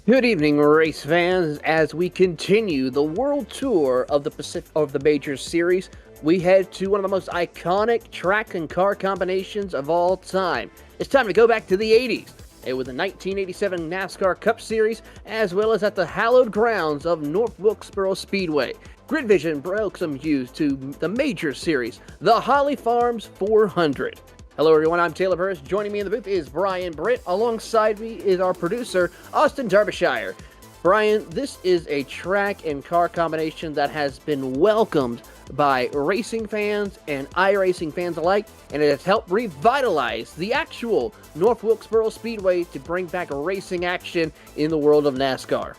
Good evening, race fans. As we continue the world tour of the Majors Series, we head to one of the most iconic track and car combinations of all time. It's time to go back to the 80s. It was the 1987 NASCAR Cup Series, as well as at the hallowed grounds of North Wilkesboro Speedway. Grid Vision welcomes you to the Major Series, the Holly Farms 400. Hello, everyone. I'm Taylor Burris. Joining me in the booth is Brian Britt. Alongside me is our producer, Austin Derbyshire. Brian, this is a track and car combination that has been welcomed by racing fans and iRacing fans alike, and it has helped revitalize the actual North Wilkesboro Speedway to bring back racing action in the world of NASCAR.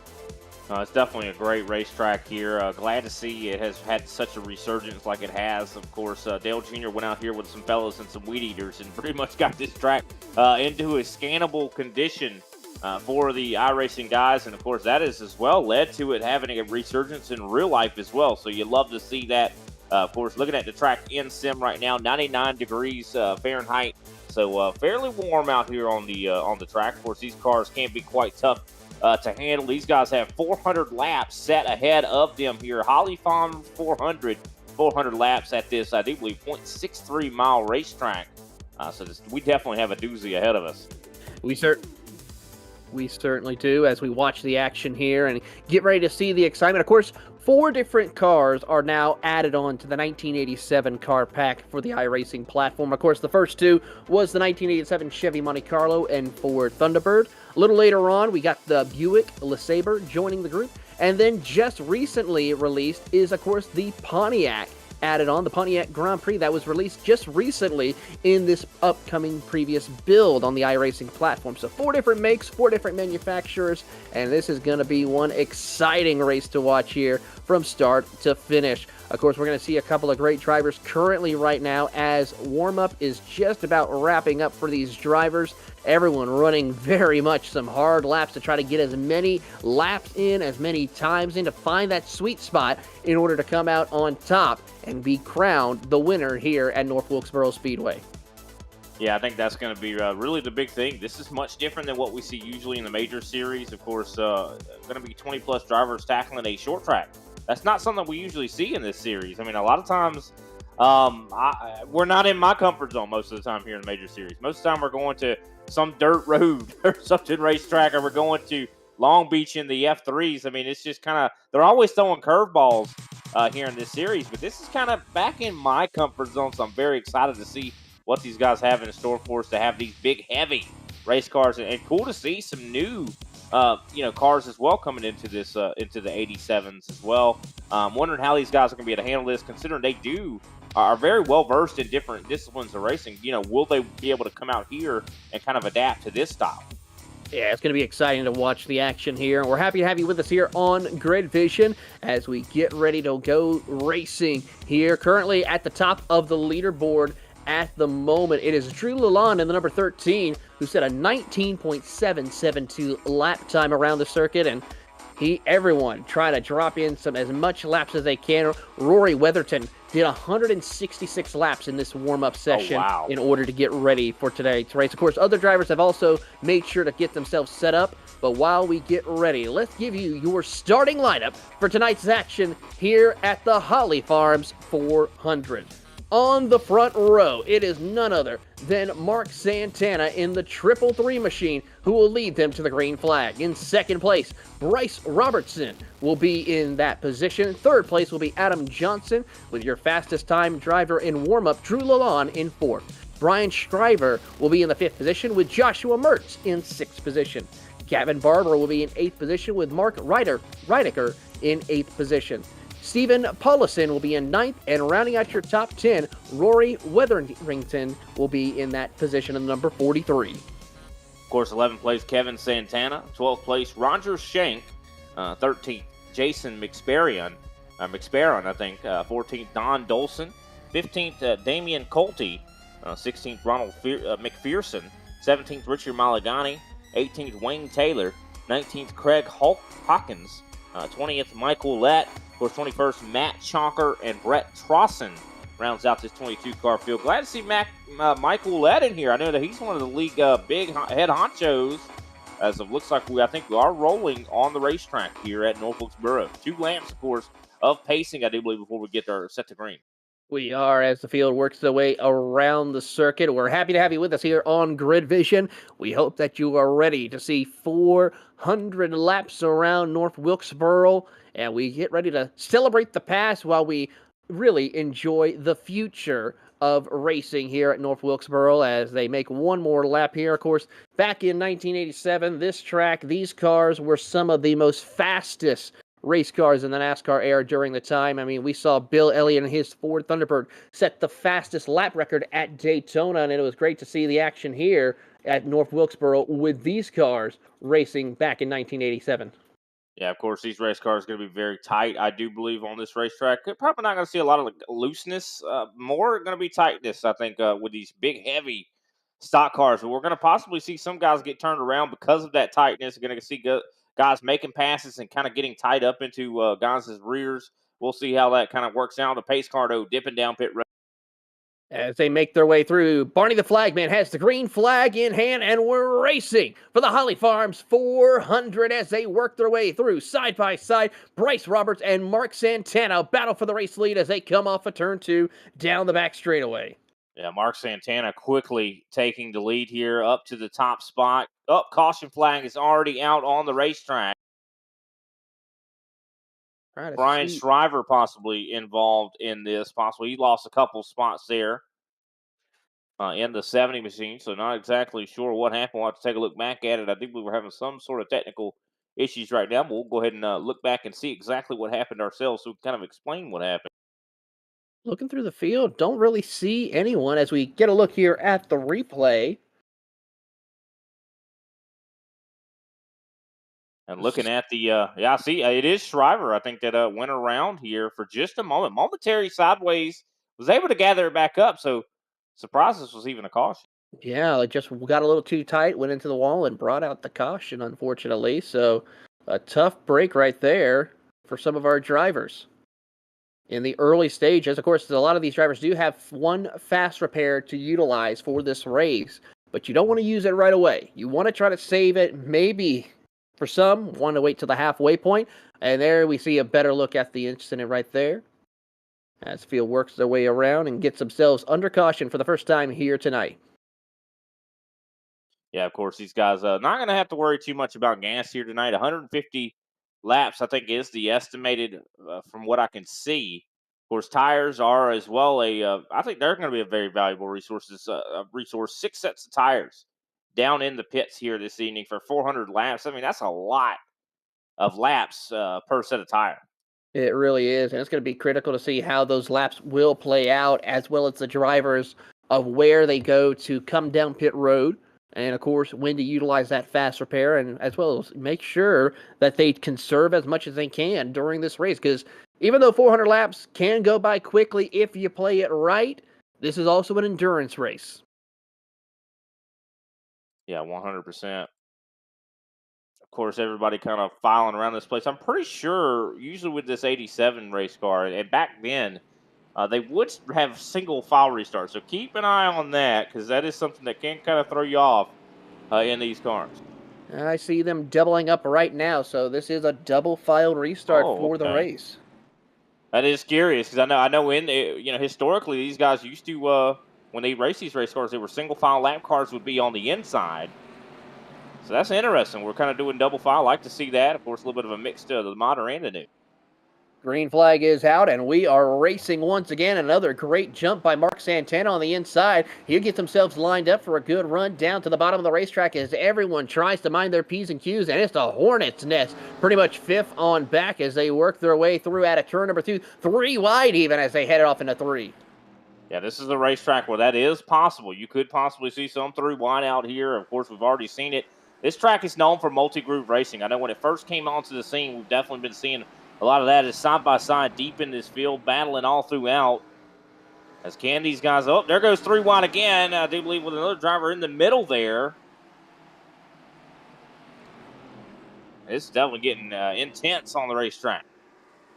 It's definitely a great racetrack here. Glad to see it has had such a resurgence like it has. Of course, Dale Jr. went out here with some fellas and some weed eaters and pretty much got this track into a scannable condition for the iRacing guys. And, of course, that has as well led to it having a resurgence in real life as well. So you love to see that. Of course, looking at the track in sim right now, 99 degrees Fahrenheit. So fairly warm out here on the track. Of course, these cars can be quite tough to handle. These guys have 400 laps set ahead of them here. Holly Farm 400 laps at this, I do believe, 0.63 mile racetrack. So we definitely have a doozy ahead of us. We certainly do, as we watch the action here and get ready to see the excitement. Of course, 4 different cars are now added on to the 1987 car pack for the iRacing platform. Of course, the first 2 was the 1987 Chevy Monte Carlo and Ford Thunderbird. A little later on, we got the Buick LeSabre joining the group. And then just recently released is, of course, the Pontiac added on, the Pontiac Grand Prix that was released just recently in this upcoming previous build on the iRacing platform. So 4 different makes, 4 different manufacturers, and this is going to be one exciting race to watch here from start to finish. Of course, we're going to see a couple of great drivers currently right now as warm-up is just about wrapping up for these drivers. Everyone running very much some hard laps to try to get as many laps in, as many times in to find that sweet spot in order to come out on top and be crowned the winner here at North Wilkesboro Speedway. Yeah, I think that's going to be really the big thing. This is much different than what we see usually in the major series. Of course, going to be 20-plus drivers tackling a short track. That's not something we usually see in this series. I mean, a lot of times we're not in my comfort zone most of the time here in the major series. Most of the time we're going to some dirt road or something racetrack, or we're going to Long Beach in the F3s. I mean, it's just kind of, they're always throwing curveballs here in this series, but this is kind of back in my comfort zone, so I'm very excited to see what these guys have in store for us, to have these big, heavy race cars, and cool to see some new cars as well coming into this into the 87s as well. Wondering how these guys are going to be able to handle this, considering they are very well versed in different disciplines of racing. Will they be able to come out here and kind of adapt to this style? Yeah, it's going to be exciting to watch the action here. We're happy to have you with us here on Grid Vision as we get ready to go racing here. Currently at the top of the leaderboard at the moment, it is Drew Lalonde in the number 13, who set a 19.772 lap time around the circuit, and everyone trying to drop in as much laps as they can. Rory Weatherton did 166 laps in this warm-up session in order to get ready for today's race. Of course, other drivers have also made sure to get themselves set up. But while we get ready, let's give you your starting lineup for tonight's action here at the Holly Farms 400. On the front row, it is none other than Mark Santana in the 333 machine, who will lead them to the green flag. In second place, Bryce Robertson will be in that position. Third place will be Adam Johnson, with your fastest time driver in warm-up, Drew Lalonde, in fourth. Brian Shriver will be in the 5th position, with Joshua Mertz in 6th position. Gavin Barber will be in 8th position, with Mark Reidecker in 8th position. Stephen Paulison will be in 9th, and rounding out your top 10, Rory Weatherington will be in that position of number 43. Of course, 11th place, Kevin Santana. 12th place, Roger Shank. 13th, Jason McSparron, I think. 14th, Don Dolson. 15th, Damian Colty. 16th, Ronald McPherson. 17th, Richard Malagani. 18th, Wayne Taylor. 19th, Craig Hawkins. 20th, Michael Lett. Of course, 21st, Matt Chonker and Brett Trosson rounds out this 22-car field. Glad to see Michael Lett in here. I know that he's one of the league big head honchos as it looks like I think we are rolling on the racetrack here at North Wilkesboro. 2 laps, of course, of pacing, I do believe, before we get our set to green. We are, as the field works their way around the circuit. We're happy to have you with us here on Grid Vision. We hope that you are ready to see 400 laps around North Wilkesboro, and we get ready to celebrate the past while we really enjoy the future of racing here at North Wilkesboro as they make one more lap here. Of course, back in 1987, this track, these cars were some of the most fastest race cars in the NASCAR era during the time. I mean, we saw Bill Elliott and his Ford Thunderbird set the fastest lap record at Daytona, and it was great to see the action here at North Wilkesboro with these cars racing back in 1987. Yeah, of course, these race cars are going to be very tight. I do believe on this racetrack, probably not going to see a lot of looseness. More going to be tightness, I think, with these big, heavy stock cars. But we're going to possibly see some guys get turned around because of that tightness. We're going to see guys making passes and kind of getting tied up into guys' rears. We'll see how that kind of works out. The pace car, though, dipping down pit road. As they make their way through, Barney the Flagman has the green flag in hand, and we're racing for the Holly Farms 400 as they work their way through side by side. Bryce Roberts and Mark Santana battle for the race lead as they come off a turn 2 down the back straightaway. Yeah, Mark Santana quickly taking the lead here up to the top spot. Caution flag is already out on the racetrack. Brian Shriver possibly involved in this. Possibly he lost a couple spots there in the 70 machine, so not exactly sure what happened. We'll have to take a look back at it. I think we were having some sort of technical issues right now, but we'll go ahead and look back and see exactly what happened ourselves so we can kind of explain what happened. Looking through the field, don't really see anyone as we get a look here at the replay. And looking at the, I see it is Shriver, I think, that went around here for just a moment. Momentary sideways, was able to gather it back up. So, surprised this was even a caution. Yeah, it just got a little too tight, went into the wall, and brought out the caution, unfortunately. So, a tough break right there for some of our drivers. In the early stages, of course, a lot of these drivers do have one fast repair to utilize for this race, but you don't want to use it right away. You want to try to save it, maybe for some, want to wait till the halfway point, and there we see a better look at the incident right there. As field works their way around and gets themselves under caution for the first time here tonight. Yeah, of course, these guys not going to have to worry too much about gas here tonight. 150 laps, I think, is the estimated from what I can see. Of course, tires are as well I think they're going to be a very valuable resource. 6 sets of tires down in the pits here this evening for 400 laps. I mean, that's a lot of laps per set of tire. It really is, and it's going to be critical to see how those laps will play out, as well as the drivers of where they go to come down pit road, and of course, when to utilize that fast repair, and as well as make sure that they conserve as much as they can during this race, because even though 400 laps can go by quickly if you play it right, this is also an endurance race. Yeah, 100%. Of course, everybody kind of filing around this place. I'm pretty sure, usually with this 87 race car, and back then, they would have single file restarts. So keep an eye on that, because that is something that can kind of throw you off in these cars. I see them doubling up right now, so this is a double file restart for the race. That is curious, because I know historically these guys used to when they race these race cars, they were single file lap cars would be on the inside. So that's interesting. We're kind of doing double file. I like to see that. Of course, a little bit of a mix to the modern and the new. Green flag is out, and we are racing once again. Another great jump by Mark Santana on the inside. He'll get themselves lined up for a good run down to the bottom of the racetrack as everyone tries to mind their P's and Q's, and it's a hornet's nest. Pretty much fifth on back as they work their way through at a turn number 2. 3 wide even as they headed off into 3. Yeah, this is the racetrack where that is possible. You could possibly see some 3 wide out here. Of course, we've already seen it. This track is known for multi-groove racing. I know when it first came onto the scene, we've definitely been seeing a lot of that is side-by-side deep in this field, battling all throughout. As can these guys, there goes 3 wide again. I do believe with another driver in the middle there. It's definitely getting intense on the racetrack.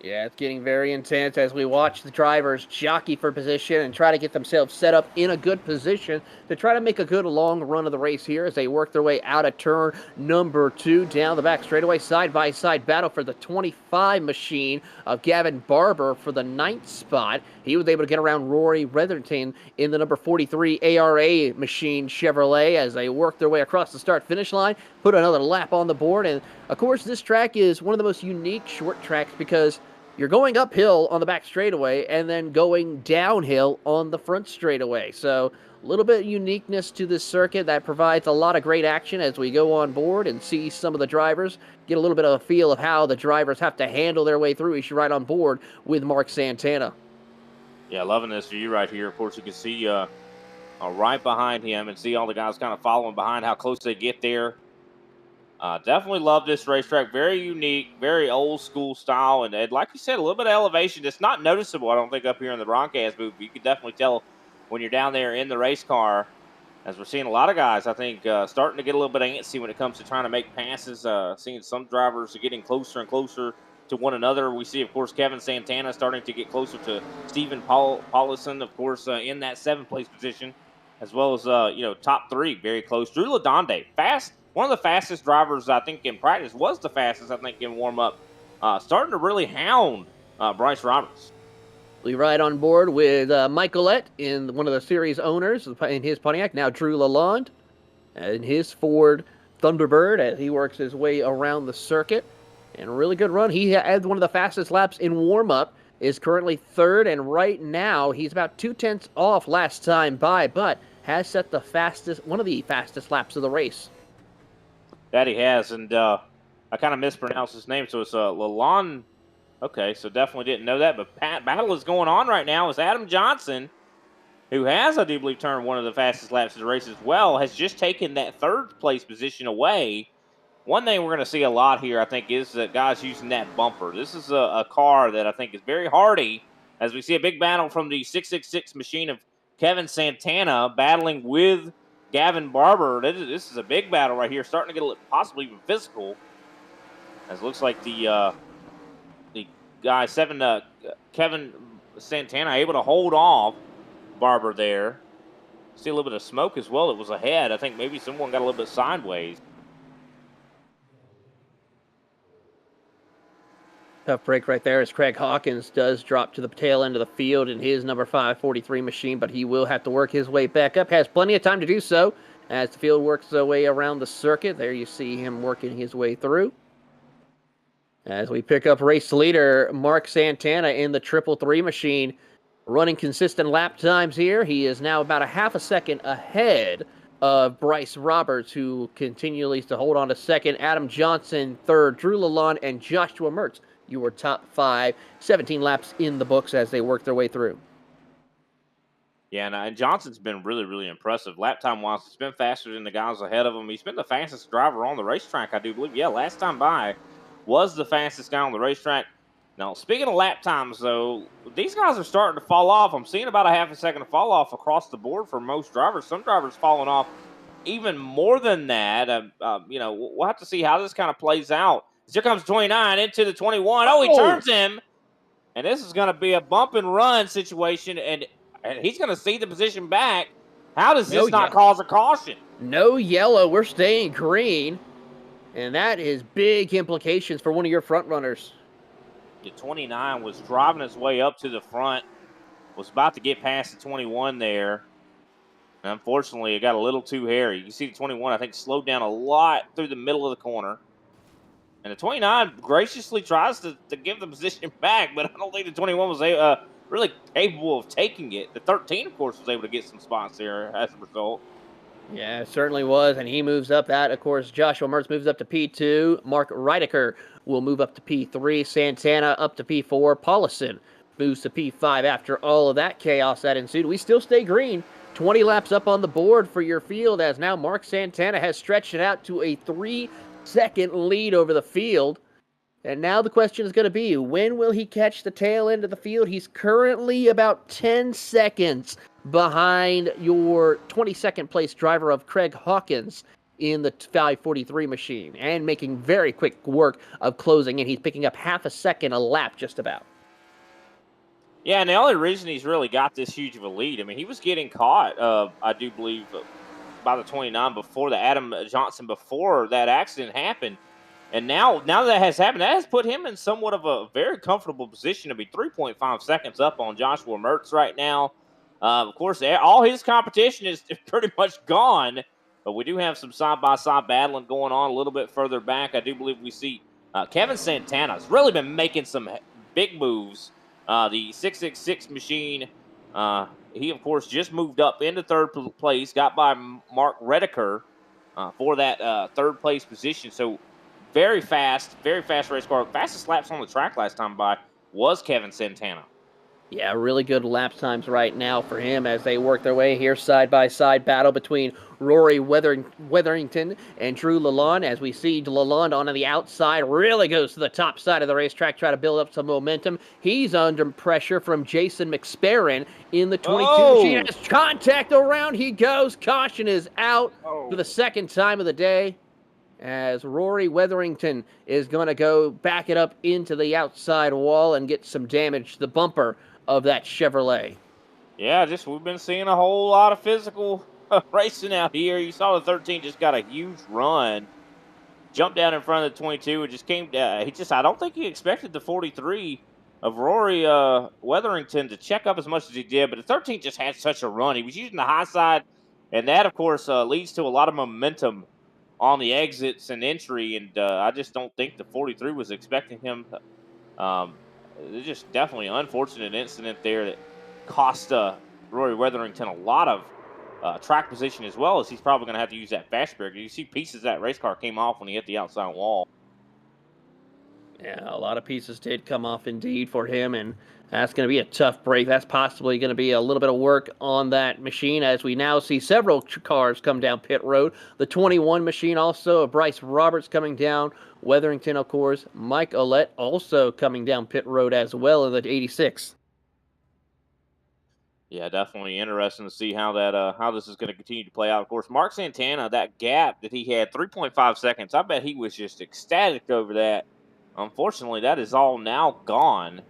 Yeah, it's getting very intense as we watch the drivers jockey for position and try to get themselves set up in a good position to try to make a good long run of the race here as they work their way out of turn number 2 down the back straightaway. Side-by-side battle for the 25 machine of Gavin Barber for the 9th spot. He was able to get around Rory Retherton in the number 43 ARA machine Chevrolet as they work their way across the start-finish line, put another lap on the board. And, of course, this track is one of the most unique short tracks because you're going uphill on the back straightaway and then going downhill on the front straightaway. So a little bit of uniqueness to this circuit that provides a lot of great action as we go on board and see some of the drivers, get a little bit of a feel of how the drivers have to handle their way through as you ride on board with Mark Santana. Yeah, loving this view right here. Of course, you can see right behind him and see all the guys kind of following behind, how close they get there. Definitely love this racetrack. Very unique, very old school style. And like you said, a little bit of elevation. It's not noticeable, I don't think, up here in the broadcast booth. But you can definitely tell when you're down there in the race car, as we're seeing a lot of guys, I think, starting to get a little bit antsy when it comes to trying to make passes. Seeing some drivers are getting closer and closer to one another. We see, of course, Kevin Santana starting to get closer to Stephen Paulison, of course, in that 7th place position, as well as, top 3, very close. Drew Ladonde, fast. One of the fastest drivers, I think, in practice, was the fastest, I think, in warm-up. Starting to really hound Bryce Roberts. We ride on board with Mike Ouellette, in one of the series owners in his Pontiac, now Drew Lalonde, in his Ford Thunderbird as he works his way around the circuit. And a really good run. He had one of the fastest laps in warm-up, is currently 3rd, and right now he's about 2/10 off last time by, but has set one of the fastest laps of the race. That he has, and I kind of mispronounced his name, so it's Lalonde. Okay, so definitely didn't know that, but battle is going on right now. It's Adam Johnson, who has, I do believe, turned one of the fastest laps of the race as well, has just taken that 3rd place position away. One thing we're going to see a lot here, I think, is that guys using that bumper. This is a car that I think is very hardy, as we see a big battle from the 666 machine of Kevin Santana battling with Gavin Barber. This is a big battle right here, starting to get possibly even physical. As it looks like the guy Kevin Santana able to hold off Barber there. See a little bit of smoke as well. It was ahead. I think maybe someone got a little bit sideways. Tough break right there as Craig Hawkins does drop to the tail end of the field in his number 543 machine, but he will have to work his way back up. Has plenty of time to do so as the field works their way around the circuit. There you see him working his way through. As we pick up race leader Mark Santana in the 333 machine, running consistent lap times here. He is now about a half a second ahead of Bryce Roberts, who continues to hold on to 2nd. Adam Johnson 3rd. Drew Lalonde and Joshua Mertz, your top 5. 17 laps in the books as they work their way through. Yeah, and Johnson's been really, really impressive. Lap time-wise, he's been faster than the guys ahead of him. He's been the fastest driver on the racetrack, I do believe. Yeah, last time by was the fastest guy on the racetrack. Now, speaking of lap times, though, these guys are starting to fall off. I'm seeing about a half a second of fall off across the board for most drivers. Some drivers falling off even more than that. We'll have to see how this kind of plays out. Here comes 29 into the 21. Oh, he turns him. And this is going to be a bump and run situation, and he's going to see the position back. How does this not cause a caution? No yellow. We're staying green. And that is big implications for one of your front runners. The 29 was driving his way up to the front, was about to get past the 21 there. And unfortunately, it got a little too hairy. You see the 21, I think, slowed down a lot through the middle of the corner. And the 29 graciously tries to give the position back, but I don't think the 21 was really capable of taking it. The 13, of course, was able to get some spots there as a result. Yeah, it certainly was, and he moves up that. Of course, Joshua Mertz moves up to P2. Mark Reidecker will move up to P3. Santana up to P4. Paulison moves to P5 after all of that chaos that ensued. We still stay green. 20 laps up on the board for your field, as now Mark Santana has stretched it out to a 3-second lead over the field. And now the question is going to be, when will he catch the tail end of the field? He's currently about 10 seconds behind your 22nd place driver of Craig Hawkins in the 5:43 machine and making very quick work of closing in. He's picking up half a second a lap just about. Yeah, and the only reason he's really got this huge of a lead, I mean, he was getting caught, I do believe, by the 29 before the Adam Johnson before that accident happened. And now that has happened, that has put him in somewhat of a very comfortable position to be 3.5 seconds up on Joshua Mertz right now. Of course, all his competition is pretty much gone, but we do have some side-by-side battling going on a little bit further back. I do believe we see Kevin Santana's really been making some big moves. The 666 machine, he, of course, just moved up into third place, got by Mark Redeker for that third place position. So very fast race car. Fastest laps on the track last time by was Kevin Santana. Yeah, really good lap times right now for him as they work their way here. Side-by-side battle between Rory Wetherington and Drew Lalonde as we see Lalonde on the outside really goes to the top side of the racetrack, try to build up some momentum. He's under pressure from Jason McSparron in the 22 machine. Has contact around he goes. Caution is out for the second time of the day, as Rory Wetherington is going to go back it up into the outside wall and get some damage to the bumper of that Chevrolet. Yeah, we've been seeing a whole lot of physical racing out here. You saw the 13 just got a huge run, jumped down in front of the 22, and just came down. I don't think he expected the 43 of Rory Wetherington to check up as much as he did, but the 13 just had such a run. He was using the high side, and that, of course, leads to a lot of momentum on the exits and entry, and I just don't think the 43 was expecting him. It's just definitely an unfortunate incident there that cost Rory Wetherington a lot of track position, as well as he's probably going to have to use that fast break. You see pieces of that race car came off when he hit the outside wall. Yeah, a lot of pieces did come off indeed for him, and that's going to be a tough break. That's possibly going to be a little bit of work on that machine as we now see several cars come down pit road. The 21 machine also, Bryce Roberts coming down. Wetherington, of course. Mike Olet also coming down pit road as well in the 86. Yeah, definitely interesting to see how this is going to continue to play out. Of course, Mark Santana, that gap that he had, 3.5 seconds, I bet he was just ecstatic over that. Unfortunately, that is all now gone.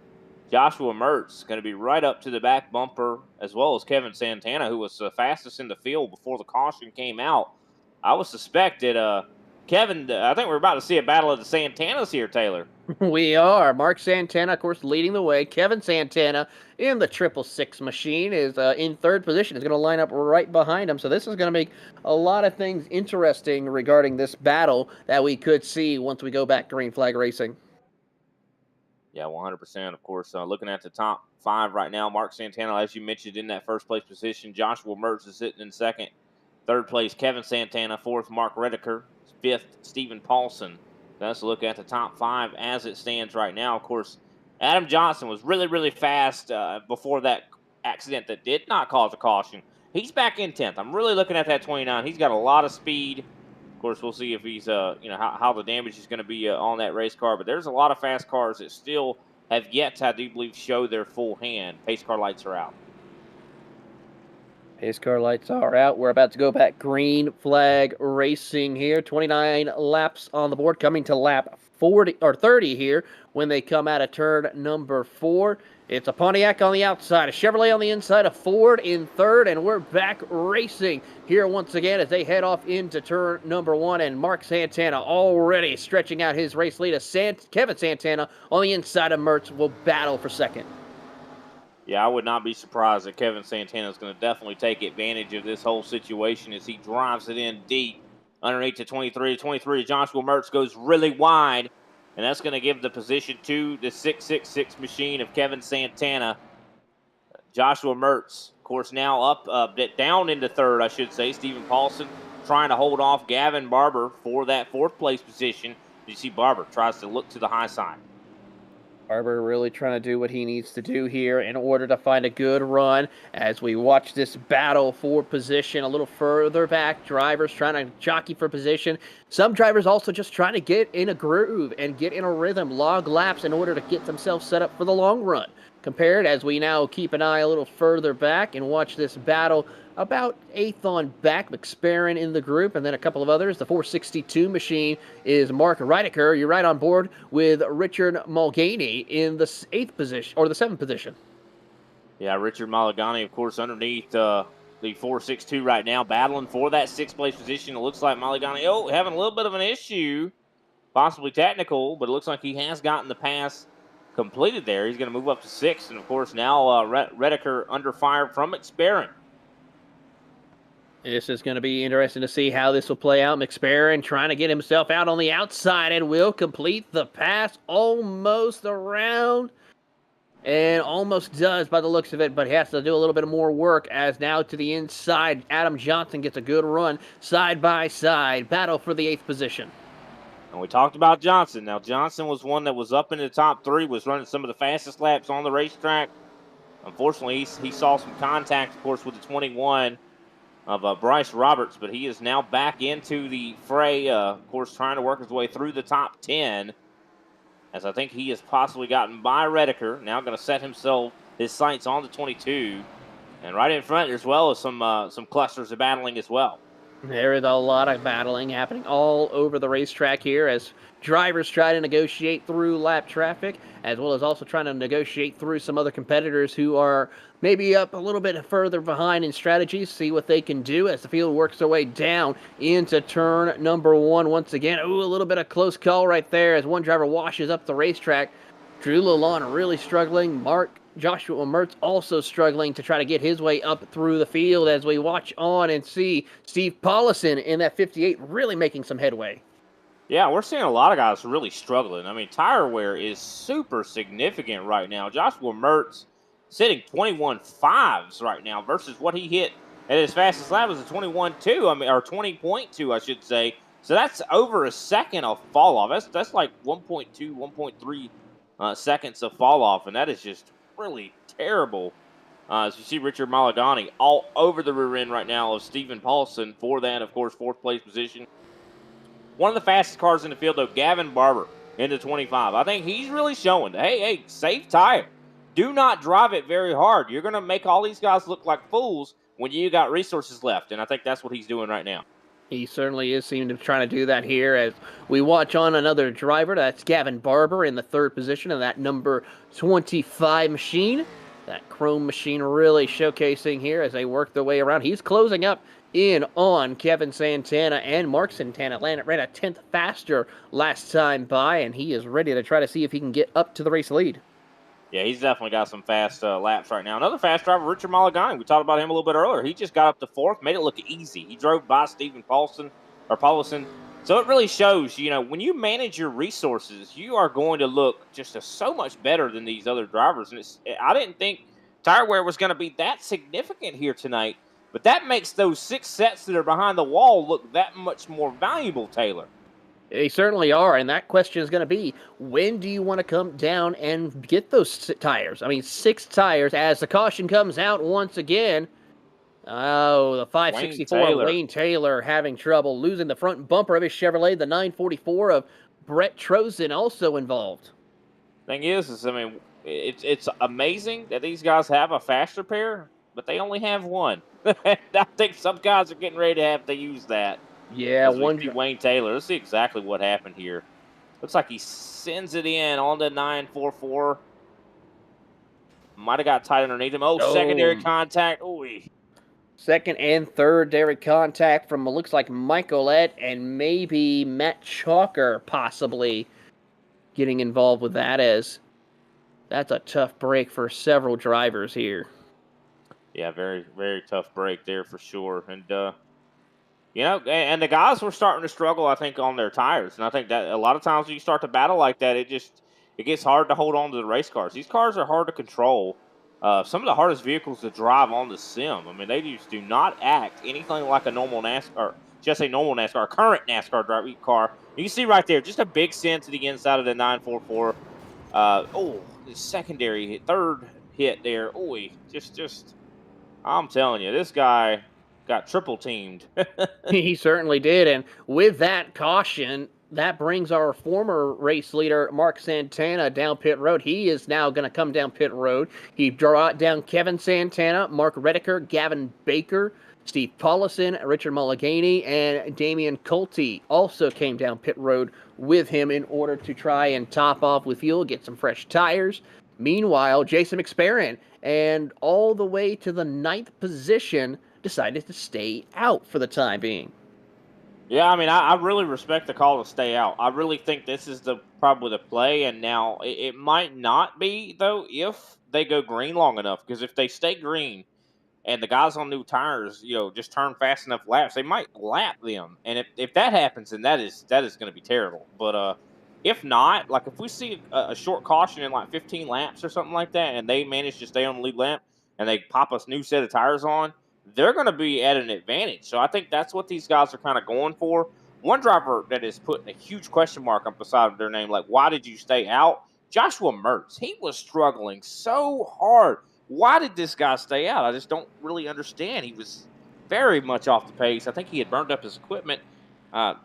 Joshua Mertz going to be right up to the back bumper, as well as Kevin Santana, who was the fastest in the field before the caution came out. I would suspect that Kevin, I think we're about to see a battle of the Santanas here, Taylor. We are. Mark Santana, of course, leading the way. Kevin Santana in the 666 machine is in third position. Is going to line up right behind him. So this is going to make a lot of things interesting regarding this battle that we could see once we go back green flag racing. Yeah, 100%. Of course, looking at the top five right now, Mark Santana, as you mentioned, in that first place position. Joshua Mertz is sitting in second. Third place, Kevin Santana. Fourth, Mark Redeker. Fifth, Stephen Paulson. Let's look at the top five as it stands right now. Of course, Adam Johnson was really, really fast before that accident that did not cause a caution. He's back in 10th. I'm really looking at that 29. He's got a lot of speed. Of course, we'll see if he's, how the damage is going to be on that race car. But there's a lot of fast cars that still have yet to, I do believe, show their full hand. Pace car lights are out. Pace car lights are out. We're about to go back green flag racing here. 29 laps on the board, coming to lap 40 or 30 here when they come out of turn number 4. It's a Pontiac on the outside, a Chevrolet on the inside, a Ford in third, and we're back racing here once again as they head off into turn number 1. And Mark Santana already stretching out his race lead. Kevin Santana on the inside of Mertz will battle for second. Yeah, I would not be surprised that Kevin Santana is going to definitely take advantage of this whole situation as he drives it in deep underneath the 23. 23, Joshua Mertz goes really wide, and that's going to give the position to the 666 machine of Kevin Santana. Joshua Mertz, of course, now down into third, I should say. Stephen Paulson trying to hold off Gavin Barber for that fourth place position. You see Barber tries to look to the high side. Barber really trying to do what he needs to do here in order to find a good run as we watch this battle for position a little further back. Drivers trying to jockey for position. Some drivers also just trying to get in a groove and get in a rhythm, log laps in order to get themselves set up for the long run. Compared as we now keep an eye a little further back and watch this battle about 8th on back, McSparron in the group, and then a couple of others. The 462 machine is Mark Reidecker. You're right on board with Richard Mulganey in the 8th position, or the 7th position. Yeah, Richard Mulganey, of course, underneath the 462 right now, battling for that 6th place position. It looks like Mulganey, having a little bit of an issue, possibly technical, but it looks like he has gotten the pass completed there. He's going to move up to 6th, and of course now Reidecker under fire from McSparron. This is going to be interesting to see how this will play out. McSparron trying to get himself out on the outside and will complete the pass almost around. And almost does by the looks of it, but he has to do a little bit more work as now to the inside, Adam Johnson gets a good run side by side. Battle for the 8th position. And we talked about Johnson. Now, Johnson was one that was up in the top 3, was running some of the fastest laps on the racetrack. Unfortunately, he saw some contact, of course, with the 21 of Bryce Roberts, but he is now back into the fray, of course, trying to work his way through the top 10, as I think he has possibly gotten by Reidecker. Now going to set his sights on the 22, and right in front as well as some clusters of battling as well. There is a lot of battling happening all over the racetrack here as drivers try to negotiate through lap traffic, as well as also trying to negotiate through some other competitors who are maybe up a little bit further behind in strategies, see what they can do as the field works their way down into turn number 1 once again. Ooh, a little bit of close call right there as one driver washes up the racetrack. Drew Lalonde really struggling. Joshua Mertz also struggling to try to get his way up through the field as we watch on and see Steve Paulison in that 58 really making some headway. Yeah, we're seeing a lot of guys really struggling. I mean, tire wear is super significant right now. Joshua Mertz sitting 21.5s right now versus what he hit at his fastest lap was a 21.2, or 20.2, I should say. So that's over a second of fall off. That's like 1.2, 1.3 seconds of fall off, and that is just really terrible. As you see Richard Mulganey all over the rear end right now of Stephen Paulson for that, of course, 4th place position. One of the fastest cars in the field, though, Gavin Barber into 25. I think he's really showing, hey, safe tire. Do not drive it very hard. You're going to make all these guys look like fools when you got resources left, and I think that's what he's doing right now. He certainly is seeming to be trying to do that here as we watch on another driver. That's Gavin Barber in the 3rd position of that number 25 machine. That chrome machine really showcasing here as they work their way around. He's closing up in on Kevin Santana and Mark Santana. Ran a 10th faster last time by, and he is ready to try to see if he can get up to the race lead. Yeah, he's definitely got some fast laps right now. Another fast driver, Richard Mulganey. We talked about him a little bit earlier. He just got up to 4th, made it look easy. He drove by Stephen Paulson. So it really shows, when you manage your resources, you are going to look just so much better than these other drivers. And I didn't think tire wear was going to be that significant here tonight, but that makes those 6 sets that are behind the wall look that much more valuable, Taylor. They certainly are, and that question is going to be, when do you want to come down and get those tires? I mean, 6 tires as the caution comes out once again. Oh, the 564 Wayne Taylor having trouble losing the front bumper of his Chevrolet. The 944 of Brett Trozen also involved. Thing is, I mean, it's amazing that these guys have a faster pair, but they only have one. I think some guys are getting ready to have to use that. Yeah, Wayne Taylor. Let's see exactly what happened here. Looks like he sends it in on the 944. Might have got tight underneath him. Secondary contact. Ooh. Second and third dairy contact from, looks like Michaelette and maybe Matt Chalker possibly getting involved with that, as that's a tough break for several drivers here. Yeah, very, very tough break there for sure. And, and the guys were starting to struggle, I think, on their tires. And I think that a lot of times when you start to battle like that, it gets hard to hold on to the race cars. These cars are hard to control. Some of the hardest vehicles to drive on the sim. I mean, they just do not act anything like a normal NASCAR, current NASCAR driving car. You can see right there, just a big send to the inside of the 944. The secondary hit, 3rd hit there. I'm telling you, this guy got triple teamed. He certainly did, and with that caution, that brings our former race leader, Mark Santana, down pit road. He is now going to come down pit road. He brought down Kevin Santana, Mark Redeker, Gavin Baker, Steve Paulison, Richard Mulliganey, and Damian Colte also came down pit road with him in order to try and top off with fuel, get some fresh tires. Meanwhile, Jason McSparron, and all the way to the 9th position, decided to stay out for the time being. Yeah, I mean, I really respect the call to stay out. I really think this is probably the play, and now it might not be though if they go green long enough. Because if they stay green and the guys on new tires, just turn fast enough laps, they might lap them. And if that happens, then that is going to be terrible. But if not, like if we see a short caution in like 15 laps or something like that, and they manage to stay on the lead lap and they pop a new set of tires on, they're going to be at an advantage. So I think that's what these guys are kind of going for. One driver that is putting a huge question mark up beside their name, like, why did you stay out? Joshua Mertz. He was struggling so hard. Why did this guy stay out? I just don't really understand. He was very much off the pace. I think he had burned up his equipment.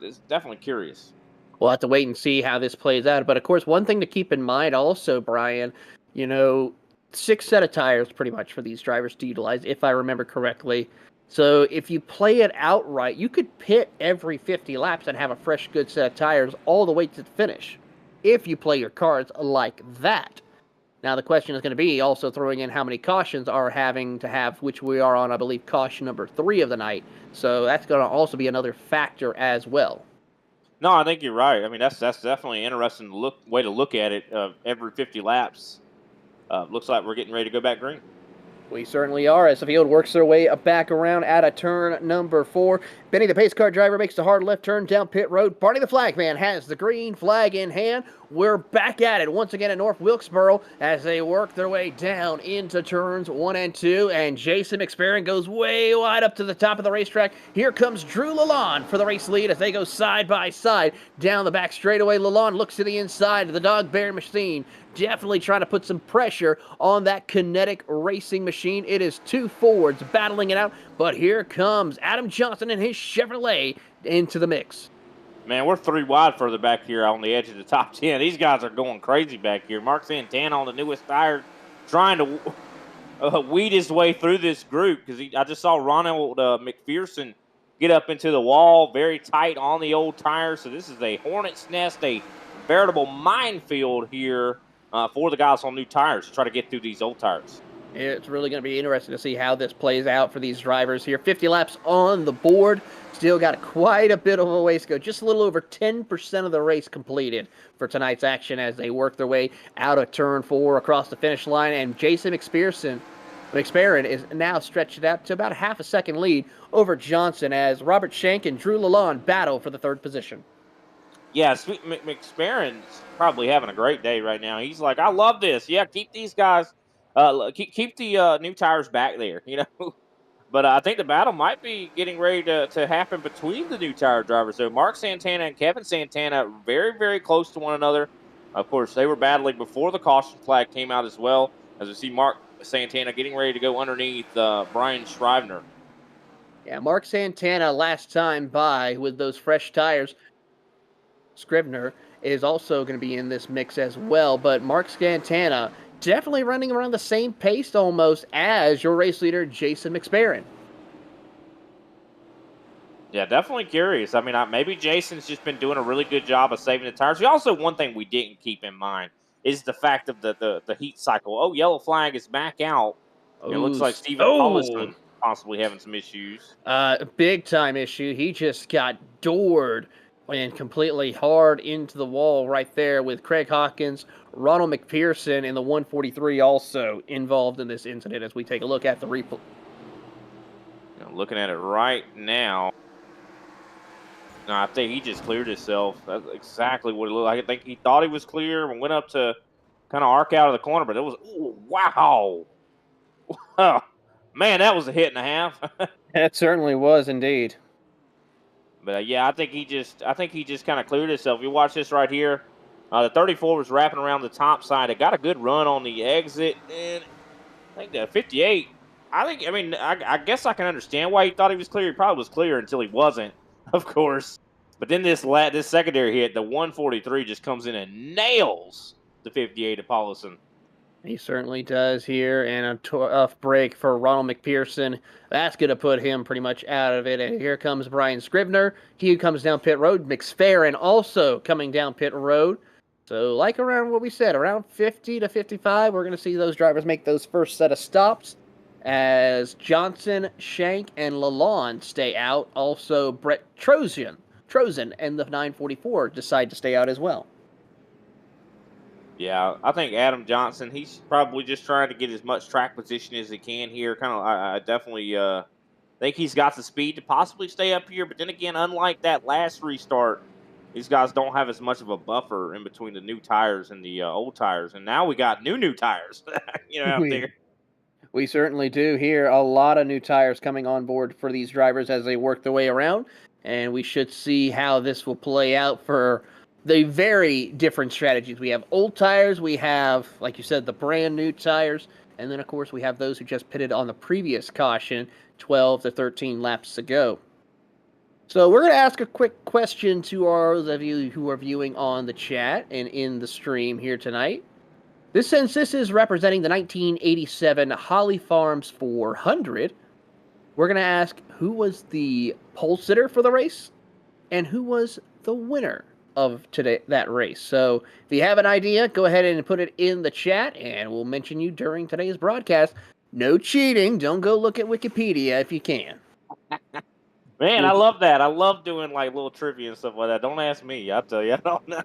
It's definitely curious. We'll have to wait and see how this plays out. But of course, one thing to keep in mind also, Brian, 6 set of tires pretty much for these drivers to utilize, if I remember correctly. So if you play it outright, you could pit every 50 laps and have a fresh, good set of tires all the way to the finish if you play your cards like that. Now, the question is going to be also throwing in how many cautions are having to have, which we are on, I believe, caution number 3 of the night. So that's going to also be another factor as well. No, I think you're right. I mean, that's definitely an interesting way to look at it. Every 50 laps, looks like we're getting ready to go back green. We certainly are, as the field works their way back around at a turn number 4. Benny, the pace car driver, makes the hard left turn down pit road. Barney the flagman has the green flag in hand. We're back at it once again at North Wilkesboro as they work their way down into turns 1 and 2. And Jason McSparron goes way wide up to the top of the racetrack. Here comes Drew Lalonde for the race lead as they go side by side down the back straightaway. Lalonde looks to the inside of the dog bear machine, definitely trying to put some pressure on that kinetic racing machine. It is 2 Fords battling it out, but here comes Adam Johnson and his Chevrolet into the mix. Man, we're 3 wide further back here on the edge of the top 10. These guys are going crazy back here. Mark Santana on the newest tires trying to weed his way through this group because I just saw Ronald McPherson get up into the wall very tight on the old tires. So this is a hornet's nest, a veritable minefield here for the guys on new tires to try to get through these old tires. It's really going to be interesting to see how this plays out for these drivers here. 50 laps on the board. Still got quite a bit of a ways to go. Just a little over 10% of the race completed for tonight's action as they work their way out of turn 4 across the finish line. And Jason McSparron is now stretched out to about a half a second lead over Johnson as Robert Shank and Drew Lalonde battle for the 3rd position. Yeah, McSparron's probably having a great day right now. He's like, I love this. Yeah, keep these guys, keep the new tires back there, But I think the battle might be getting ready to happen between the new tire drivers. So Mark Santana and Kevin Santana very, very close to one another. Of course, they were battling before the caution flag came out as well. As we see Mark Santana getting ready to go underneath Brian Scrivener. Yeah, Mark Santana last time by with those fresh tires. Scrivener is also going to be in this mix as well, but Mark Santana definitely running around the same pace almost as your race leader, Jason McSparron. Yeah, definitely curious. I mean, maybe Jason's just been doing a really good job of saving the tires. Also, one thing we didn't keep in mind is the fact of the heat cycle. Oh, yellow flag is back out. It looks like Stephen Paulison possibly having some issues. Big time issue. He just got doored and completely hard into the wall right there with Craig Hawkins, Ronald McPherson, and the 143 also involved in this incident as we take a look at the replay. Looking at it right now. No, I think he just cleared himself. That's exactly what it looked like. I think he thought he was clear and went up to kind of arc out of the corner, but it was, wow. Man, that was a hit and a half. That certainly was indeed. But yeah, I think he just kind of cleared himself. You watch this right here. The 34 was wrapping around the top side. It got a good run on the exit, and I think that 58. I guess I can understand why he thought he was clear. He probably was clear until he wasn't, of course. But then this secondary hit, the 143, just comes in and nails the 58 of Paulison. He certainly does here, and a tough break for Ronald McPherson. That's going to put him pretty much out of it. And here comes Brian Scribner. He comes down pit road. McFerrin also coming down pit road. So like around what we said, around 50 to 55, we're going to see those drivers make those first set of stops as Johnson, Shank, and Lalonde stay out. Also, Brett Trojan and the 944 decide to stay out as well. Yeah, I think Adam Johnson, he's probably just trying to get as much track position as he can here. I definitely think he's got the speed to possibly stay up here. But then again, unlike that last restart, these guys don't have as much of a buffer in between the new tires and the old tires. And now we got new tires, out there. We certainly do here. A lot of new tires coming on board for these drivers as they work their way around. And we should see how this will play out for the very different strategies. We have old tires, we have, like you said, the brand new tires, and then, of course, we have those who just pitted on the previous caution 12 to 13 laps ago. So we're going to ask a quick question to those of you who are viewing on the chat and in the stream here tonight. Since this is representing the 1987 Holly Farms 400, we're going to ask who was the pole sitter for the race and who was the winner of that race. So if you have an idea, go ahead and put it in the chat, and we'll mention you during today's broadcast. No cheating. Don't go look at Wikipedia if you can. Man, I love that. I love doing like little trivia and stuff like that. Don't ask me. I'll tell you. I don't know.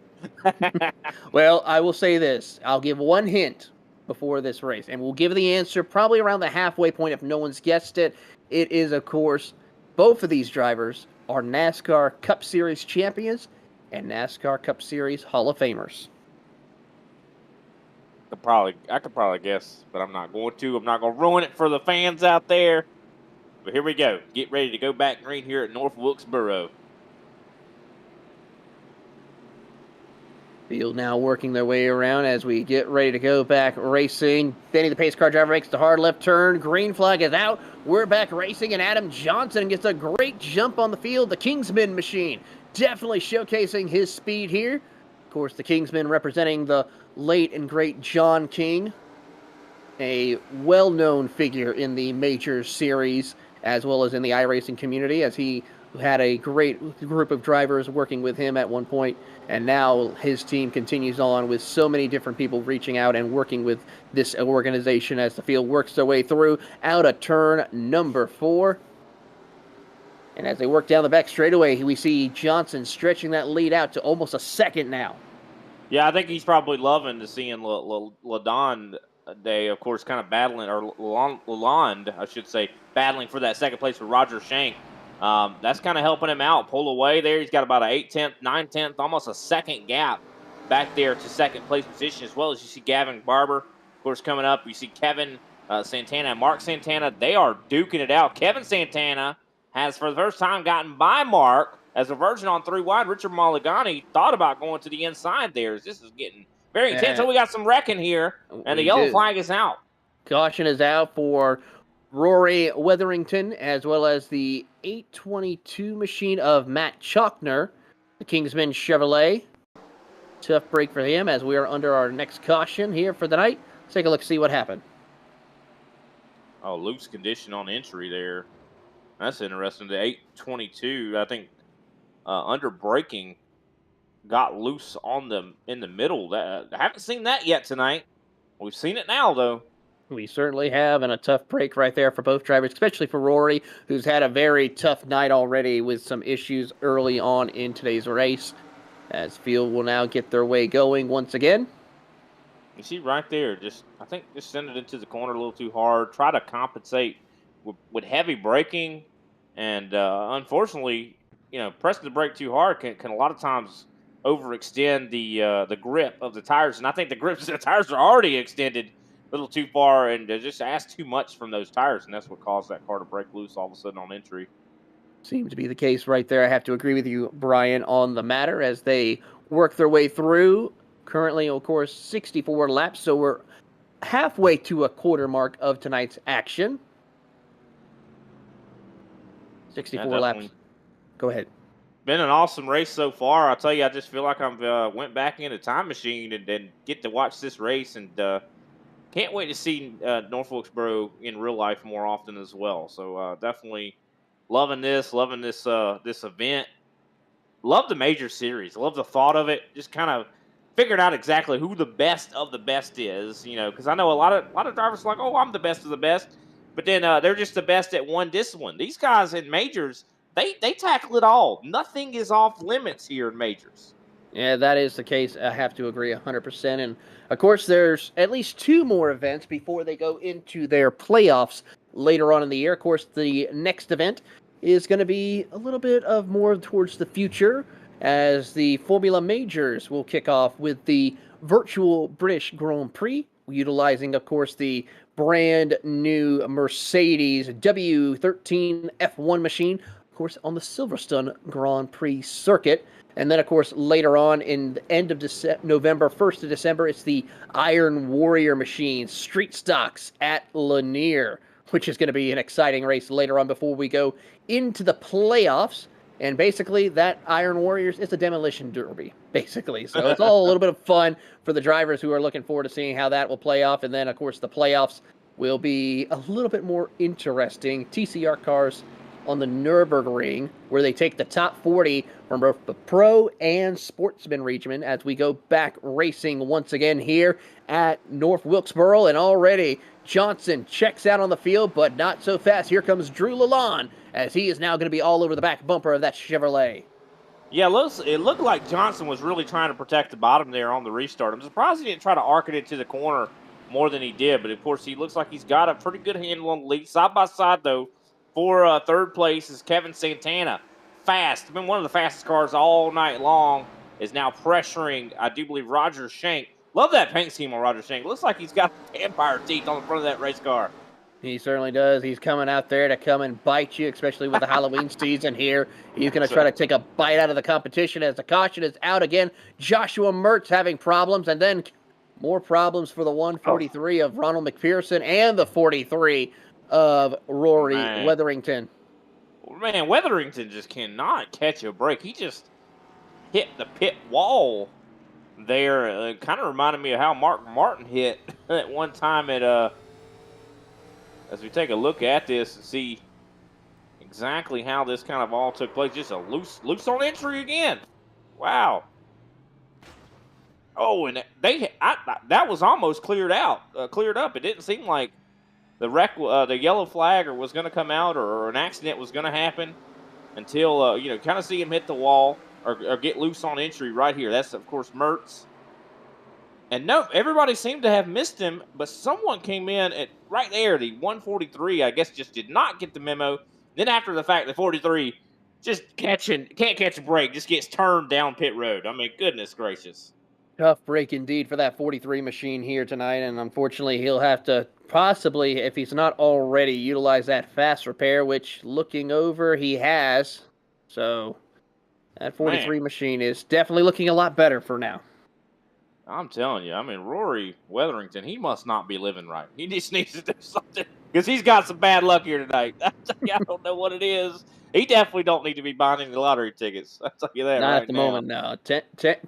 Well, I will say this. I'll give one hint before this race, and we'll give the answer probably around the halfway point if no one's guessed it. It is, of course, both of these drivers are NASCAR Cup Series champions and NASCAR Cup Series Hall of Famers. I could probably guess, but I'm not going to. I'm not going to ruin it for the fans out there. But here we go. Get ready to go back green here at North Wilkesboro. Field now working their way around as we get ready to go back racing. Benny, the pace car driver, makes the hard left turn. Green flag is out. We're back racing, and Adam Johnson gets a great jump on the field. The Kingsman machine definitely showcasing his speed here. Of course, the Kingsman representing the late and great John King, a well-known figure in the major series as well as in the iRacing community, as he had a great group of drivers working with him at one point, and now his team continues on with so many different people reaching out and working with this organization as the field works their way through out of turn number 4. And as they work down the back straightaway, we see Johnson stretching that lead out to almost a second now. Yeah, I think he's probably loving to seeing Ladon Day, of course, kind of battling, or Lalonde, I should say, battling for that second place with Roger Shank. That's kind of helping him out. Pull away there. He's got about an 8/10, 9/10, almost a second gap back there to second place position, as well as you see Gavin Barber, of course, coming up. You see Kevin Santana and Mark Santana. They are duking it out. Kevin Santana has, for the first time, gotten by Mark as a virgin on 3 wide. Richard Mulligani thought about going to the inside there. This is getting very intense. So we got some wrecking here, and the yellow flag is out. Caution is out for Rory Wetherington, as well as the 822 machine of Matt Chalkner, the Kingsman Chevrolet. Tough break for him as we are under our next caution here for the night. Let's take a look, see what happened. Oh, loose condition on entry there. That's interesting. The 822, I think, under braking, got loose in the middle. I haven't seen that yet tonight. We've seen it now, though. We certainly have, and a tough break right there for both drivers, especially for Rory, who's had a very tough night already with some issues early on in today's race. As field will now get their way going once again. You see right there, I think just send it into the corner a little too hard. Try to compensate with heavy braking, and unfortunately, pressing the brake too hard can a lot of times overextend the grip of the tires, and I think the grips of the tires are already extended a little too far, and just asked too much from those tires, and that's what caused that car to break loose all of a sudden on entry. Seems to be the case right there. I have to agree with you, Brian, on the matter as they work their way through. Currently, of course, 64 laps, so we're halfway to a quarter mark of tonight's action. 64 laps. Go ahead. Been an awesome race so far. I'll tell you, I just feel like I've went back in a time machine and get to watch this race, and can't wait to see North Wilkesboro in real life more often as well. So definitely loving this event. Love the major series. Love the thought of it. Just kind of figured out exactly who the best of the best is. You know, because I know a lot of drivers are like, oh, I'm the best of the best, but then they're just the best at one discipline. These guys in majors, they tackle it all. Nothing is off limits here in majors. Yeah, that is the case. I have to agree 100%. And of course, there's at least two more events before they go into their playoffs later on in the year. Of course, the next event is going to be a little bit of more towards the future, as the Formula Majors will kick off with the virtual British Grand Prix, utilizing, of course, the brand new Mercedes W13 F1 machine, of course, on the Silverstone Grand Prix circuit. And then, of course, later on in the end of November, 1st of December, it's the Iron Warrior machine, street stocks at Lanier, which is going to be an exciting race later on before we go into the playoffs. And basically, that Iron Warriors, it's a demolition derby, basically. So it's all a little bit of fun for the drivers who are looking forward to seeing how that will play off. And then, of course, the playoffs will be a little bit more interesting. TCR cars on the Nürburgring, where they take the top 40 from both the pro and sportsman region as we go back racing once again here at North Wilkesboro. And already Johnson checks out on the field, but not so fast. Here comes Drew Lalonde, as he is now going to be all over the back bumper of that Chevrolet. Yeah, it looked like Johnson was really trying to protect the bottom there on the restart. I'm surprised he didn't try to arc it into the corner more than he did, but of course he looks like he's got a pretty good handle on the lead. Side by side, though, for third place is Kevin Santana. Fast, been one of the fastest cars all night long, is now pressuring, I do believe, Roger Shank. Love that paint scheme on Roger Shank. Looks like he's got vampire teeth on the front of that race car. He certainly does. He's coming out there to come and bite you, especially with the Halloween season here. He's going to try to take a bite out of the competition as the caution is out again. Joshua Mertz having problems, and then more problems for the 143 of Ronald McPherson and the 43 of Rory Wetherington. Man, Wetherington just cannot catch a break. He just hit the pit wall there. It kind of reminded me of how Mark Martin hit at one time at as we take a look at this and see exactly how this kind of all took place. Just a loose on entry again. Wow. Oh, and that was almost cleared up. It didn't seem like the yellow flag was going to come out or an accident was going to happen until kind of see him hit the wall or get loose on entry right here. That's of course Mertz. And no, everybody seemed to have missed him, but someone came in at right there. The 143, I guess, just did not get the memo. Then after the fact, the 43 just can't catch a break, just gets turned down pit road. I mean, goodness gracious. Tough break indeed for that 43 machine here tonight, and unfortunately he'll have to possibly, if he's not already, utilize that fast repair, which looking over he has. So that 43 machine is definitely looking a lot better for now. I'm telling you, I mean, Rory Wetherington, he must not be living right. He just needs to do something because he's got some bad luck here tonight. I don't know what it is. He definitely don't need to be buying any lottery tickets. I'll tell you that not right at the now. moment, no.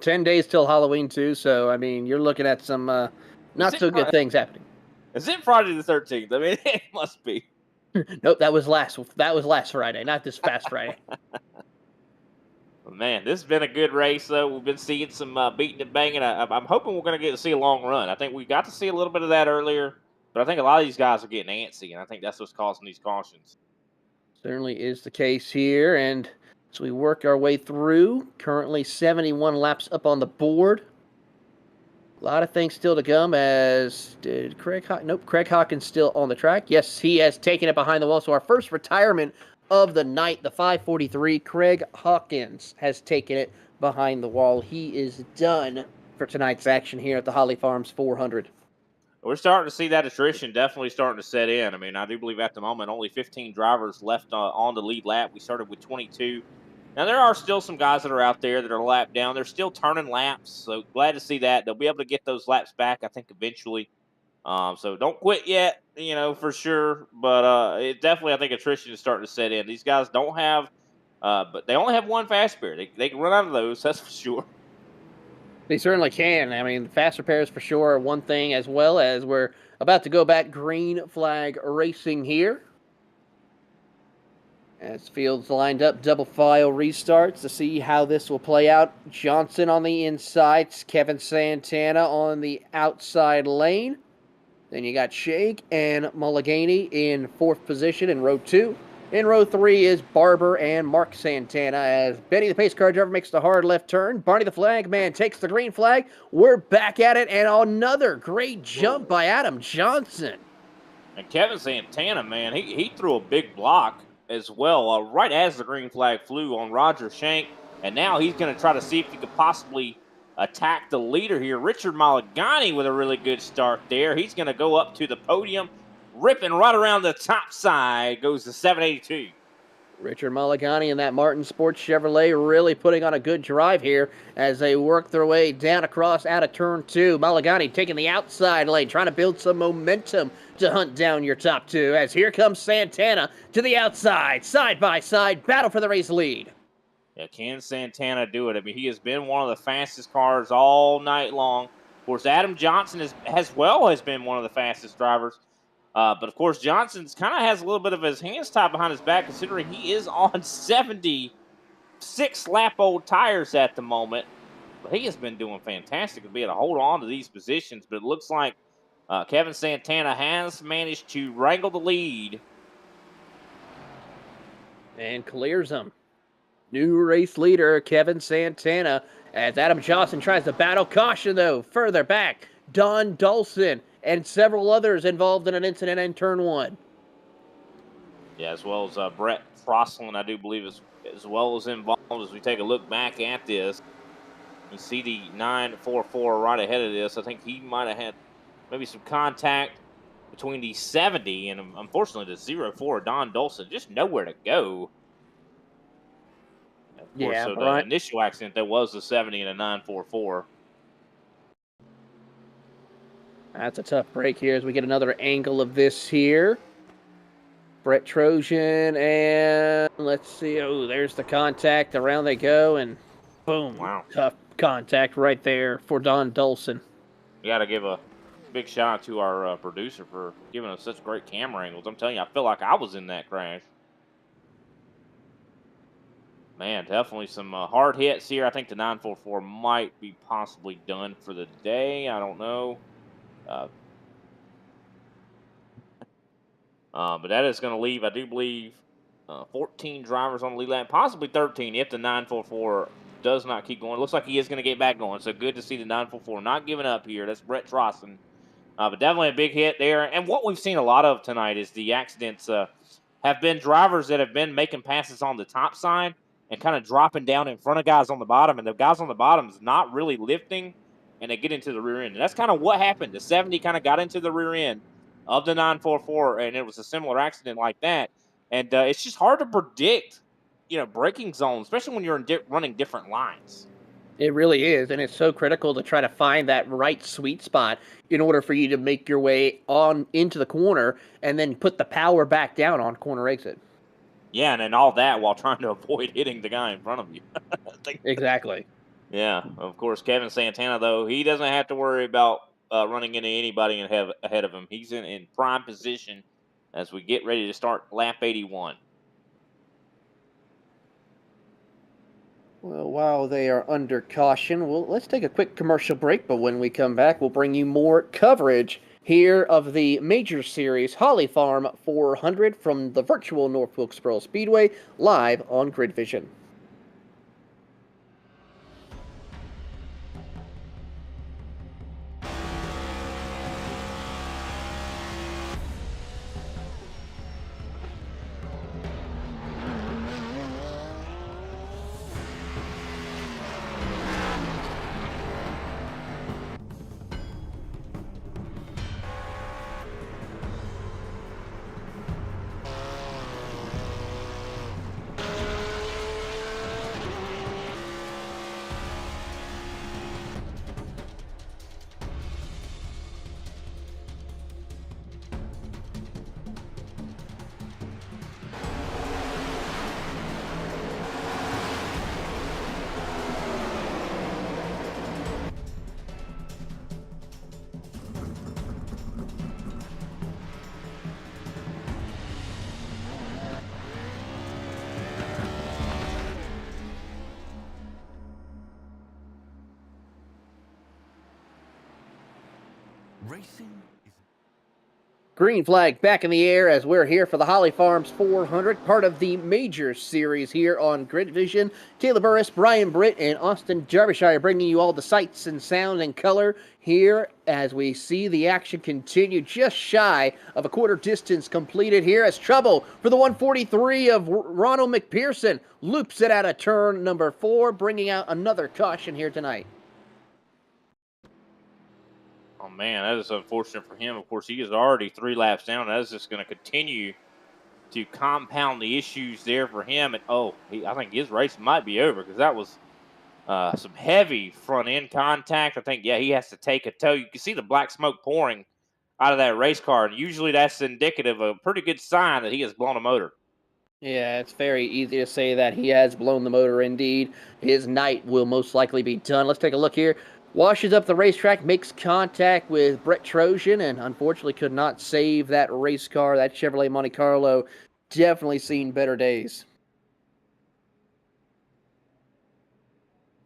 10 days till Halloween, too, so, I mean, you're looking at some not so good things happening. Is it Friday the 13th? I mean, it must be. Nope, that was last Friday, not this past Friday. Man, this has been a good race, though. We've been seeing some beating and banging. I'm hoping we're going to get to see a long run. I think we got to see a little bit of that earlier, but I think a lot of these guys are getting antsy, and I think that's what's causing these cautions. Certainly is the case here, and as we work our way through, currently 71 laps up on the board. A lot of things still to come, as did Craig Hawkins. Nope, Craig Hawkins still on the track. Yes, he has taken it behind the wall, so our first retirement of the night, the 543, Craig Hawkins has taken it behind the wall. He is done for tonight's action here at the Holly Farms 400. We're starting to see that attrition definitely starting to set in. I mean, I do believe at the moment only 15 drivers left on the lead lap. We started with 22. Now, there are still some guys that are out there that are lapped down. They're still turning laps, so glad to see that. They'll be able to get those laps back, I think, eventually. So don't quit yet, for sure. But it definitely, I think, attrition is starting to set in. These guys don't have But they only have one fast pair. They can run out of those, that's for sure. They certainly can. I mean, fast repairs for sure are one thing, as well as we're about to go back green flag racing here. As fields lined up, double file restarts to see how this will play out. Johnson on the inside, Kevin Santana on the outside lane. Then you got Shake and Mulligany in fourth position in row 2. In row 3 is Barber and Mark Santana as Benny the pace car driver makes the hard left turn. Barney the flag man takes the green flag. We're back at it, and another great jump by Adam Johnson. And Kevin Santana, man, he threw a big block as well, right as the green flag flew on Roger Shank. And now he's going to try to see if he could possibly attack the leader here. Richard Mulligany with a really good start there. He's going to go up to the podium, ripping right around the top side, goes to 782. Richard Mulligany and that Martin Sports Chevrolet really putting on a good drive here as they work their way down across out of turn 2. Mulligany taking the outside lane, trying to build some momentum to hunt down your top 2. As here comes Santana to the outside, side by side, battle for the race lead. Yeah, can Santana do it? I mean, he has been one of the fastest cars all night long. Of course, Adam Johnson has been one of the fastest drivers. But, of course, Johnson's kind of has a little bit of his hands tied behind his back, considering he is on 76-lap-old tires at the moment. But he has been doing fantastic to be able to hold on to these positions. But it looks like Kevin Santana has managed to wrangle the lead. And clears them. New race leader, Kevin Santana, as Adam Johnson tries to battle. Caution, though, further back. Don Dawson and several others involved in an incident in turn 1. Yeah, as well as Brett Frostlin, I do believe, as well as involved as we take a look back at this. You see the 944 right ahead of this. I think he might have had maybe some contact between the 70 and, unfortunately, the 04, Don Dawson. Just nowhere to go. Of course, so the initial accident, there was the 70 and a 944. That's a tough break here as we get another angle of this here. Brett Trojan, and let's see. Oh, there's the contact. Around they go, and boom. Wow. Tough contact right there for Don Dawson. We got to give a big shout out to our producer for giving us such great camera angles. I'm telling you, I feel like I was in that crash. Man, definitely some hard hits here. I think the 944 might be possibly done for the day. I don't know. But that is going to leave, I do believe, 14 drivers on the lead lap, possibly 13 if the 944 does not keep going. Looks like he is going to get back going, so good to see the 944 not giving up here. That's Brett Trosson. But definitely a big hit there. And what we've seen a lot of tonight is the accidents have been drivers that have been making passes on the top side and kind of dropping down in front of guys on the bottom, and the guys on the bottom is not really lifting, and they get into the rear end. And that's kind of what happened. The 70 kind of got into the rear end of the 944, and it was a similar accident like that. And it's just hard to predict, braking zones, especially when you're running different lines. It really is, and it's so critical to try to find that right sweet spot in order for you to make your way on into the corner and then put the power back down on corner exit. Yeah, and then all that while trying to avoid hitting the guy in front of you. Exactly. Yeah, of course, Kevin Santana, though, he doesn't have to worry about running into anybody ahead of him. He's in prime position as we get ready to start lap 81. Well, while they are under caution, let's take a quick commercial break, but when we come back, we'll bring you more coverage here of the Major Series Holly Farm 400 from the virtual North Wilkesboro Speedway, live on Grid Vision. Racing is... Green flag back in the air as we're here for the Holly Farms 400, part of the major series here on Grid Vision. Taylor Burris, Brian Britt, and Austin Derbyshire bringing you all the sights and sound and color here as we see the action continue, just shy of a quarter distance completed here as trouble for the 143 of Ronald McPherson loops it out of turn number 4, bringing out another caution here tonight. Oh, man, that is unfortunate for him. Of course, he is already 3 laps down. That is just going to continue to compound the issues there for him. And, I think his race might be over because that was some heavy front-end contact. I think, he has to take a tow. You can see the black smoke pouring out of that race car, and usually that's indicative of a pretty good sign that he has blown a motor. Yeah, it's very easy to say that he has blown the motor indeed. His night will most likely be done. Let's take a look here. Washes up the racetrack, makes contact with Brett Trojan, and unfortunately could not save that race car. That Chevrolet Monte Carlo definitely seen better days.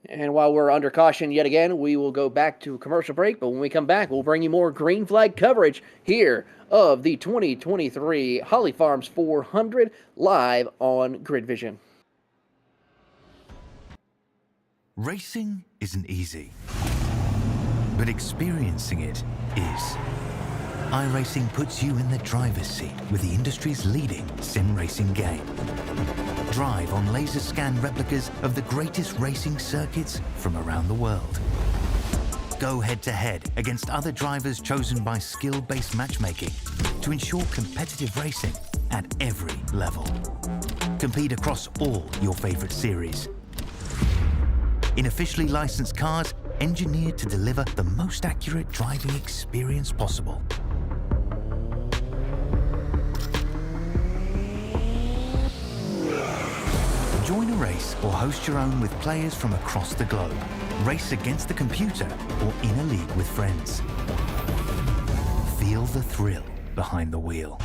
And while we're under caution yet again, we will go back to a commercial break. But when we come back, we'll bring you more green flag coverage here of the 2023 Holly Farms 400 live on Grid Vision. Racing isn't easy, but experiencing it is. iRacing puts you in the driver's seat with the industry's leading sim racing game. Drive on laser scan replicas of the greatest racing circuits from around the world. Go head-to-head against other drivers chosen by skill-based matchmaking to ensure competitive racing at every level. Compete across all your favorite series. In officially licensed cars, engineered to deliver the most accurate driving experience possible. Join a race or host your own with players from across the globe. Race against the computer or in a league with friends. Feel the thrill behind the wheel.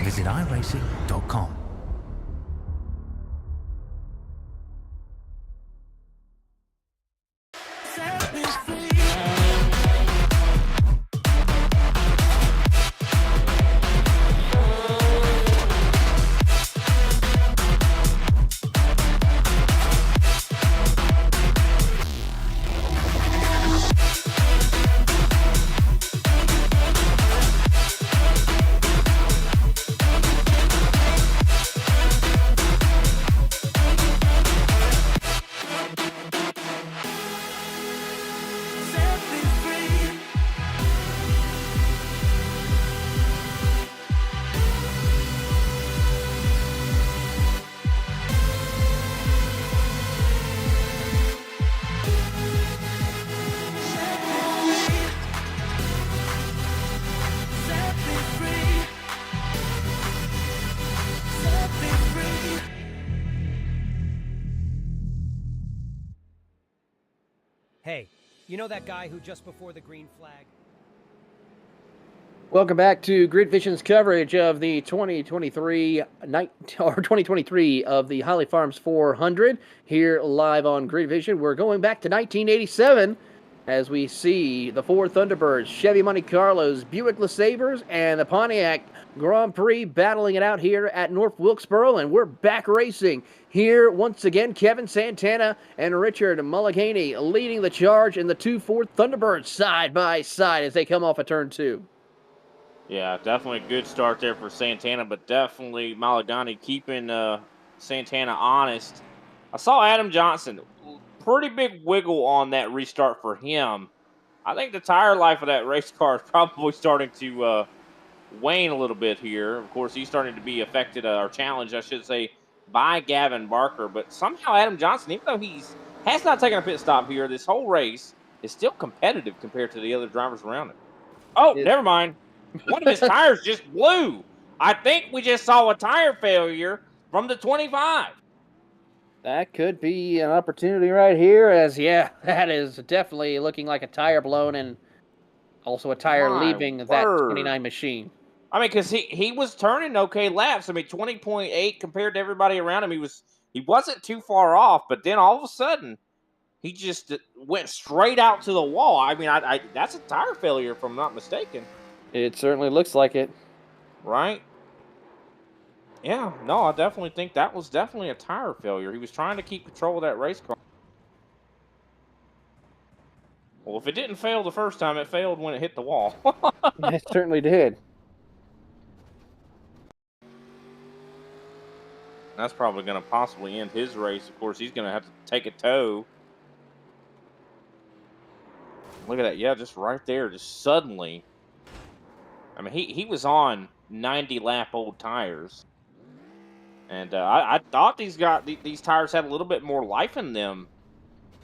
Visit iRacing.com. Hey, you know that guy who just before the green flag... Welcome back to Grid Vision's coverage of the 2023 of the Holly Farms 400 here live on Grid Vision. We're going back to 1987 as we see the Ford Thunderbirds, Chevy Monte Carlos, Buick LeSabres, and the Pontiac Grand Prix battling it out here at North Wilkesboro, and we're back racing. Here, once again, Kevin Santana and Richard Mulliganey leading the charge in the 2 Ford Thunderbirds side by side as they come off of turn 2. Yeah, definitely a good start there for Santana, but definitely Mulliganey keeping Santana honest. I saw Adam Johnson, pretty big wiggle on that restart for him. I think the tire life of that race car is probably starting to wane a little bit here. Of course, he's starting to be affected, or challenged, I should say, by Gavin Barker. But somehow Adam Johnson, even though has not taken a pit stop here, this whole race is still competitive compared to the other drivers around him. Oh, never mind. One of his tires just blew. I think we just saw a tire failure from the 25. That could be an opportunity right here as, that is definitely looking like a tire blown and also a tire leaving that 29 machine. I mean, because he was turning okay laps. I mean, 20.8 compared to everybody around him. He wasn't too far off, but then all of a sudden, he just went straight out to the wall. I mean, that's a tire failure, if I'm not mistaken. It certainly looks like it. Right? Yeah, no, I definitely think that was definitely a tire failure. He was trying to keep control of that race car. Well, if it didn't fail the first time, it failed when it hit the wall. It certainly did. That's probably going to possibly end his race. Of course, he's going to have to take a tow. Look at that. Yeah, just right there. Just suddenly. I mean, he was on 90 lap old tires. And I thought these tires had a little bit more life in them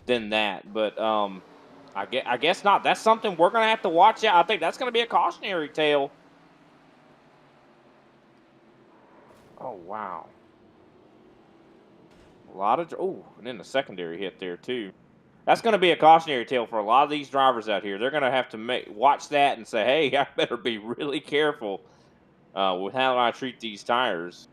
than that. But I guess not. That's something we're going to have to watch out. I think that's going to be a cautionary tale. Oh, wow. A lot of, and then the secondary hit there too. That's going to be a cautionary tale for a lot of these drivers out here. They're going to have to watch that and say, hey, I better be really careful with how I treat these tires.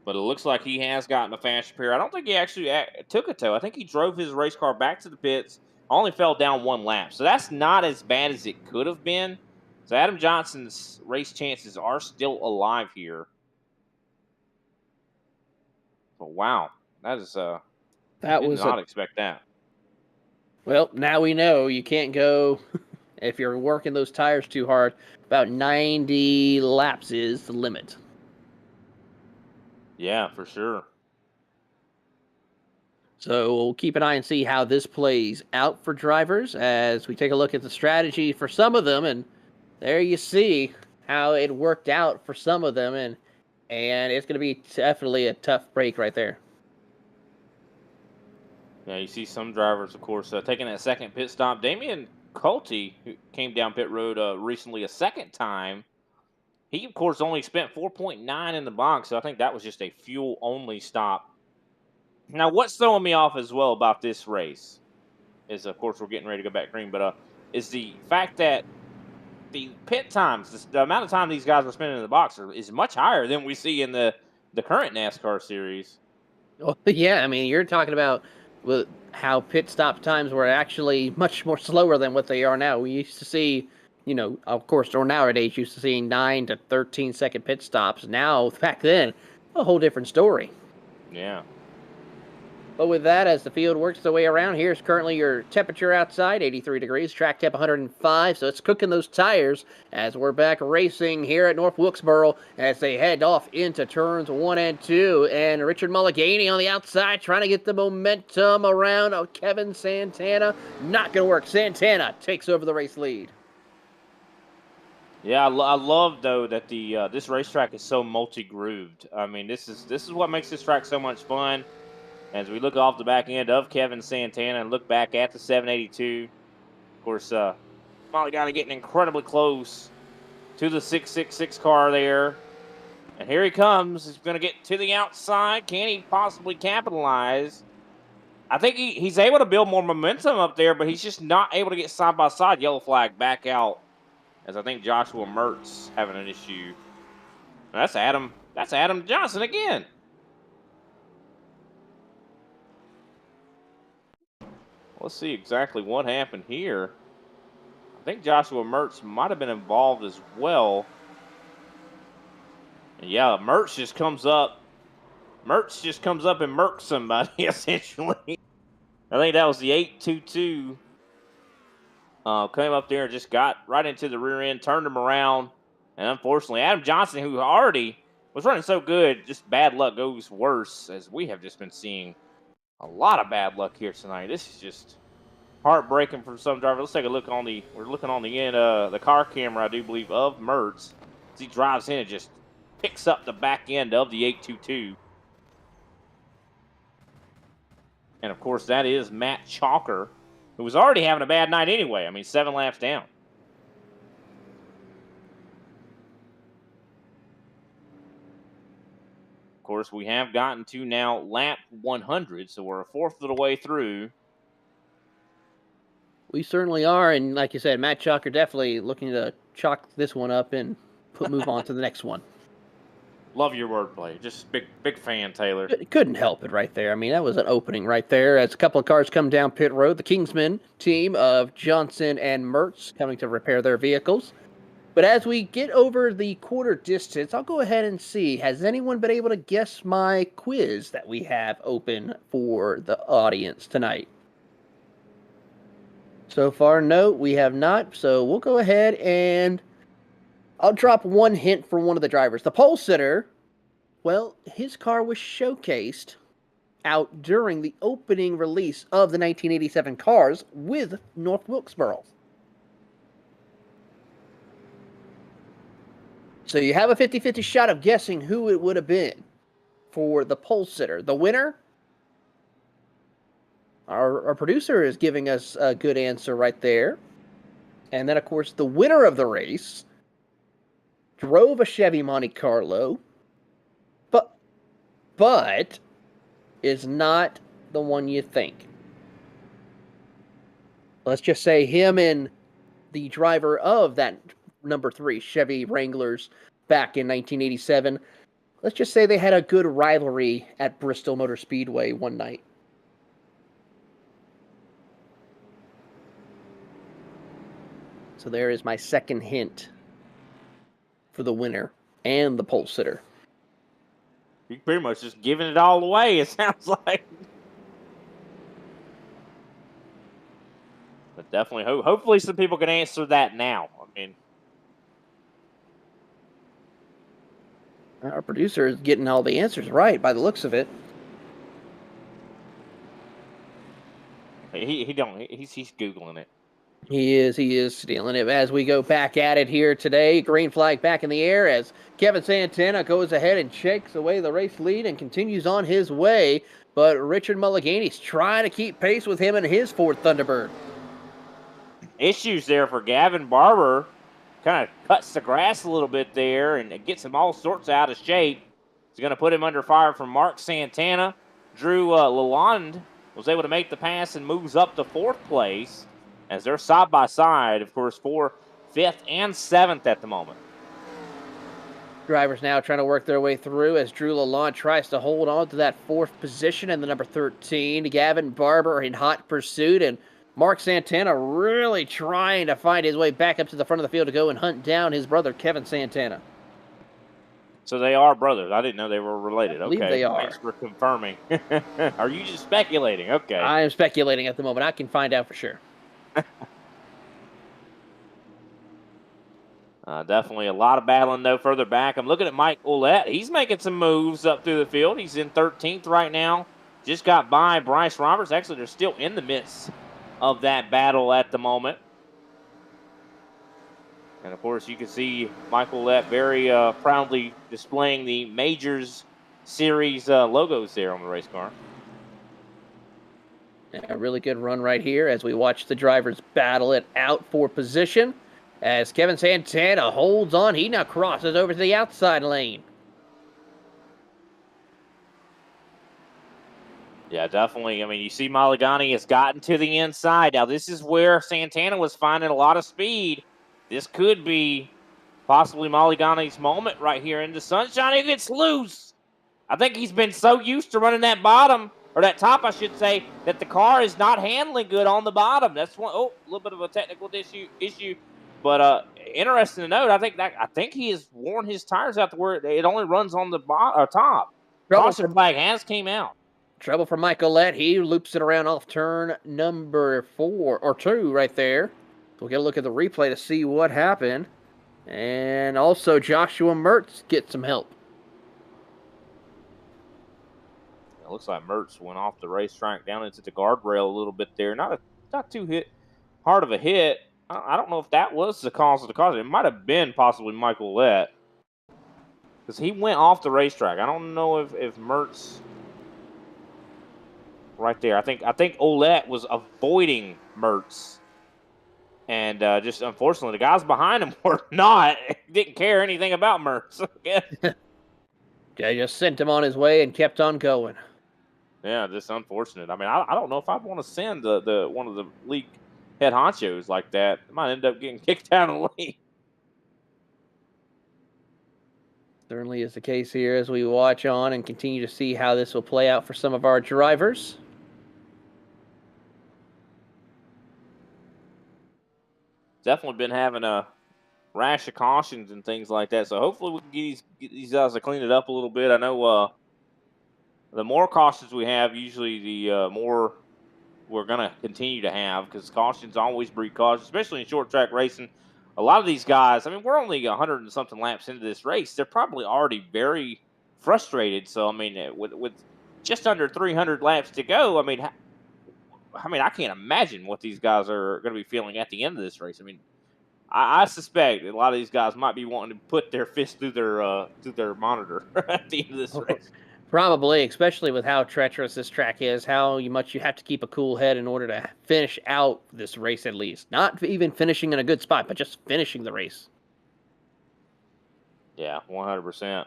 But it looks like he has gotten a fast repair. I don't think he actually took a tow. I think he drove his race car back to the pits, only fell down one lap. So that's not as bad as it could have been. So Adam Johnson's race chances are still alive here. But wow, that is That did was not expect that. Well, now we know you can't go if you're working those tires too hard. About 90 laps is the limit. Yeah, for sure. So we'll keep an eye and see how this plays out for drivers as we take a look at the strategy for some of them. And there you see how it worked out for some of them. And it's going to be definitely a tough break right there. Yeah, you see some drivers, of course, taking that second pit stop. Damian Colty, who came down pit road recently a second time, he, of course, only spent 4.9 in the box. So I think that was just a fuel-only stop. Now, what's throwing me off as well about this race is, of course, we're getting ready to go back green, but is the fact that the pit times, the amount of time these guys are spending in the box is much higher than we see in the current NASCAR series. Oh, yeah, I mean, you're talking about how pit stop times were actually much more slower than what they are now. We used to see, of course, or nowadays, used to see 9 to 13 second pit stops. Now, back then, a whole different story. Yeah. But with that, as the field works their way around, here's currently your temperature outside, 83 degrees, track temp 105, so it's cooking those tires as we're back racing here at North Wilkesboro as they head off into turns 1 and 2. And Richard Mulliganey on the outside trying to get the momentum around Kevin Santana. Not going to work. Santana takes over the race lead. Yeah, I love though that the this racetrack is so multi-grooved. I mean, this is what makes this track so much fun. As we look off the back end of Kevin Santana and look back at the 782, of course, Mulliganey getting incredibly close to the 666 car there. And here he comes. He's going to get to the outside. Can he possibly capitalize? I think he's able to build more momentum up there, but he's just not able to get side by side. Yellow flag back out, as I think Joshua Mertz having an issue. That's Adam Johnson again. Let's see exactly what happened here. I think Joshua Mertz might have been involved as well. And yeah, Mertz just comes up and murks somebody, essentially. I think that was the 822. Came up there and just got right into the rear end, turned him around. And unfortunately, Adam Johnson, who already was running so good, just bad luck goes worse, as we have just been seeing a lot of bad luck here tonight. This is just heartbreaking for some drivers. Let's take a look we're looking on the end, the car camera, I do believe, of Mertz. As he drives in and just picks up the back end of the 822. And of course, that is Matt Chalker, who was already having a bad night anyway. I mean, 7 laps down. Of course, we have gotten to now lap 100, so we're a fourth of the way through. We certainly are, and like you said, Matt Chalker definitely looking to chalk this one up and move on to the next one. Love your wordplay. Just big fan, Taylor. Couldn't help it right there. I mean, that was an opening right there. As a couple of cars come down pit road, the Kingsman team of Johnson and Mertz coming to repair their vehicles. But as we get over the quarter distance, I'll go ahead and see. Has anyone been able to guess my quiz that we have open for the audience tonight? So far, no, we have not. So we'll go ahead and I'll drop one hint for one of the drivers. The pole sitter, well, his car was showcased out during the opening release of the 1987 cars with North Wilkesboro. So you have a 50-50 shot of guessing who it would have been for the pole sitter. The winner, our producer is giving us a good answer right there. And then, of course, the winner of the race drove a Chevy Monte Carlo, but is not the one you think. Let's just say him and the driver of that number 3 Chevy Wranglers back in 1987. Let's just say they had a good rivalry at Bristol Motor Speedway one night. So there is my second hint for the winner and the pole sitter. You're pretty much just giving it all away, it sounds like. But definitely, hopefully some people can answer that now. I mean, our producer is getting all the answers right by the looks of it. he's Googling it. He is stealing it. As we go back at it here today, green flag back in the air as Kevin Santana goes ahead and shakes away the race lead and continues on his way. But Richard Mulligani's trying to keep pace with him in his Ford Thunderbird. Issues there for Gavin Barber. Kind of cuts the grass a little bit there and gets him all sorts out of shape. He's going to put him under fire from Mark Santana. Drew Lalonde was able to make the pass and moves up to 4th place as they're side by side, of course, for 5th and 7th at the moment. Drivers now trying to work their way through as Drew Lalonde tries to hold on to that 4th position and the number 13. Gavin Barber in hot pursuit, and Mark Santana really trying to find his way back up to the front of the field to go and hunt down his brother, Kevin Santana. So they are brothers. I didn't know they were related. I believe okay, they are. Thanks for confirming. Are you just speculating? Okay. I am speculating at the moment. I can find out for sure. Definitely a lot of battling, though, further back. I'm looking at Mike Ouellette. He's making some moves up through the field. He's in 13th right now. Just got by Bryce Roberts. Actually, they're still in the midst of that battle at the moment. And, of course, you can see Mike Ouellette very proudly displaying the Majors Series logos there on the race car. A really good run right here as we watch the drivers battle it out for position. As Kevin Santana holds on, he now crosses over to the outside lane. Yeah, definitely. I mean, you see Mulligani has gotten to the inside. Now, this is where Santana was finding a lot of speed. This could be possibly Mulligani's moment right here in the sunshine. He gets loose. I think he's been so used to running that bottom, or that top, I should say, that the car is not handling good on the bottom. That's one. Oh, a little bit of a technical issue. But interesting to note, I think he has worn his tires out to where it only runs on the top. Caution flag has came out. Trouble for Mike Ouellette. He loops it around off turn number 2 right there. We'll get a look at the replay to see what happened. And also Joshua Mertz gets some help. It looks like Mertz went off the racetrack down into the guardrail a little bit there. Not too hard of a hit. I don't know if that was the cause of the cause. It might have been possibly Michael Ouellette, because he went off the racetrack. I don't know if Mertz right there. I think Ouellette was avoiding Mertz, and just unfortunately the guys behind him were not. Didn't care anything about Mertz. They just sent him on his way and kept on going. Yeah, just unfortunate. I mean, I don't know if I'd want to send the one of the league head honchos like that. It might end up getting kicked out of the league. Certainly is the case here as we watch on and continue to see how this will play out for some of our drivers. Definitely been having a rash of cautions and things like that. So hopefully we can get these guys to clean it up a little bit. I know the more cautions we have, usually the more we're going to continue to have, because cautions always breed caution, especially in short track racing. A lot of these guys, I mean, we're only 100 and something laps into this race. They're probably already very frustrated. So, I mean, with just under 300 laps to go, I mean, I can't imagine what these guys are going to be feeling at the end of this race. I mean, I suspect a lot of these guys might be wanting to put their fist through their monitor at the end of this race. Probably, especially with how treacherous this track is, how much you have to keep a cool head in order to finish out this race at least. Not even finishing in a good spot, but just finishing the race. Yeah, 100%.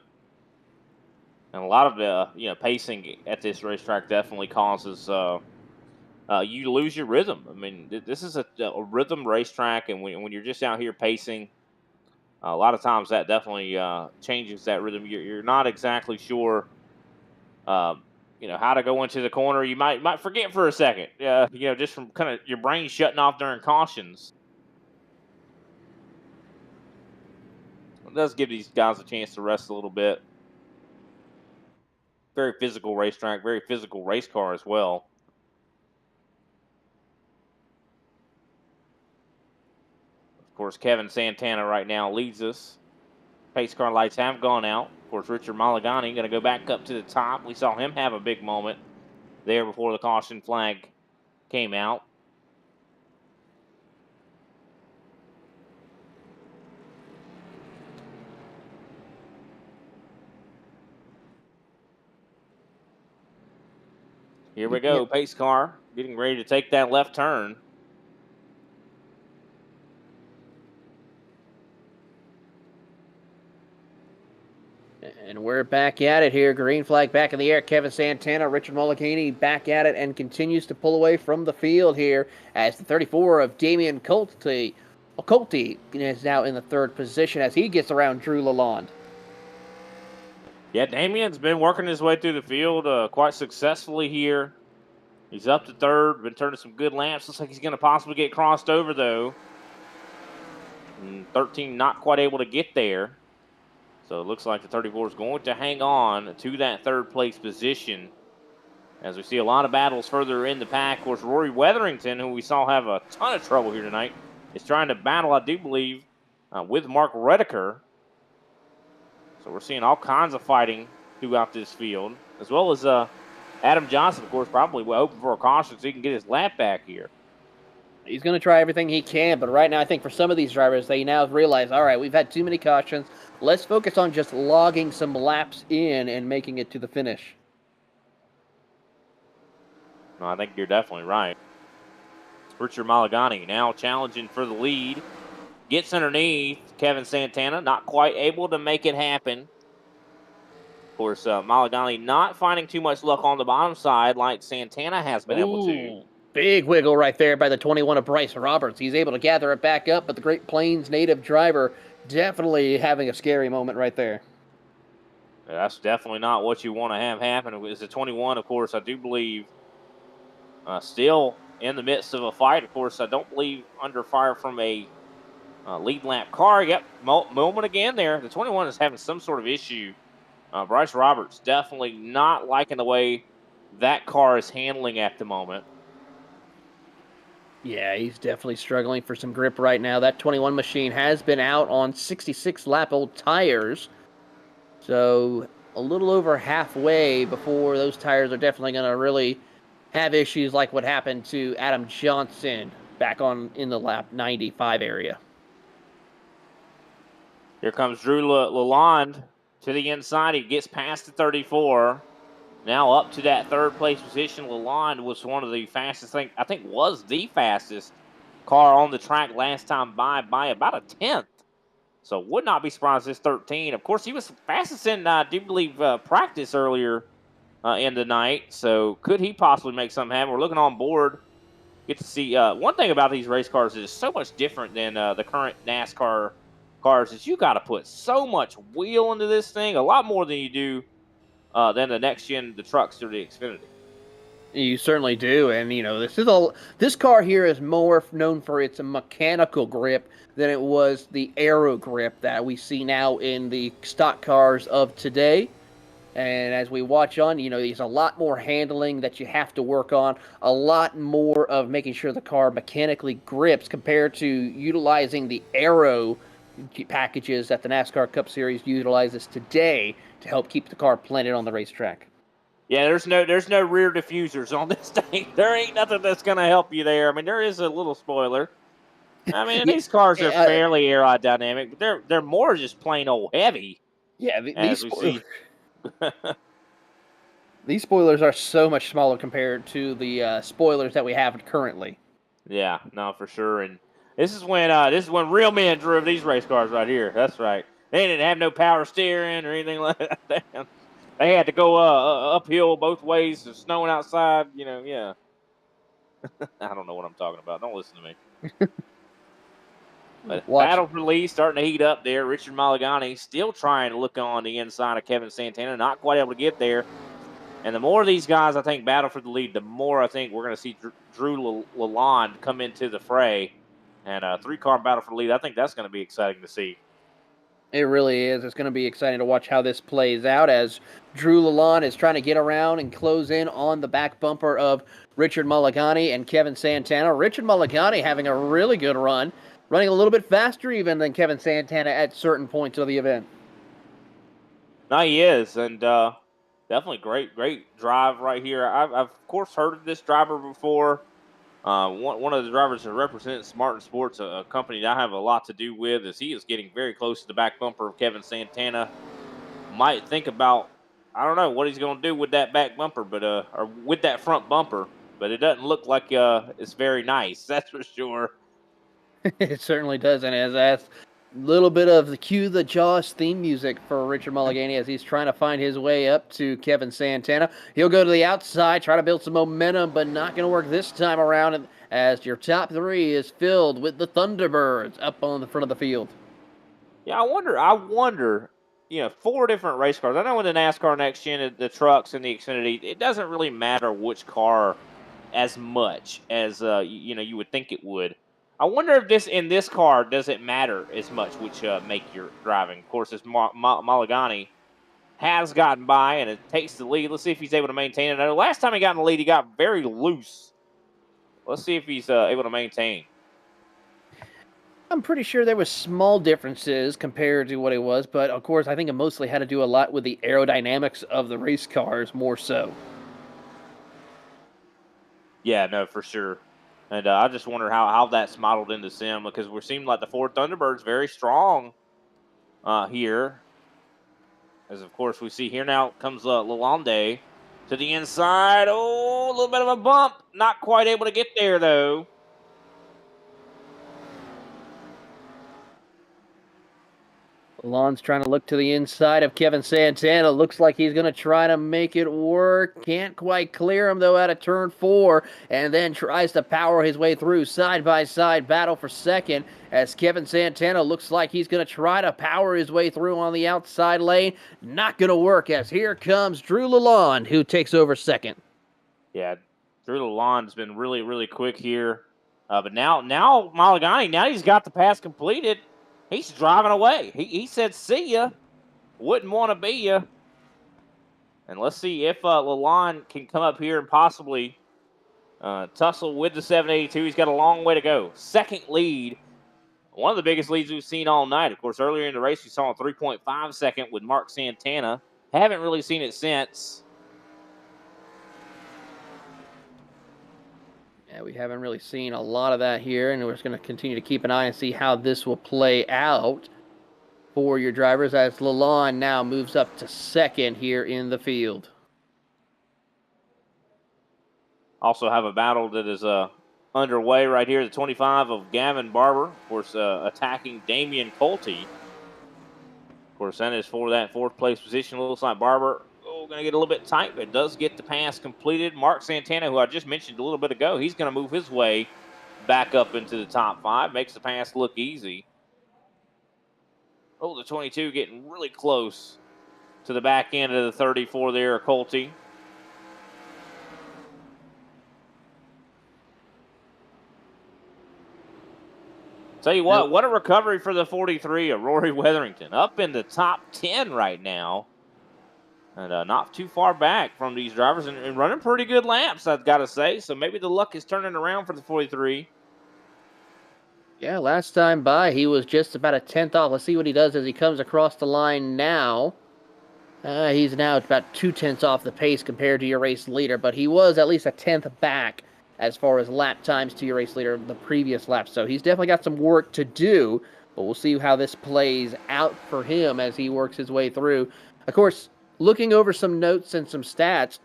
And a lot of the pacing at this racetrack definitely causes you to lose your rhythm. I mean, this is a rhythm racetrack, and when you're just out here pacing, a lot of times that definitely changes that rhythm. You're not exactly sure, how to go into the corner. You might forget for a second, just from kind of your brain shutting off during cautions. It does give these guys a chance to rest a little bit. Very physical racetrack, very physical race car as well. Of course, Kevin Santana right now leads us. Pace car lights have gone out. Of course, Richard Mulligany going to go back up to the top. We saw him have a big moment there before the caution flag came out. Here we go, pace car getting ready to take that left turn. And we're back at it here. Green flag back in the air. Kevin Santana, Richard Mulligany back at it and continues to pull away from the field here as the 34 of Damian Colte is now in the third position as he gets around Drew Lalonde. Yeah, Damian's been working his way through the field quite successfully here. He's up to third, been turning some good laps. Looks like he's going to possibly get crossed over, though. And 13 not quite able to get there. So it looks like the 34 is going to hang on to that third place position as we see a lot of battles further in the pack. Of course, Rory Weatherington, who we saw have a ton of trouble here tonight, is trying to battle, I do believe, with Mark Redeker. So we're seeing all kinds of fighting throughout this field, as well as Adam Johnson, of course, probably hoping for a caution so he can get his lap back here. He's going to try everything he can, but right now I think for some of these drivers, they now realize, all right, we've had too many cautions. Let's focus on just logging some laps in and making it to the finish. No, I think you're definitely right. Richard Mulligany now challenging for the lead. Gets underneath Kevin Santana, not quite able to make it happen. Of course, Mulligany not finding too much luck on the bottom side like Santana has been able to. Big wiggle right there by the 21 of Bryce Roberts. He's able to gather it back up, but the Great Plains native driver definitely having a scary moment right there. That's definitely not what you want to have happen. It's the 21, of course, I do believe, still in the midst of a fight. Of course, I don't believe under fire from a lead lap car. Yep, moment again there. The 21 is having some sort of issue. Bryce Roberts definitely not liking the way that car is handling at the moment. Yeah, he's definitely struggling for some grip right now. That 21 machine has been out on 66-lap-old tires. So a little over halfway before those tires are definitely going to really have issues like what happened to Adam Johnson back in the lap 95 area. Here comes Drew Lalonde to the inside. He gets past the 34. Now up to that third place position. Lalonde was one of the fastest, I think was the fastest car on the track last time by about a 10th. So would not be surprised this 13. Of course, he was fastest in, I do believe, practice earlier in the night. So could he possibly make something happen? We're looking on board. Get to see one thing about these race cars is so much different than the current NASCAR cars is you got to put so much wheel into this thing, a lot more than you do than the next gen, the trucks or the Xfinity. You certainly do, and this car here is more known for its mechanical grip than it was the aero grip that we see now in the stock cars of today. And as we watch on, there's a lot more handling that you have to work on, a lot more of making sure the car mechanically grips compared to utilizing the aero packages that the NASCAR Cup Series utilizes today to help keep the car planted on the racetrack. Yeah, there's no rear diffusers on this thing. There ain't nothing that's gonna help you there. I mean, there is a little spoiler. I mean, these cars are fairly aerodynamic, but they're more just plain old heavy. Yeah, as we see. These spoilers are so much smaller compared to the spoilers that we have currently. Yeah, no, for sure. And this is when real men drove these race cars right here. That's right. They didn't have no power steering or anything like that. They had to go uphill both ways. It's snowing outside. Yeah. I don't know what I'm talking about. Don't listen to me. But battle for the lead starting to heat up there. Richard Mulligany still trying to look on the inside of Kevin Santana. Not quite able to get there. And the more of these guys, I think, battle for the lead, the more I think we're going to see Drew Lalonde come into the fray. And a 3-car battle for the lead, I think that's going to be exciting to see. It really is. It's going to be exciting to watch how this plays out as Drew Lalonde is trying to get around and close in on the back bumper of Richard Mulligany and Kevin Santana. Richard Mulligany having a really good run, running a little bit faster even than Kevin Santana at certain points of the event. No, he is, and definitely great drive right here. I've of course heard of this driver before. One of the drivers that represents Martin Sports, a company that I have a lot to do with, is he is getting very close to the back bumper of Kevin Santana. Might think about, I don't know what he's going to do with that back bumper, but or with that front bumper, but it doesn't look like it's very nice. That's for sure. It certainly does, and that's a little bit of the cue the Jaws theme music for Richard Mulligany as he's trying to find his way up to Kevin Santana. He'll go to the outside, try to build some momentum, but not going to work this time around as your top 3 is filled with the Thunderbirds up on the front of the field. Yeah, I wonder, 4 different race cars. I know in the NASCAR Next Gen, the trucks and the Xfinity, it doesn't really matter which car as much as, you would think it would. I wonder if in this car, does it matter as much which make you're driving? Of course, as Mulligany has gotten by and it takes the lead. Let's see if he's able to maintain it. The last time he got in the lead, he got very loose. Let's see if he's able to maintain. I'm pretty sure there was small differences compared to what it was, but of course, I think it mostly had to do a lot with the aerodynamics of the race cars more so. Yeah, no, for sure. And I just wonder how that's modeled into sim, because we're seeing like the Ford Thunderbird's very strong here. As, of course, we see here now comes Lalonde to the inside. Oh, a little bit of a bump. Not quite able to get there, though. Lalonde's trying to look to the inside of Kevin Santana. Looks like he's going to try to make it work. Can't quite clear him, though, out of turn 4. And then tries to power his way through. Side-by-side battle for second as Kevin Santana looks like he's going to try to power his way through on the outside lane. Not going to work as here comes Drew Lalonde, who takes over second. Yeah, Drew Lalonde's been really, really quick here. But now Mulligany, now he's got the pass completed. He's driving away. He said, see ya. Wouldn't want to be ya. And let's see if Lalonde can come up here and possibly tussle with the 782. He's got a long way to go. Second lead. One of the biggest leads we've seen all night. Of course, earlier in the race, we saw a 3.5 second with Mark Santana. Haven't really seen it since. Yeah, we haven't really seen a lot of that here, and we're just going to continue to keep an eye and see how this will play out for your drivers as Lalonde now moves up to second here in the field. Also have a battle that is underway right here, the 25 of Gavin Barber, of course, attacking Damian Colty. Of course, that is for that 4th place position. Looks like Barber going to get a little bit tight, but does get the pass completed. Mark Santana, who I just mentioned a little bit ago, he's going to move his way back up into the top 5. Makes the pass look easy. Oh, the 22 getting really close to the back end of the 34 there, Colty. Tell you what a recovery for the 43 of Rory Weatherington. Up in the top 10 right now. And not too far back from these drivers and running pretty good laps, I've got to say. So maybe the luck is turning around for the 43. Yeah, last time by, he was just about a 10th off. Let's see what he does as he comes across the line now. He's now about 2/10 off the pace compared to your race leader, but he was at least a 10th back as far as lap times to your race leader the previous lap. So he's definitely got some work to do, but we'll see how this plays out for him as he works his way through. Of course, looking over some notes and some stats,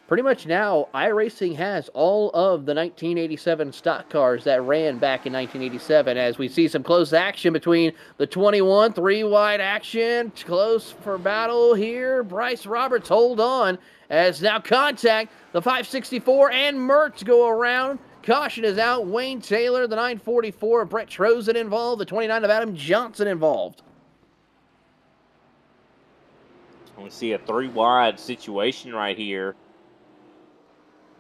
pretty much now, iRacing has all of the 1987 stock cars that ran back in 1987 as we see some close action between the 21, 3-wide action, close for battle here. Bryce Roberts hold on as now contact, the 564 and Mertz go around. Caution is out. Wayne Taylor, the 944, Brett Trozen involved, the 29 of Adam Johnson involved. We see a 3-wide situation right here.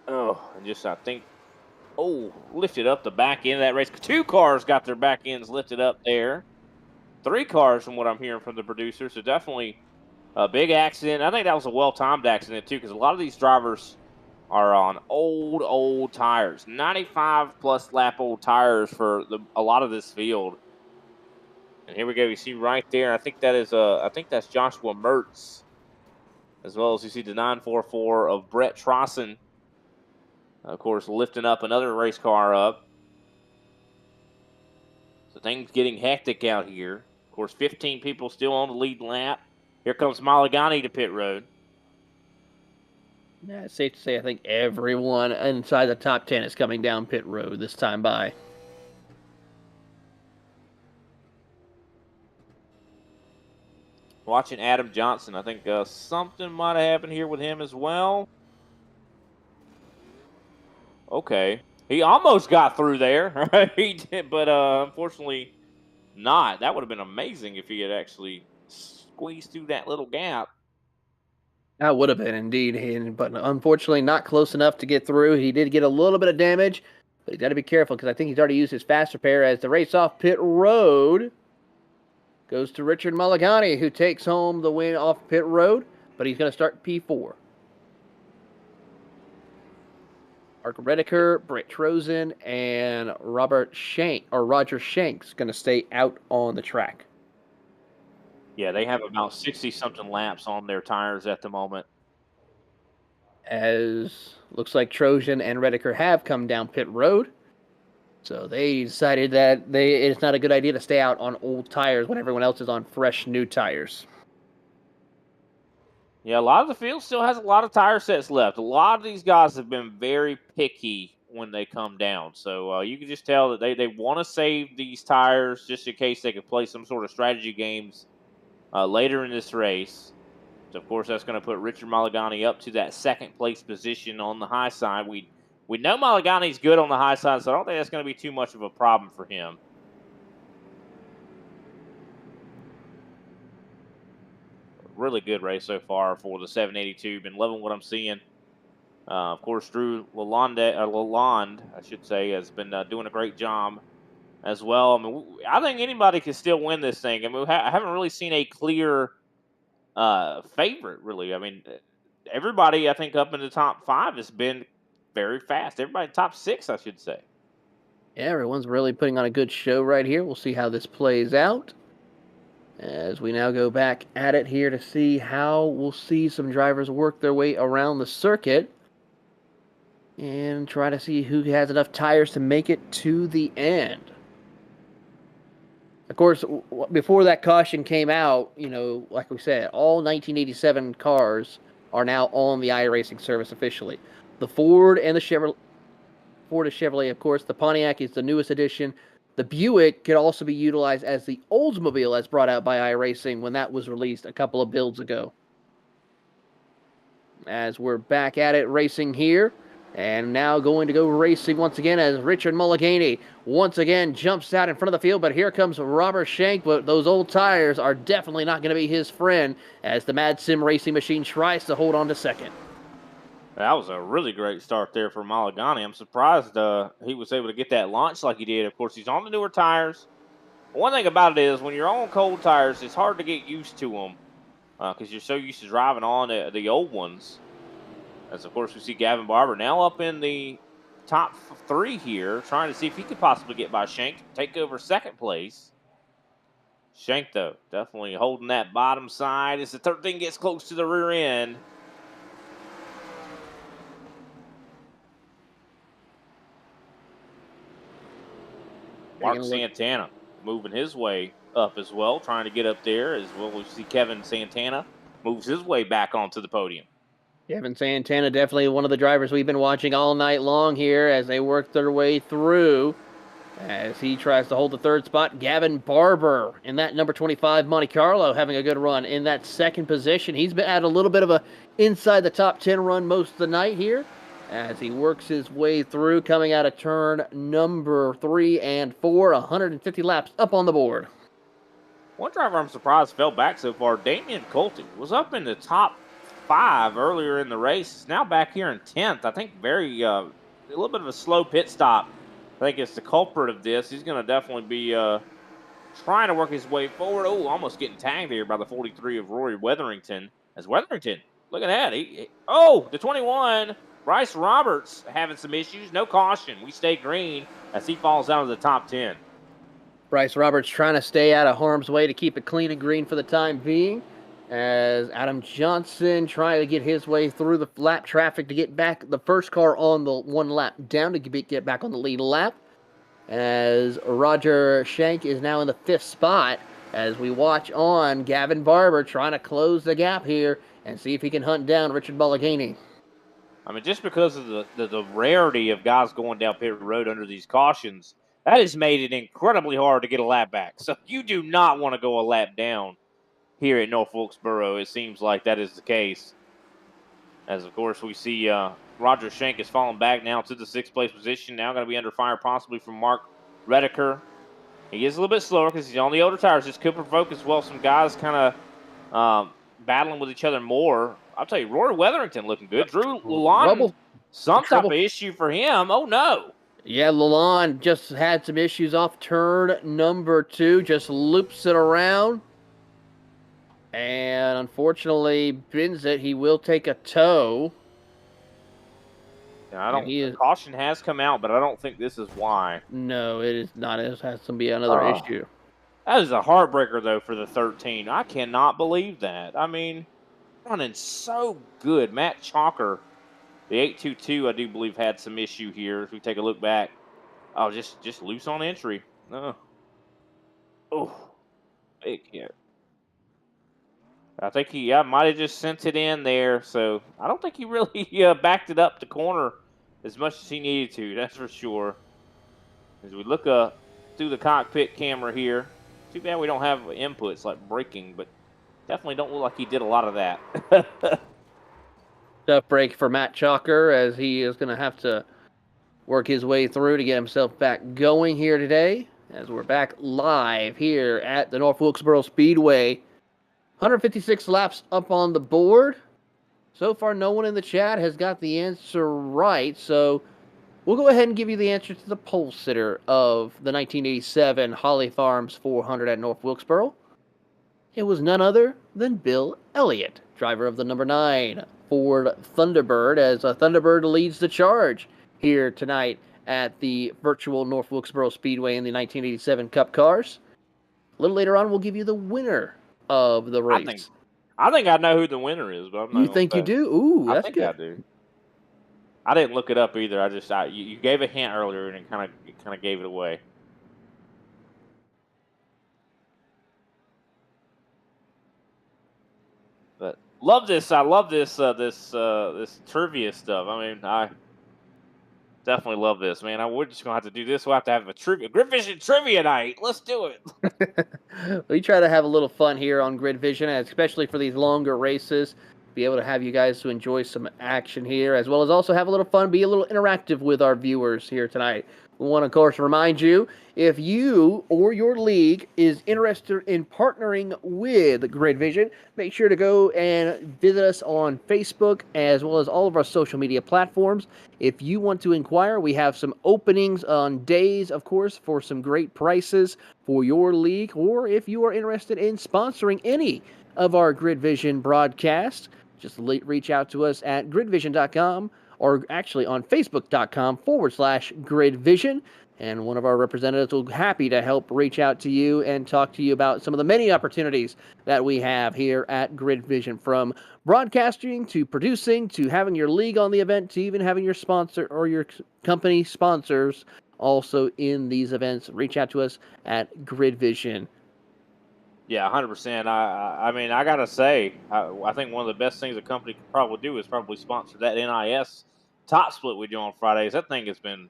Oh, lifted up the back end of that race. 2 cars got their back ends lifted up there. 3 cars from what I'm hearing from the producer. So definitely a big accident. I think that was a well-timed accident too, because a lot of these drivers are on old tires. 95-plus lap old tires for a lot of this field. And here we go. You see right there, I think that's Joshua Mertz, as well as you see the 944 of Brett Trossen. Of course, lifting up another race car up. So things getting hectic out here. Of course, 15 people still on the lead lap. Here comes Malagani to pit road. Yeah, it's safe to say I think everyone inside the top 10 is coming down pit road this time by. Watching Adam Johnson, I think something might have happened here with him as well. Okay. He almost got through there. He did, but unfortunately not. That would have been amazing if he had actually squeezed through that little gap. That would have been indeed, but unfortunately not close enough to get through. He did get a little bit of damage, but he's got to be careful because I think he's already used his fast repair as the race off pit road goes to Richard Mulligany, who takes home the win off pit road, but he's going to start P4. Mark Redeker, Brett Trozen, and Roger Shanks going to stay out on the track. Yeah, they have about 60-something laps on their tires at the moment. As looks like Trojan and Redeker have come down pit road. So they decided that it's not a good idea to stay out on old tires when everyone else is on fresh new tires. Yeah, a lot of the field still has a lot of tire sets left. A lot of these guys have been very picky when they come down. So you can just tell that they want to save these tires just in case they can play some sort of strategy games later in this race. So, of course, that's going to put Richard Mulligany up to that second place position on the high side. We know Mulligani's good on the high side, so I don't think that's going to be too much of a problem for him. Really good race so far for the 782. Been loving what I'm seeing. Of course, Drew Lalonde, I should say, has been doing a great job as well. I mean, I think anybody can still win this thing. I mean, I haven't really seen a clear favorite, really. I mean, everybody, I think, up in the top 5 has been very fast. Everybody top 6, I should say. Yeah, everyone's really putting on a good show right here. We'll see how this plays out. As we now go back at it here to see how we'll see some drivers work their way around the circuit and try to see who has enough tires to make it to the end. Of course, before that caution came out, like we said, all 1987 cars are now on the iRacing service officially. The Ford and the Chevrolet, of course. The Pontiac is the newest addition. The Buick could also be utilized as the Oldsmobile as brought out by iRacing when that was released a couple of builds ago. As we're back at it racing here, And now going to go racing once again as Richard Mulliganey once again jumps out in front of the field. But here comes Robert Shank. But those old tires are definitely not going to be his friend as the Mad Sim Racing machine tries to hold on to second. That was a really great start there for Mulliganey. I'm surprised he was able to get that launch like he did. Of course, he's on the newer tires. One thing about it is when you're on cold tires, it's hard to get used to them because you're so used to driving on the old ones. As, of course, we see Gavin Barber now up in the top 3 here, trying to see if he could possibly get by Shank, take over second place. Shank, though, definitely holding that bottom side as the 13 gets close to the rear end. Mark Santana moving his way up as well, trying to get up there, as well as we see Kevin Santana moves his way back onto the podium. Kevin Santana, definitely one of the drivers we've been watching all night long here as they work their way through. As he tries to hold the third spot, Gavin Barber in that number 25 Monte Carlo having a good run in that second position. He's been at a little bit of a inside the top 10 run most of the night here as he works his way through, coming out of turn number 3 and 4, 150 laps up on the board. One driver I'm surprised fell back so far, Damian Colty, was up in the top 5 earlier in the race. He's now back here in 10th. I think a little bit of a slow pit stop. I think it's the culprit of this. He's going to definitely be trying to work his way forward. Oh, almost getting tagged here by the 43 of Rory Wetherington. As Wetherington, look at that. The 21, Bryce Roberts having some issues. No caution. We stay green as he falls out of the top 10. Bryce Roberts trying to stay out of harm's way to keep it clean and green for the time being. As Adam Johnson trying to get his way through the lap traffic to get back the first car on the one lap down to get back on the lead lap. As Roger Shank is now in the 5th spot as we watch on Gavin Barber trying to close the gap here and see if he can hunt down Richard Mulliganey. I mean, just because of the rarity of guys going down pit road under these cautions, that has made it incredibly hard to get a lap back. So you do not want to go a lap down here at North Wilkesboro. It seems like that is the case. As, of course, we see Roger Shank has fallen back now to the 6th place position. Now going to be under fire possibly from Mark Redeker. He is a little bit slower because he's on the older tires. This could provoke as well some guys kind of battling with each other more. I'll tell you, Rory Wetherington looking good. Drew Lalonde, some type of issue for him. Oh, no. Yeah, Lalonde just had some issues off turn number 2. Just loops it around. And unfortunately, bins it. He will take a tow. Caution has come out, but I don't think this is why. No, it is not. It has to be another issue. That is a heartbreaker, though, for the 13. I cannot believe that. I mean, running so good. Matt Chalker, the 822, I do believe, had some issue here. If we take a look back. Oh, just loose on entry. Oh, big hit. I think he might have just sent it in there. So I don't think he really backed it up the corner as much as he needed to. That's for sure. As we look through the cockpit camera here, too bad we don't have inputs like braking, but definitely don't look like he did a lot of that. Tough break for Matt Chalker as he is going to have to work his way through to get himself back going here today. As we're back live here at the North Wilkesboro Speedway. 156 laps up on the board. So far, no one in the chat has got the answer right, so we'll go ahead and give you the answer to the pole sitter of the 1987 Holly Farms 400 at North Wilkesboro. It was none other than Bill Elliott, driver of the number 9 Ford Thunderbird, as Thunderbird leads the charge here tonight at the virtual North Wilkesboro Speedway in the 1987 Cup cars. A little later on, we'll give you the winner of the race. I think I know who the winner is, but I'm not. You think you do? Ooh, that's good. I do. I didn't look it up either. You gave a hint earlier, and it kind of gave it away. But love this. I love this this trivia stuff. I mean, I definitely love this, man. We're just gonna have to do this. We'll have to have a Grid Vision trivia night. Let's do it. We try to have a little fun here on Grid Vision, especially for these longer races. be able to have you guys to enjoy some action here, as well as also have a little fun, be a little interactive with our viewers here tonight. We want to, of course, remind you, if you or your league is interested in partnering with Grid Vision, make sure to go and visit us on Facebook as well as all of our social media platforms. If you want to inquire, we have some openings on days, of course, for some great prices for your league, or if you are interested in sponsoring any of our Grid Vision broadcasts, just reach out to us at gridvision.com, or actually on facebook.com/gridvision, and one of our representatives will be happy to help reach out to you and talk to you about some of the many opportunities that we have here at Grid Vision, from broadcasting to producing to having your league on the event to even having your sponsor or your company sponsors also in these events. Reach out to us at Grid Vision. Yeah, 100%. I mean, I gotta say, I think one of the best things a company could probably do is probably sponsor that NIS top split we do on Fridays. That thing we've been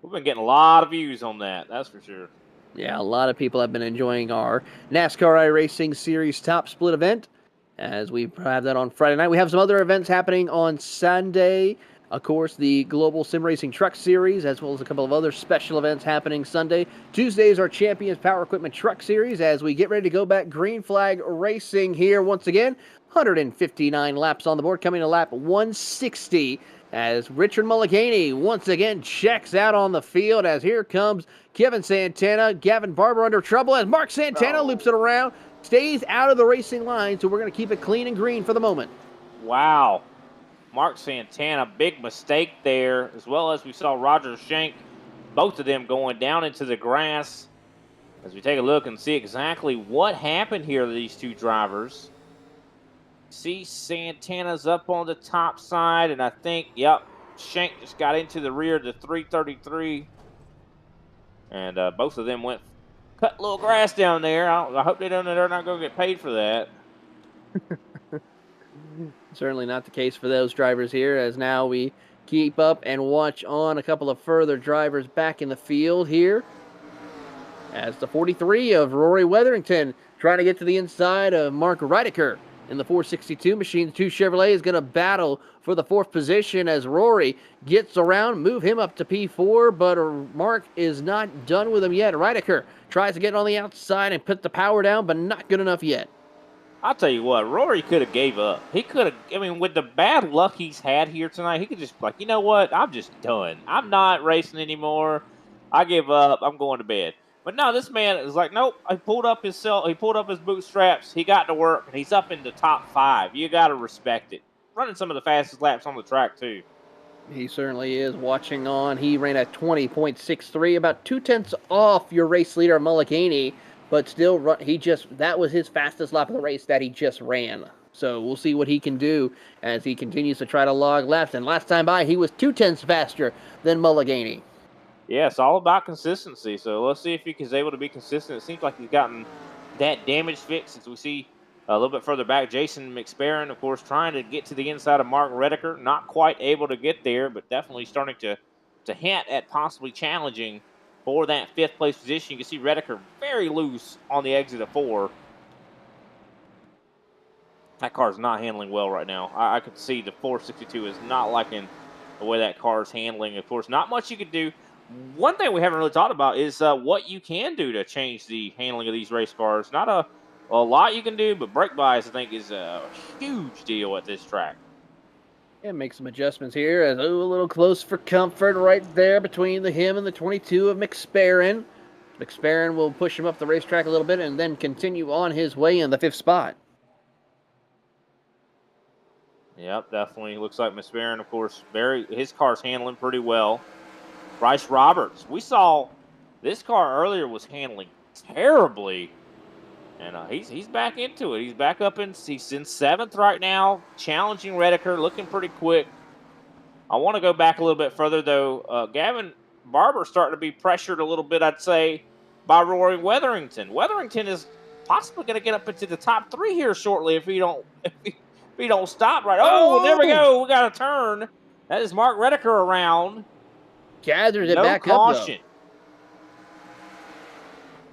getting a lot of views on that. That's for sure. Yeah, a lot of people have been enjoying our NASCAR iRacing Series top split event, as we have that on Friday night. We have some other events happening on Sunday. Of course, the Global Sim Racing Truck Series, as well as a couple of other special events happening Sunday. Tuesday is our Champions Power Equipment Truck Series, as we get ready to go back green flag racing here once again. 159 laps on the board, coming to lap 160, as Richard Mulliganey once again checks out on the field, as here comes Kevin Santana. Gavin Barber under trouble as Mark Santana loops it around, stays out of the racing line, so we're going to keep it clean and green for the moment. Wow. Mark Santana, big mistake there, as well as we saw Roger Shank, both of them going down into the grass. As we take a look and see exactly what happened here to these two drivers. See Santana's up on the top side, and I think, yep, Shank just got into the rear of the 333. And both of them cut a little grass down there. I hope they're not going to get paid for that. Certainly not the case for those drivers here, as now we keep up and watch on a couple of further drivers back in the field here, as the 43 of Rory Weatherington trying to get to the inside of Mark Reidecker in the 462 Machine 2 Chevrolet is going to battle for the fourth position as Rory gets around, move him up to P4, but Mark is not done with him yet. Reidecker tries to get on the outside and put the power down, but not good enough yet. I'll tell you what, Rory could have gave up. He could have, I mean, with the bad luck he's had here tonight, he could just you know what, I'm just done. I'm not racing anymore. I give up. I'm going to bed. But no, this man is like, nope. He pulled up his bootstraps. He got to work, and he's up in the top 5. You got to respect it. Running some of the fastest laps on the track too. He certainly is. Watching on, he ran at 20.63, about 0.2 off your race leader Mulliganey, but still, that was his fastest lap of the race that he just ran. So we'll see what he can do as he continues to try to log laps. And last time by, he was 0.2 faster than Mulliganey. Yeah, it's all about consistency. So let's see if he's able to be consistent. It seems like he's gotten that damage fixed. As we see a little bit further back, Jason McSparron, of course, trying to get to the inside of Mark Reidecker. Not quite able to get there, but definitely starting to hint at possibly challenging for that 5th place position. You can see Reidecker very loose on the exit of 4. That car's not handling well right now. I could see the 462 is not liking the way that car is handling. Of course, not much you could do. One thing we haven't really talked about is what you can do to change the handling of these race cars. Not a lot you can do, but brake bias, I think, is a huge deal at this track. Yeah, make some adjustments here, as a little close for comfort right there between him and the 22 of McSparron. McSparron will push him up the racetrack a little bit and then continue on his way in the 5th spot. Yep, definitely looks like McSparron, of course, his car's handling pretty well. Bryce Roberts, we saw this car earlier was handling terribly, and he's back into it. He's back up he's in 7th right now, challenging Reidecker, looking pretty quick. I want to go back a little bit further though. Gavin Barber starting to be pressured a little bit, I'd say, by Rory Weatherington. Weatherington is possibly going to get up into the top 3 here shortly if he don't stop right. Oh, there we go. We got a turn. That is Mark Reidecker around. Gathers it no back caution.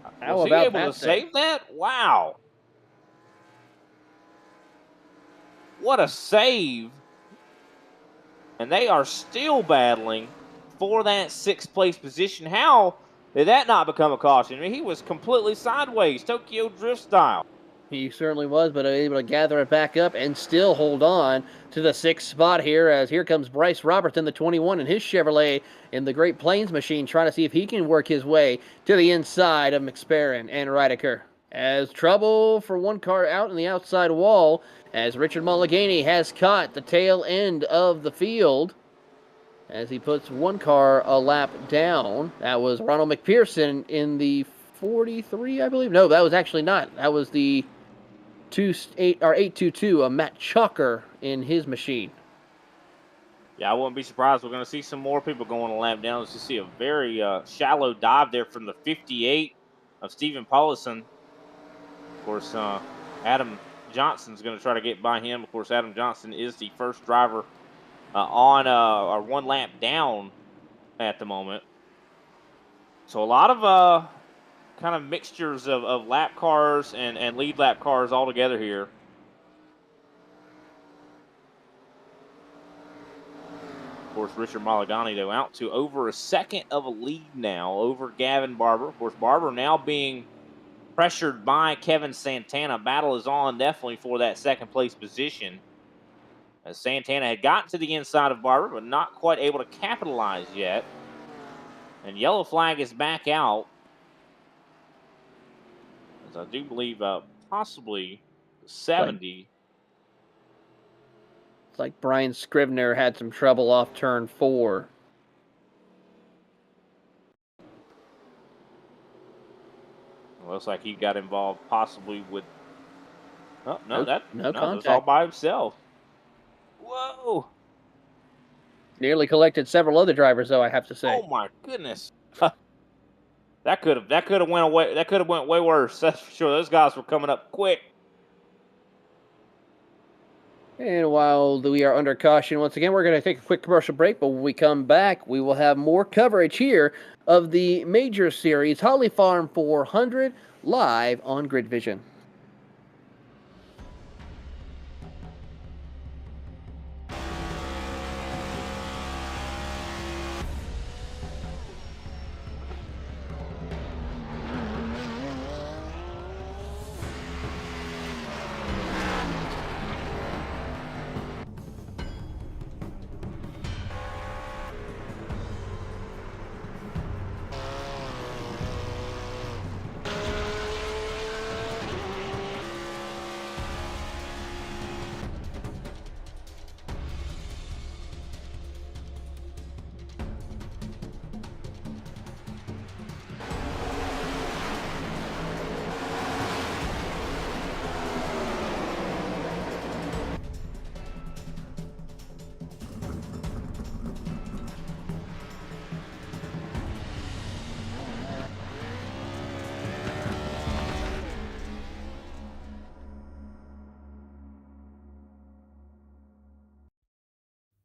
Up, though. How was about he able that to save that? Wow. what a save. And they are still battling for that 6th place position. How did that not become a caution? I mean, he was completely sideways, Tokyo Drift style. He certainly was, but able to gather it back up and still hold on to the 6th spot here, as here comes Bryce Roberts in the 21 in his Chevrolet in the Great Plains machine, trying to see if he can work his way to the inside of McSperrin and Reidecker. As trouble for one car out in the outside wall, as Richard Mulligany has caught the tail end of the field as he puts one car a lap down. That was Ronald McPherson in the 43, I believe. No, that was actually not. That was the 822, Matt Chalker in his machine. Yeah, I wouldn't be surprised. We're going to see some more people going a lap down. Let's see a very shallow dive there from the 58 of Stephen Paulison. Of course, Adam Johnson's going to try to get by him. Of course, Adam Johnson is the first driver on one lap down at the moment. So a lot of kind of mixtures of lap cars and lead lap cars all together here. Of course, Richard Mulligany, though, out to over a second of a lead now over Gavin Barber. Of course, Barber now being pressured by Kevin Santana. Battle is on definitely for that 2nd place position, as Santana had gotten to the inside of Barber, but not quite able to capitalize yet. And yellow flag is back out, as I do believe possibly 70. It's like Brian Scrivener had some trouble off turn 4. Looks like he got involved possibly with. Oh, no, No no, contact. that's all by himself. Whoa! Nearly collected several other drivers, though, I have to say. Oh my goodness! That could have went away. That could have went way worse. That's for sure. Those guys were coming up quick. And while we are under caution once again, we're going to take a quick commercial break, but when we come back, we will have more coverage here of the Major Series Holly Farm 400 live on Grid Vision.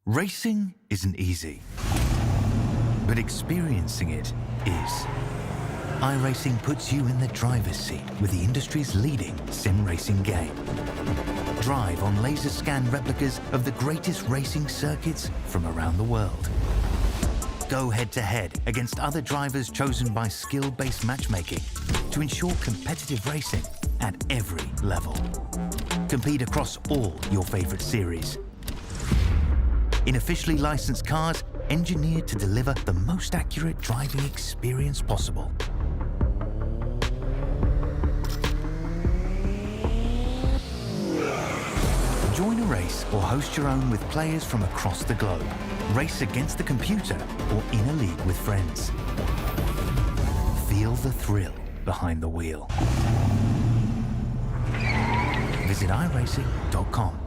Racing isn't easy, but experiencing it is. iRacing puts you in the driver's seat with the industry's leading sim racing game. Drive on laser scan replicas of the greatest racing circuits from around the world. Go head-to-head against other drivers chosen by skill-based matchmaking to ensure competitive racing at every level. Compete across all your favorite series. In officially licensed cars, engineered to deliver the most accurate driving experience possible. Join a race or host your own with players from across the globe. Race against the computer or in a league with friends. Feel the thrill behind the wheel. Visit iRacing.com.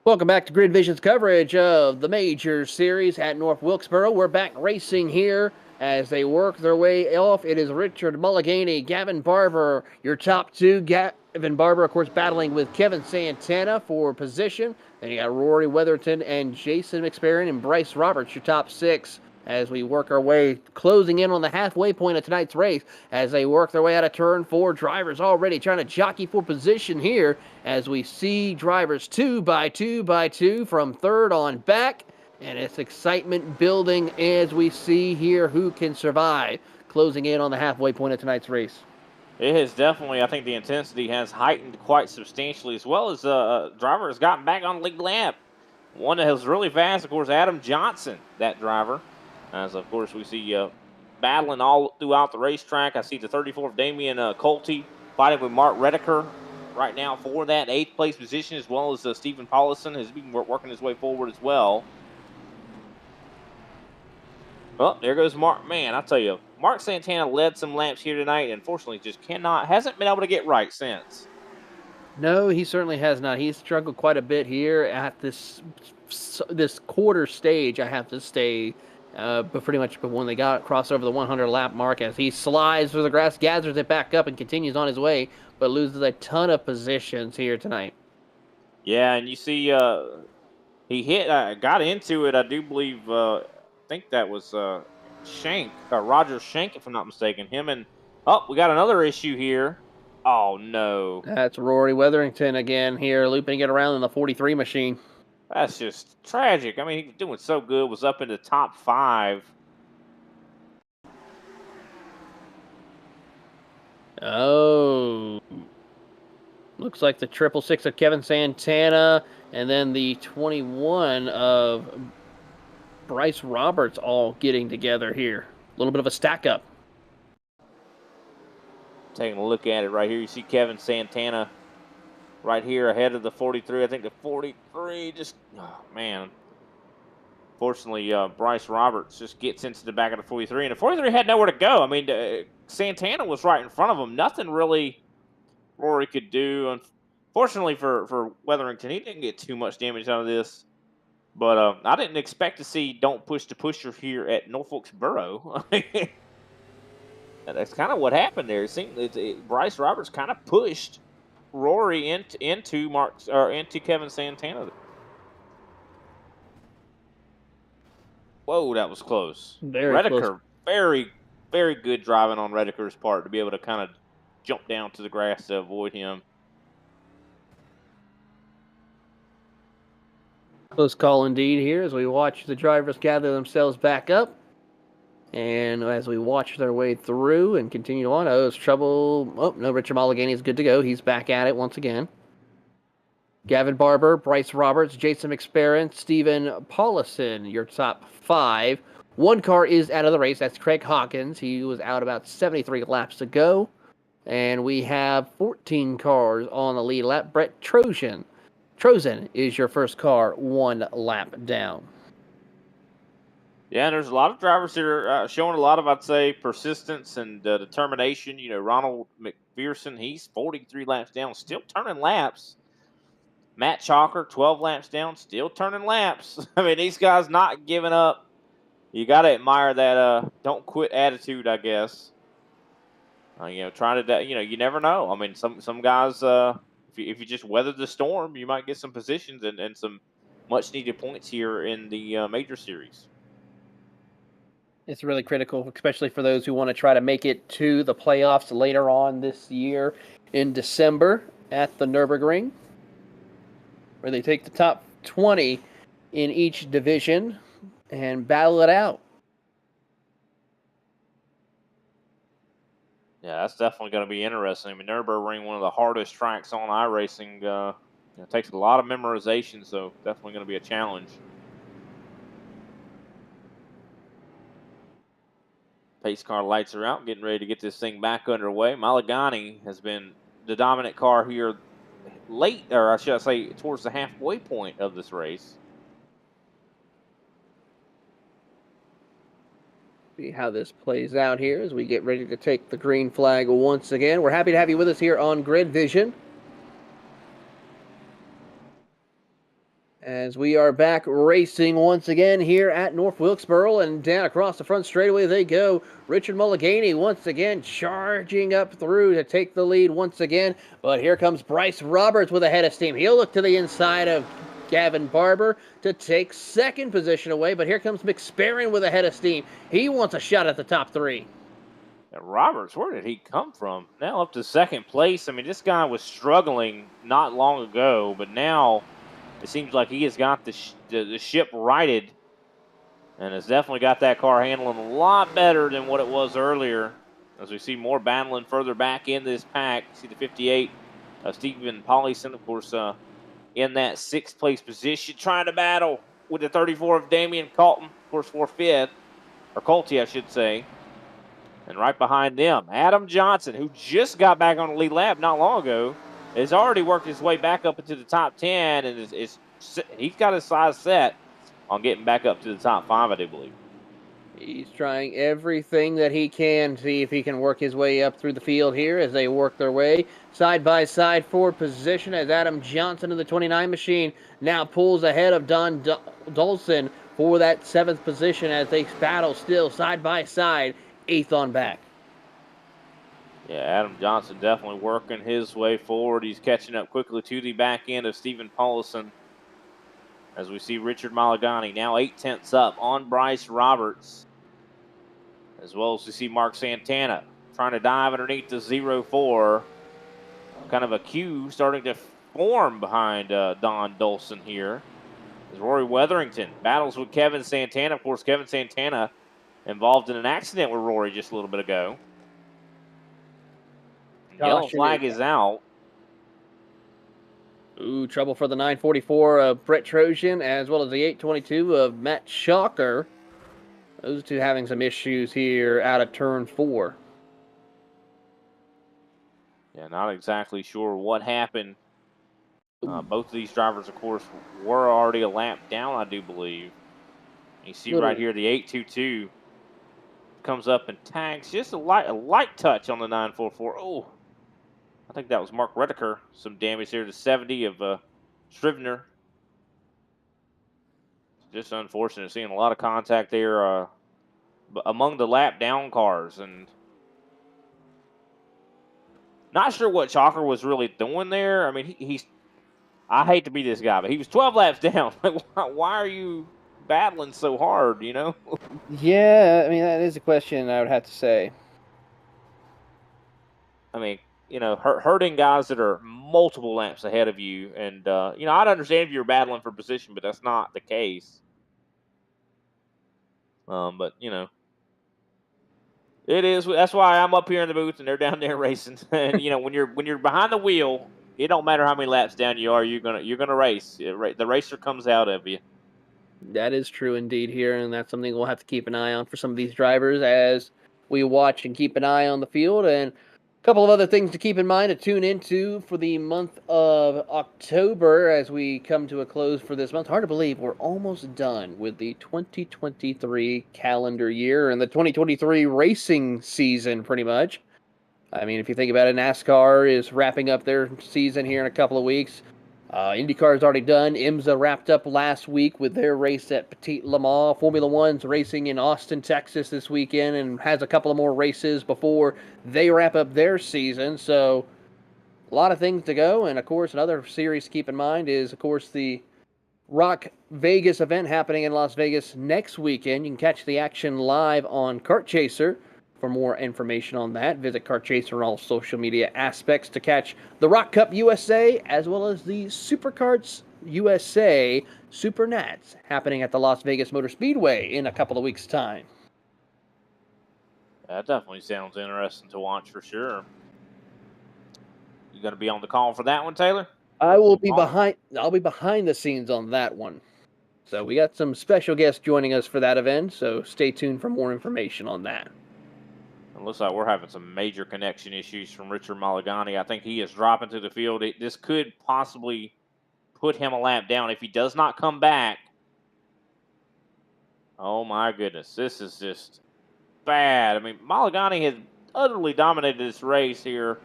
Welcome back to Grid Vision's coverage of the Major Series at North Wilkesboro. We're back racing here as they work their way off. It is Richard Mulliganey, Gavin Barber, your top two. Gavin Barber, of course, battling with Kevin Santana for position. Then you got Rory Weatherton and Jason McSparron and Bryce Roberts, your top six, as we work our way, closing in on the halfway point of tonight's race as they work their way out of turn four. Drivers already trying to jockey for position here as we see drivers two by two from third on back, and it's excitement building as we see here who can survive, closing in on the halfway point of tonight's race. It has definitely, I think the intensity has heightened quite substantially, as well as driver has gotten back on lead lap. One that was really fast, of course, Adam Johnson, that driver. As, of course, we see battling all throughout the racetrack. I see the 34th Damian Colty fighting with Mark Redeker right now for that 8th place position, as well as Stephen Paulison has been working his way forward as well. Well, there goes Mark. Man, I tell you, Mark Santana led some laps here tonight, and unfortunately just hasn't been able to get right since. No, he certainly has not. He's struggled quite a bit here at this quarter stage, I have to say. But pretty much when they got crossed over the 100 lap mark, as he slides through the grass, gathers it back up, and continues on his way, but loses a ton of positions here tonight. Yeah, and you see he got into it, I do believe, I think that was Roger Shank, if I'm not mistaken. We got another issue here. Oh, no. That's Rory Weatherington again here, looping it around in the 43 machine. That's just tragic. I mean, he was doing so good, was up in the top 5. Oh. Looks like the 666 of Kevin Santana and then the 21 of Bryce Roberts all getting together here. A little bit of a stack up. Taking a look at it right here, you see Kevin Santana right here ahead of the 43. I think the 43 just, oh, man. Fortunately, Bryce Roberts just gets into the back of the 43, and the 43 had nowhere to go. I mean, Santana was right in front of him. Nothing really Rory could do. Unfortunately for Weatherington, he didn't get too much damage out of this. But I didn't expect to see Don't Push the Pusher here at Wilkesboro. That's kind of what happened there. It seemed Bryce Roberts kind of pushed Rory into Kevin Santana. Whoa, that was close. Very close. Very, very good driving on Redeker's part to be able to kind of jump down to the grass to avoid him. Close call indeed here as we watch the drivers gather themselves back up. And as we watch their way through and continue on, it's trouble. Oh, no, Richard Mulliganey is good to go. He's back at it once again. Gavin Barber, Bryce Roberts, Jason McSparron, Stephen Paulison, your top 5. One car is out of the race. That's Craig Hawkins. He was out about 73 laps to go. And we have 14 cars on the lead lap. Brett Trojan is your first car 1 lap down. Yeah, and there's a lot of drivers that are showing a lot of, I'd say, persistence and determination. You know, Ronald McPherson, he's 43 laps down, still turning laps. Matt Chalker, 12 laps down, still turning laps. I mean, these guys not giving up. You got to admire that don't quit attitude, I guess. Trying to, you never know. I mean, some guys, if you just weather the storm, you might get some positions and some much-needed points here in the Major Series. It's really critical, especially for those who want to try to make it to the playoffs later on this year in December at the Nürburgring, where they take the top 20 in each division and battle it out. Yeah, that's definitely going to be interesting. I mean, Nürburgring, one of the hardest tracks on iRacing, it takes a lot of memorization, so definitely going to be a challenge. Pace car lights are out, getting ready to get this thing back underway. Mulliganey has been the dominant car here late, or I should say towards the halfway point of this race. See how this plays out here as we get ready to take the green flag once again. We're happy to have you with us here on Grid Vision. As we are back racing once again here at North Wilkesboro, and down across the front straightaway they go. Richard Mulliganey once again charging up through to take the lead once again. But here comes Bryce Roberts with a head of steam. He'll look to the inside of Gavin Barber to take second position away. But here comes McSparron with a head of steam. He wants a shot at the top three. Roberts, where did he come from? Now up to second place. I mean, this guy was struggling not long ago, but now it seems like he has got the ship righted and has definitely got that car handling a lot better than what it was earlier. As we see more battling further back in this pack. See the 58 of Stephen Paulison, of course, in that sixth place position, trying to battle with the 34 of Damian Colton, of course, for fifth, or Colty, I should say. And right behind them, Adam Johnson, who just got back on the lead lap not long ago, has already worked his way back up into the top 10, and he's got his size set on getting back up to the top 5, I do believe. He's trying everything that he can to see if he can work his way up through the field here as they work their way side by side for position, as Adam Johnson of the 29 machine now pulls ahead of Don Dolson for that 7th position as they battle still side by side, 8th on back. Yeah, Adam Johnson definitely working his way forward. He's catching up quickly to the back end of Stephen Paulison. As we see Richard Mulliganey now 8/10 up on Bryce Roberts. As well as we see Mark Santana trying to dive underneath the 0-4. Kind of a queue starting to form behind Don Dolson here. As Rory Weatherington battles with Kevin Santana. Of course, Kevin Santana involved in an accident with Rory just a little bit ago. Yellow flag is out. Ooh, trouble for the 944 of Brett Trojan, as well as the 822 of Matt Shocker. Those two having some issues here out of turn 4. Yeah, not exactly sure what happened. Both of these drivers, of course, were already a lap down, I do believe. You see right here, the 822 comes up and tags just a light touch on the 944. Oh, I think that was Mark Redeker. Some damage here to 70 of Scrivener. Just unfortunate seeing a lot of contact there among the lap down cars. And not sure what Chalker was really doing there. I mean, he's I hate to be this guy, but he was 12 laps down. Why are you battling so hard, you know? Yeah, I mean, that is a question I would have to say. I mean, you know, hurting guys that are multiple laps ahead of you. And, you know, I'd understand if you're battling for position, but that's not the case. But, you know, it is. That's why I'm up here in the booth and they're down there racing. And, you know, when you're behind the wheel, it don't matter how many laps down you are, you're gonna race. The racer comes out of you. That is true indeed here, and that's something we'll have to keep an eye on for some of these drivers as we watch and keep an eye on the field. And a couple of other things to keep in mind to tune into for the month of October as we come to a close for this month. Hard to believe we're almost done with the 2023 calendar year and the 2023 racing season, pretty much. I mean, if you think about it, NASCAR is wrapping up their season here in a couple of weeks. IndyCar is already done. IMSA wrapped up last week with their race at Petit Le Mans. Formula One's racing in Austin, Texas this weekend and has a couple of more races before they wrap up their season. So a lot of things to go. And, of course, another series to keep in mind is, of course, the Rock Vegas event happening in Las Vegas next weekend. You can catch the action live on Kart Chaser. For more information on that, visit Kart Chaser on all social media aspects to catch the Rock Cup USA as well as the Superkarts USA Super Nats happening at the Las Vegas Motor Speedway in a couple of weeks' time. That definitely sounds interesting to watch for sure. You going to be on the call for that one, Taylor? I will be behind. I'll be behind the scenes on that one. So we got some special guests joining us for that event. So stay tuned for more information on that. It looks like we're having some major connection issues from Richard Mulliganey. I think he is dropping to the field. This could possibly put him a lap down if he does not come back. Oh, my goodness. This is just bad. I mean, Mulliganey has utterly dominated this race here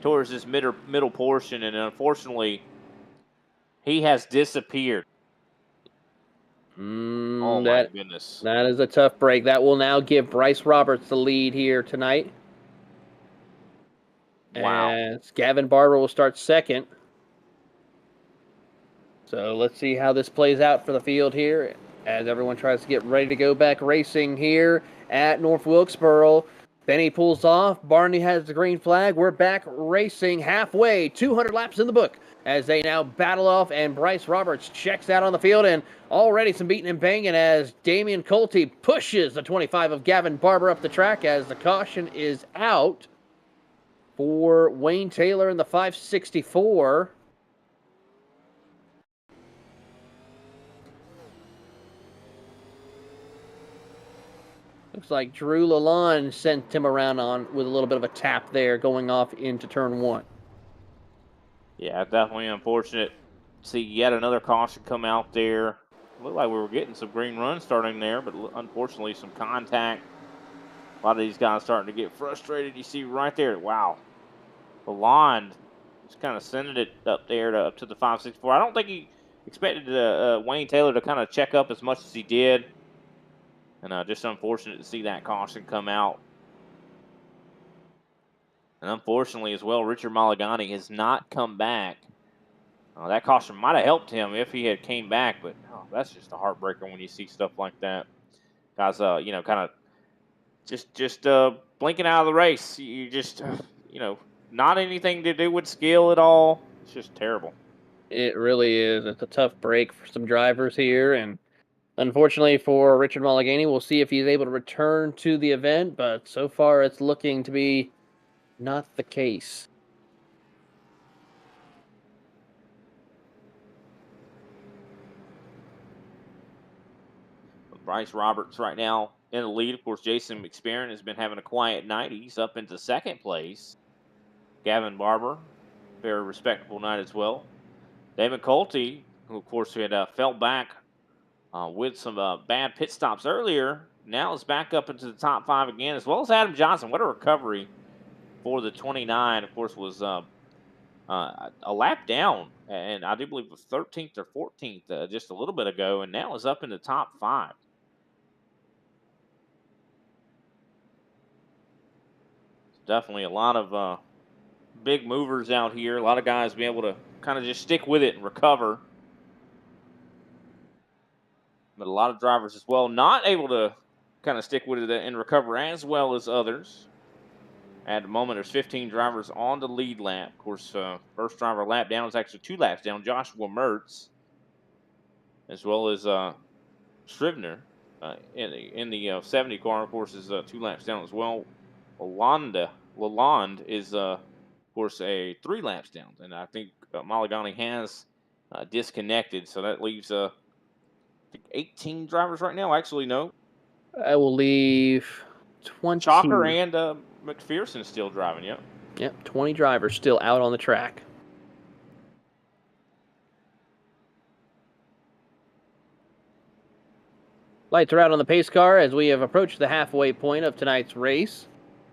towards this middle portion, and unfortunately, he has disappeared. Oh, my That goodness. that is a tough break. That will now give Bryce Roberts the lead here tonight. Wow. As Gavin Barber will start second. So let's see how this plays out for the field here as everyone tries to get ready to go back racing here at North Wilkesboro. Benny pulls off. Barney has the green flag. We're back racing halfway. 200 laps in the book as they now battle off, and Bryce Roberts checks out on the field, and already some beating and banging as Damian Colty pushes the 25 of Gavin Barber up the track as the caution is out for Wayne Taylor in the 564. Looks like Drew Lalonde sent him around on with a little bit of a tap there going off into turn one. Yeah, definitely unfortunate. See yet another caution come out there. Looked like we were getting some green runs starting there, but unfortunately some contact. A lot of these guys starting to get frustrated. You see right there, wow. Lalonde just kind of sending it up there up to the 564. I don't think he expected Wayne Taylor to kind of check up as much as he did. And just unfortunate to see that caution come out. And unfortunately as well, Richard Mulligany has not come back. That caution might have helped him if he had came back, but that's just a heartbreaker when you see stuff like that. Guys, kind of just blinking out of the race. You just, not anything to do with skill at all. It's just terrible. It really is. It's a tough break for some drivers here, and unfortunately for Richard Mulligany, we'll see if he's able to return to the event, but so far it's looking to be not the case. Bryce Roberts right now in the lead. Of course, Jason McSperrin has been having a quiet night. He's up into second place. Gavin Barber, very respectable night as well. David Colty, who of course had fell back with some bad pit stops earlier, now is back up into the top 5 again, as well as Adam Johnson. What a recovery for the 29. Of course, was a lap down, and I do believe was 13th or 14th just a little bit ago, and now is up in the top 5. Definitely a lot of big movers out here. A lot of guys being able to kind of just stick with it and recover. But a lot of drivers as well not able to kind of stick with it and recover as well as others. At the moment, there's 15 drivers on the lead lap. Of course, first driver lap down is actually 2 laps down. Joshua Mertz, as well as Scrivener in the 70 car, of course, is 2 laps down as well. Lalonde is, of course, a 3 laps down. And I think Mulligany has disconnected. So that leaves 18 drivers right now. Actually, no. I will leave 20. Chalker and McPherson still driving, yep. Yep, 20 drivers still out on the track. Lights are out on the pace car as we have approached the halfway point of tonight's race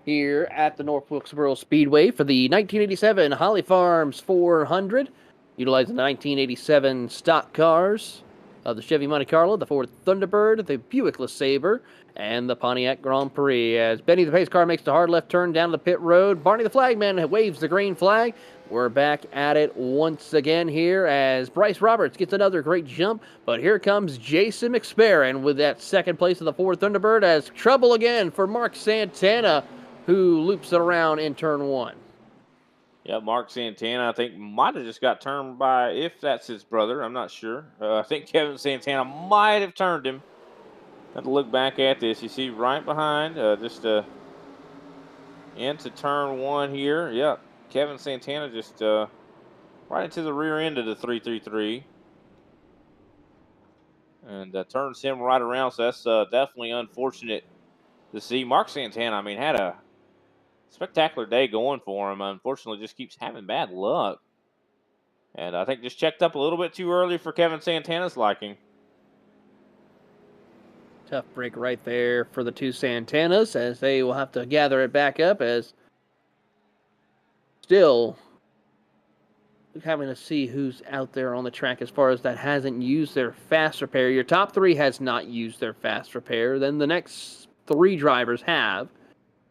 here at the North Wilkesboro Speedway for the 1987 Holly Farms 400, utilizing the 1987 stock cars of the Chevy Monte Carlo, the Ford Thunderbird, the Buick LeSabre, and the Pontiac Grand Prix. As Benny the pace car makes the hard left turn down to the pit road, Barney the flagman waves the green flag. We're back at it once again here as Bryce Roberts gets another great jump, but here comes Jason McSperrin with that second place of the Ford Thunderbird as trouble again for Mark Santana, who loops it around in turn 1. Yeah, Mark Santana, I think, might have just got turned by, if that's his brother, I'm not sure. I think Kevin Santana might have turned him. Have to look back at this. You see right behind, into turn 1 here. Yeah, Kevin Santana just right into the rear end of the 333. And turns him right around, so that's definitely unfortunate to see. Mark Santana, I mean, had a spectacular day going for him. Unfortunately, just keeps having bad luck. And I think just checked up a little bit too early for Kevin Santana's liking. Tough break right there for the two Santanas as they will have to gather it back up as still having to see who's out there on the track as far as that hasn't used their fast repair. Your top 3 has not used their fast repair. Then the next 3 drivers have.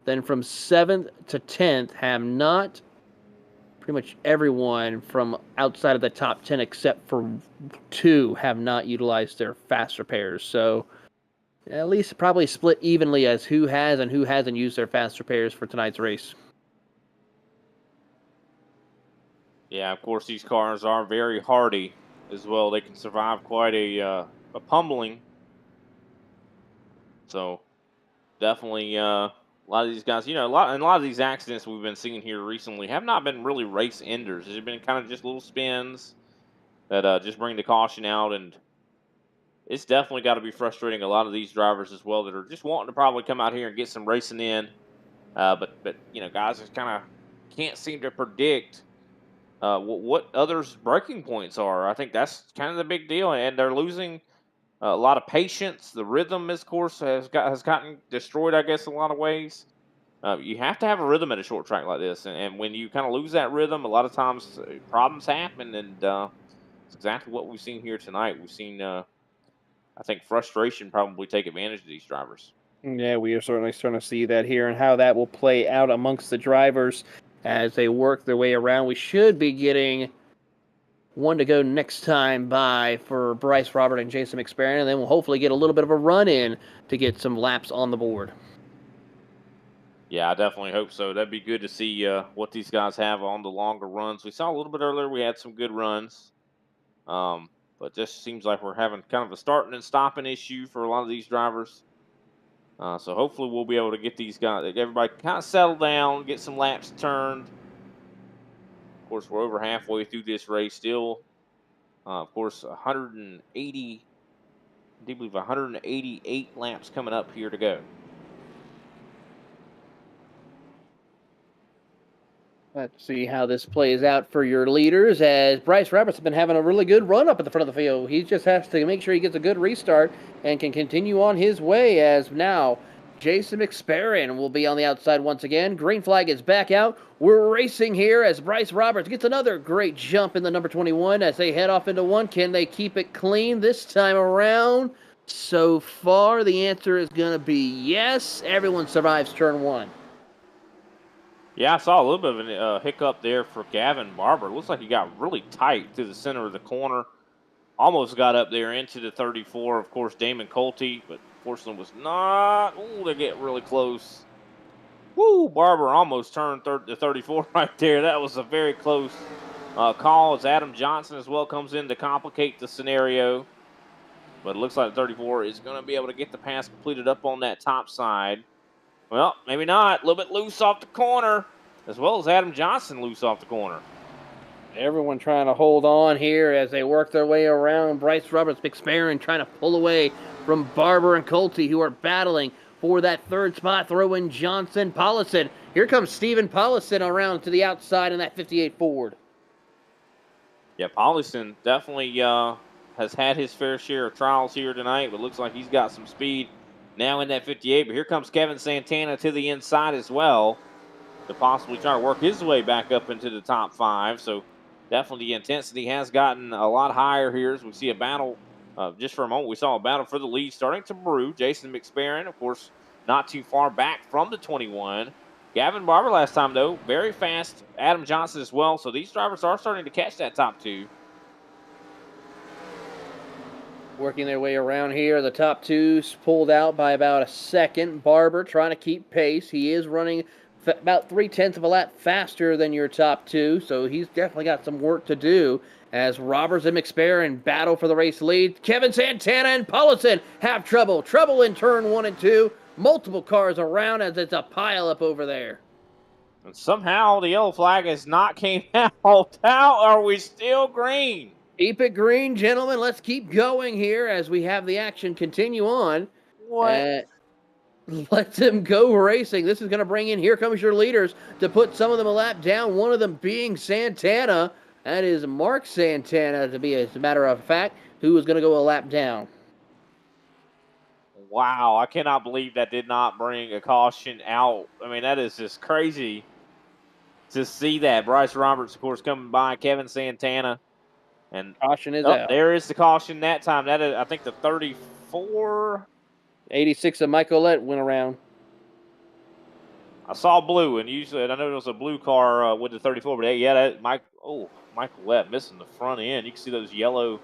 Then from 7th to 10th have not. Pretty much everyone from outside of the top 10 except for 2 have not utilized their fast repairs. So at least probably split evenly as who has and who hasn't used their fast repairs for tonight's race. Yeah, of course, these cars are very hardy as well. They can survive quite a pummeling. So definitely a lot of these guys, a lot of these accidents we've been seeing here recently have not been really race enders. They've been kind of just little spins that just bring the caution out, and it's definitely got to be frustrating a lot of these drivers as well that are just wanting to probably come out here and get some racing in, but guys just kind of can't seem to predict what others' breaking points are. I think that's kind of the big deal, and they're losing a lot of patience. The rhythm, of course, has gotten destroyed, I guess, in a lot of ways. You have to have a rhythm at a short track like this, and when you kind of lose that rhythm, a lot of times problems happen, and it's exactly what we've seen here tonight. We've seen, I think, frustration probably take advantage of these drivers. Yeah, we are certainly starting to see that here and how that will play out amongst the drivers as they work their way around. We should be getting one to go next time by for Bryce Robert and Jason McSparron, and then we'll hopefully get a little bit of a run in to get some laps on the board. Yeah, I definitely hope so. That'd be good to see what these guys have on the longer runs. We saw a little bit earlier we had some good runs, but just seems like we're having kind of a starting and stopping issue for a lot of these drivers. So hopefully we'll be able to get these guys, everybody kind of settle down, get some laps turned. Of course, we're over halfway through this race still. Of course, 180, I do believe 188 laps coming up here to go. Let's see how this plays out for your leaders, as Bryce Roberts has been having a really good run up at the front of the field. He just has to make sure he gets a good restart and can continue on his way, as now Jason McSparron will be on the outside once again. Green flag is back out. We're racing here as Bryce Roberts gets another great jump in the number 21 as they head off into one. Can they keep it clean this time around? So far, the answer is going to be yes. Everyone survives turn 1. Yeah, I saw a little bit of a hiccup there for Gavin Barber. Looks like he got really tight to the center of the corner. Almost got up there into the 34. Of course, Damon Colty, but fortunately was not. Ooh, they get really close. Woo, Barber almost turned the 34 right there. That was a very close call as Adam Johnson as well comes in to complicate the scenario. But it looks like the 34 is going to be able to get the pass completed up on that top side. Well, maybe not. A little bit loose off the corner, as well as Adam Johnson loose off the corner. Everyone trying to hold on here as they work their way around. Bryce Roberts, McSparron trying to pull away from Barber and Colty, who are battling for that third spot. Throw in Johnson, Pollison. Here comes Stephen Pollison around to the outside in that 58 Ford. Yeah, Pollison definitely has had his fair share of trials here tonight, but looks like he's got some speed now in that 58, but here comes Kevin Santana to the inside as well to possibly try to work his way back up into the top 5. So definitely the intensity has gotten a lot higher here as we see a battle. Just for a moment, we saw a battle for the lead starting to brew. Jason McSparron, of course, not too far back from the 21. Gavin Barber last time, though, very fast. Adam Johnson as well. So these drivers are starting to catch that top 2. Working their way around here. The top 2 pulled out by about a second. Barber trying to keep pace. He is running about 3/10 of a lap faster than your top 2, so he's definitely got some work to do as Roberts and McSparron battle for the race lead. Kevin Santana and Pollison have trouble. Trouble in turn 1 and 2. Multiple cars around as it's a pile up over there. And somehow the yellow flag has not came out. How are we still green? Keep it green, gentlemen. Let's keep going here as we have the action continue on. What? Let them go racing. This is going to bring in, here comes your leaders to put some of them a lap down, one of them being Santana. That is Mark Santana, to be as a matter of fact, who is going to go a lap down. Wow, I cannot believe that did not bring a caution out. I mean, that is just crazy. to see that. Bryce Roberts, of course, coming by. Kevin Santana. And Caution is out. There is the caution that time. That is, I think, the 34. 86 of Mike Olette went around. I saw blue, and usually I know there was a blue car with the 34, but Michael Olette missing the front end. You can see those yellow,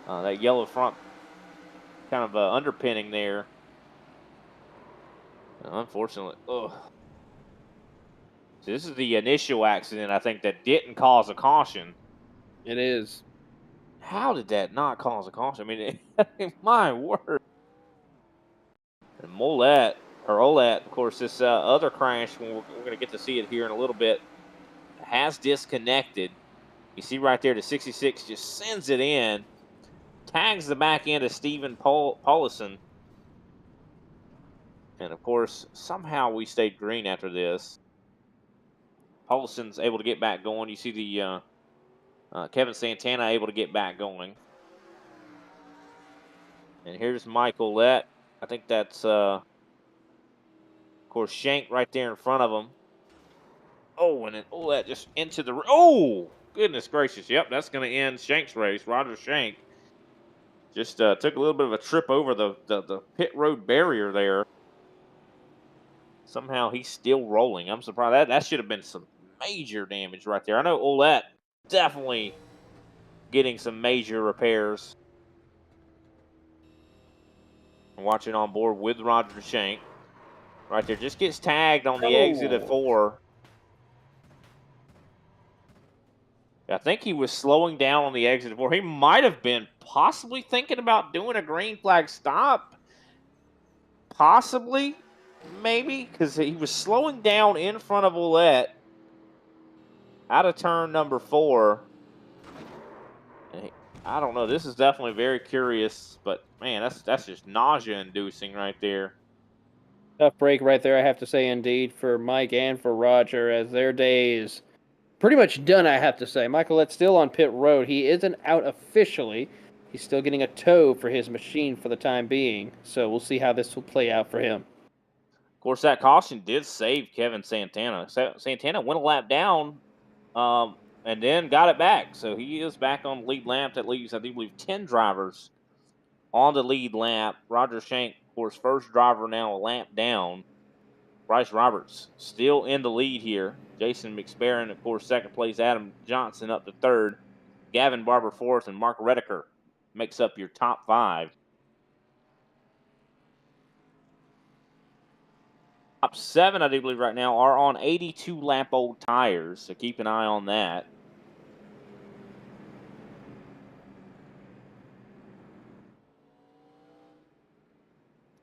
that yellow front kind of underpinning there. Unfortunately, So this is the initial accident, I think, that didn't cause a caution. It is. How did that not cause a caution? I mean, my word. And Olette, of course, this other crash, we're going to get to see it here in a little bit, has disconnected. You see right there, the 66 just sends it in, tags the back end of Stephen Paulison. And, of course, somehow we stayed green after this. Paulison's able to get back going. You see the Kevin Santana able to get back going. And here's Mike Olette. I think that's, of course, Shank right there in front of him. Oh, and then Olette just into the... Oh, goodness gracious. Yep, that's going to end Shank's race. Roger Shank just took a little bit of a trip over the pit road barrier there. Somehow he's still rolling. I'm surprised. That should have been some major damage right there. I know Olette definitely getting some major repairs. I'm watching on board with Roger Shank. Right there. Just gets tagged on the exit at 4. I think he was slowing down on the exit at 4. He might have been possibly thinking about doing a green flag stop. Possibly. Maybe. Because he was slowing down in front of Olette. Out of turn number 4. And I don't know. This is definitely very curious. But, man, that's just nausea-inducing right there. Tough break right there, I have to say, indeed, for Mike and for Roger, as their day is pretty much done, I have to say. Michael Olette's still on pit road. He isn't out officially. He's still getting a tow for his machine for the time being. So we'll see how this will play out for him. Of course, that caution did save Kevin Santana. Santana went a lap down and then got it back. So he is back on the lead lap. That leaves, I believe, 10 drivers on the lead lap. Roger Shank, of course, first driver now a lap down. Bryce Roberts still in the lead here. Jason McSparron, of course, second place. Adam Johnson up to third. Gavin Barber fourth, and Mark Redeker makes up your top 5. Top 7, I do believe, right now are on 82-lap-old tires, so keep an eye on that.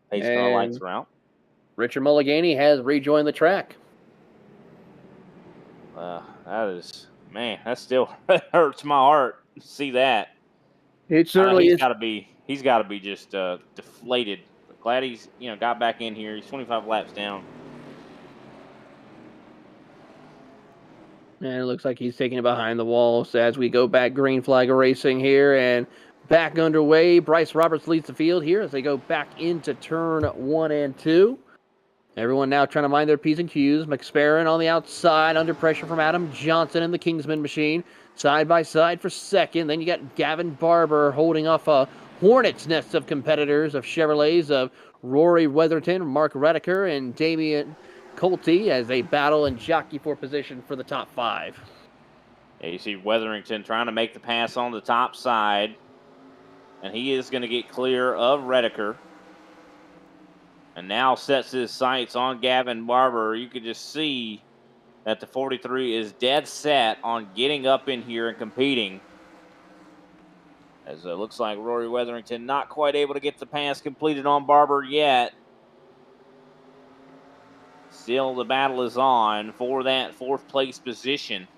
Pace car lights are out. Richard Mulligany has rejoined the track. That is, man, that still hurts my heart to see that. It certainly is. He's got to be just deflated. Glad he's got back in here. He's 25 laps down. And it looks like he's taking it behind the wall. So as we go back, green flag racing here and back underway. Bryce Roberts leads the field here as they go back into turn 1 and 2. Everyone now trying to mind their P's and Q's. McSparron on the outside, under pressure from Adam Johnson and the Kingsman machine. Side by side for second. Then you got Gavin Barber holding off a hornet's nest of competitors of Chevrolets of Rory Weatherton, Mark Redeker, and Damian Colte as they battle and jockey for position for the top 5. Yeah, you see Weatherington trying to make the pass on the top side. And he is going to get clear of Redeker. And now sets his sights on Gavin Barber. You could just see that the 43 is dead set on getting up in here and competing. As it looks like Rory Weatherington not quite able to get the pass completed on Barber yet. Still, the battle is on for that 4th place position.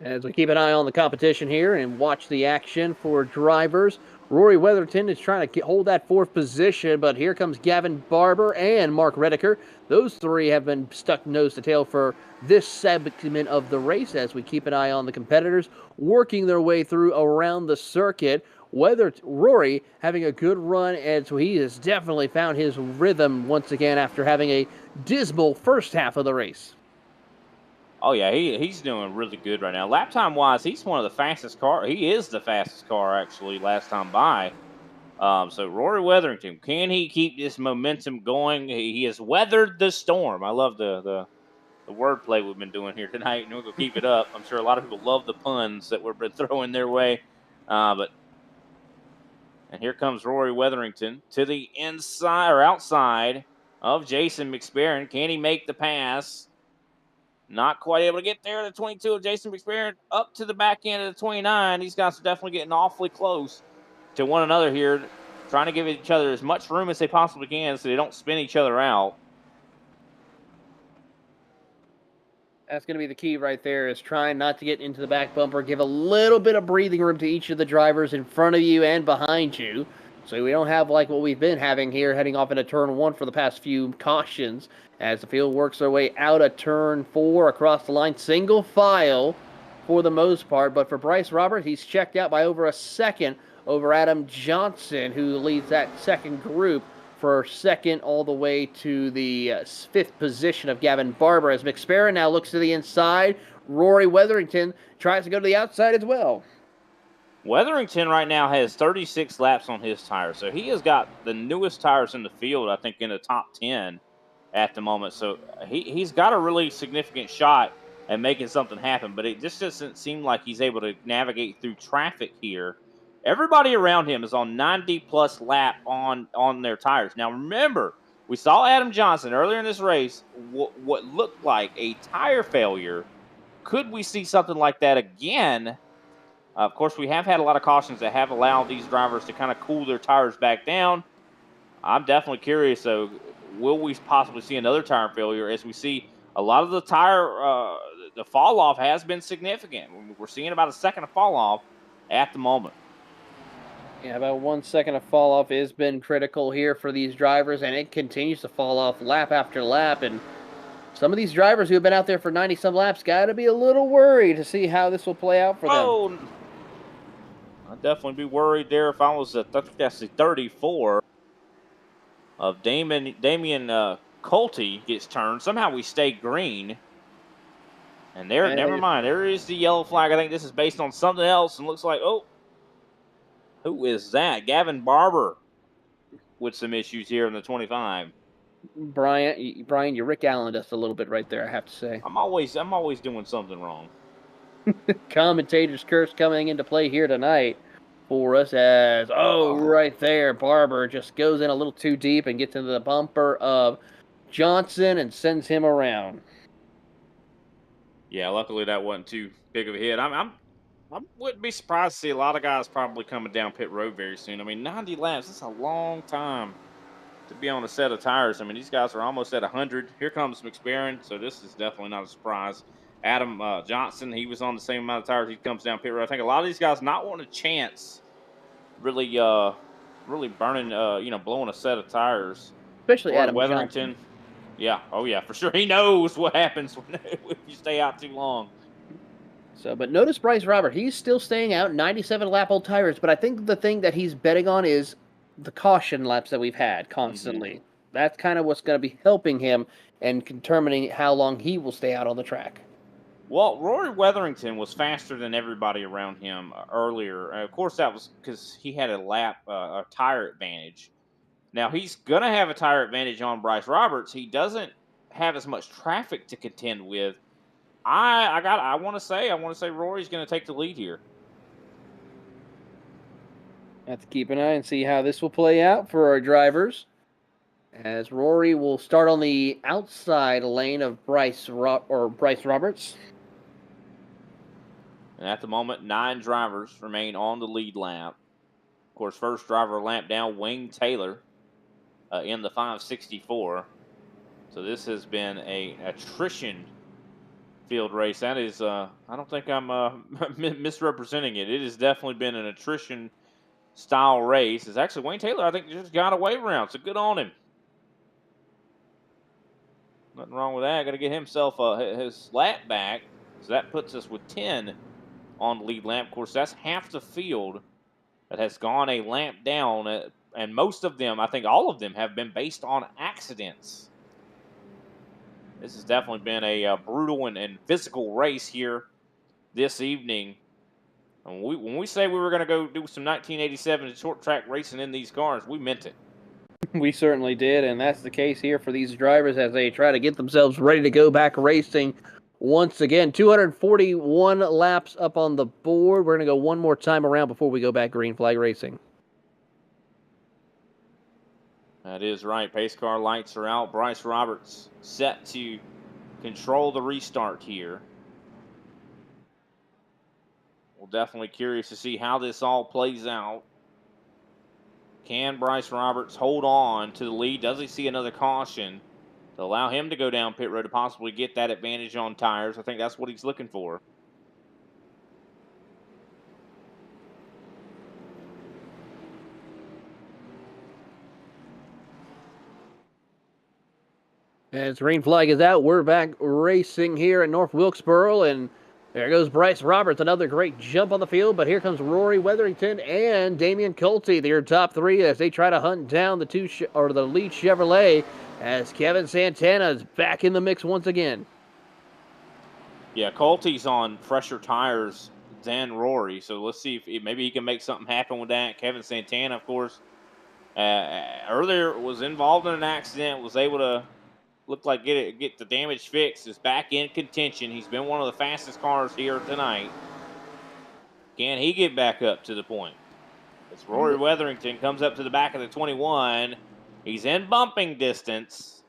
As we keep an eye on the competition here and watch the action for drivers, Rory Weatherton is trying to hold that 4th position, but here comes Gavin Barber and Mark Redeker. Those 3 have been stuck nose to tail for this segment of the race as we keep an eye on the competitors working their way through around the circuit. Rory having a good run, and so he has definitely found his rhythm once again after having a dismal first half of the race. Oh yeah, he's doing really good right now. Lap time wise, he's one of the fastest car. He is the fastest car actually last time by. So Rory Weatherington, can he keep this momentum going? He has weathered the storm. I love the wordplay we've been doing here tonight, and we're gonna keep it up. I'm sure a lot of people love the puns that we've been throwing their way. And here comes Rory Weatherington to the inside or outside of Jason McSperrin. Can he make the pass? Not quite able to get there. The 22 of Jason McSperrin up to the back end of the 29. These guys are definitely getting awfully close to one another here, trying to give each other as much room as they possibly can so they don't spin each other out. That's going to be the key right there, is trying not to get into the back bumper, give a little bit of breathing room to each of the drivers in front of you and behind you, so we don't have like what we've been having here heading off into turn 1 for the past few cautions as the field works their way out of turn 4 across the line, single file for the most part. But for Bryce Roberts, he's checked out by over a second over Adam Johnson, who leads that second group for second all the way to the 5th position of Gavin Barber, as McSperrin now looks to the inside. Rory Weatherington tries to go to the outside as well. Weatherington right now has 36 laps on his tires, so he has got the newest tires in the field, I think in the top 10 at the moment. So he's got a really significant shot at making something happen, but it just doesn't seem like he's able to navigate through traffic here. Everybody around him is on 90-plus lap on their tires. Now, remember, we saw Adam Johnson earlier in this race, what looked like a tire failure. Could we see something like that again? Of course, we have had a lot of cautions that have allowed these drivers to kind of cool their tires back down. I'm definitely curious, though, will we possibly see another tire failure as we see a lot of the tire, the fall off has been significant. We're seeing about a second of fall off at the moment. Yeah, about 1 second of fall off has been critical here for these drivers, and it continues to fall off lap after lap. And some of these drivers who have been out there for 90-some laps got to be a little worried to see how this will play out for them. I'd definitely be worried there if I was at, I think that's the 34 of Damian Colty gets turned. Somehow we stay green. And there, never mind. There is the yellow flag. I think this is based on something else and looks like, oh, who is that? Gavin Barber with some issues here in the 25. Brian, you Rick Allen us a little bit right there, I have to say. I'm always doing something wrong. Commentator's curse coming into play here tonight for us as, right there, Barber just goes in a little too deep and gets into the bumper of Johnson and sends him around. Yeah, luckily that wasn't too big of a hit. I wouldn't be surprised to see a lot of guys probably coming down pit road very soon. I mean, 90 laps, that's a long time to be on a set of tires. I mean, these guys are almost at 100. Here comes McSperrin, so this is definitely not a surprise. Adam Johnson, he was on the same amount of tires. He comes down pit road. I think a lot of these guys not wanting a chance really burning, blowing a set of tires. Especially Adam Weatherington. Johnson. Yeah, oh yeah, for sure. He knows what happens when you stay out too long. So, but notice Bryce Robert, he's still staying out 97 lap old tires, but I think the thing that he's betting on is the caution laps that we've had constantly. Mm-hmm. That's kind of what's going to be helping him and determining how long he will stay out on the track. Well, Rory Weatherington was faster than everybody around him earlier. Of course, that was because he had a tire advantage. Now, he's going to have a tire advantage on Bryce Roberts. He doesn't have as much traffic to contend with. I want to say Rory's going to take the lead here. Have to keep an eye and see how this will play out for our drivers, as Rory will start on the outside lane of Bryce Roberts. And at the moment, 9 drivers remain on the lead lap. Of course, first driver lap down, Wayne Taylor, in the 564. So this has been an attrition field race. That is, I don't think I'm misrepresenting it. It has definitely been an attrition style race. It's actually Wayne Taylor, I think, just got away around. So good on him. Nothing wrong with that. Got to get himself his lap back. So that puts us with 10 on the lead lap. Of course, that's half the field that has gone a lamp down, and most of them, I think all of them, have been based on accidents. This has definitely been a brutal and physical race here this evening. And when we say we were going to go do some 1987 short track racing in these cars, we meant it. We certainly did, and that's the case here for these drivers as they try to get themselves ready to go back racing once again. 241 laps up on the board. We're going to go one more time around before we go back green flag racing. That is right. Pace car lights are out. Bryce Roberts set to control the restart here. We're definitely curious to see how this all plays out. Can Bryce Roberts hold on to the lead? Does he see another caution to allow him to go down pit road to possibly get that advantage on tires? I think that's what he's looking for. As green flag is out, we're back racing here at North Wilkesboro, and there goes Bryce Roberts, another great jump on the field, but here comes Rory Weatherington and Damian Colty, their top three, as they try to hunt down the the lead Chevrolet, as Kevin Santana is back in the mix once again. Yeah, Colty's on fresher tires than Rory, so let's see if maybe he can make something happen with that. Kevin Santana, of course, earlier was involved in an accident, was able to looked like get the damage fixed, is back in contention. He's been one of the fastest cars here tonight. Can he get back up to the point? It's Rory Weatherington comes up to the back of the 21. He's in bumping distance.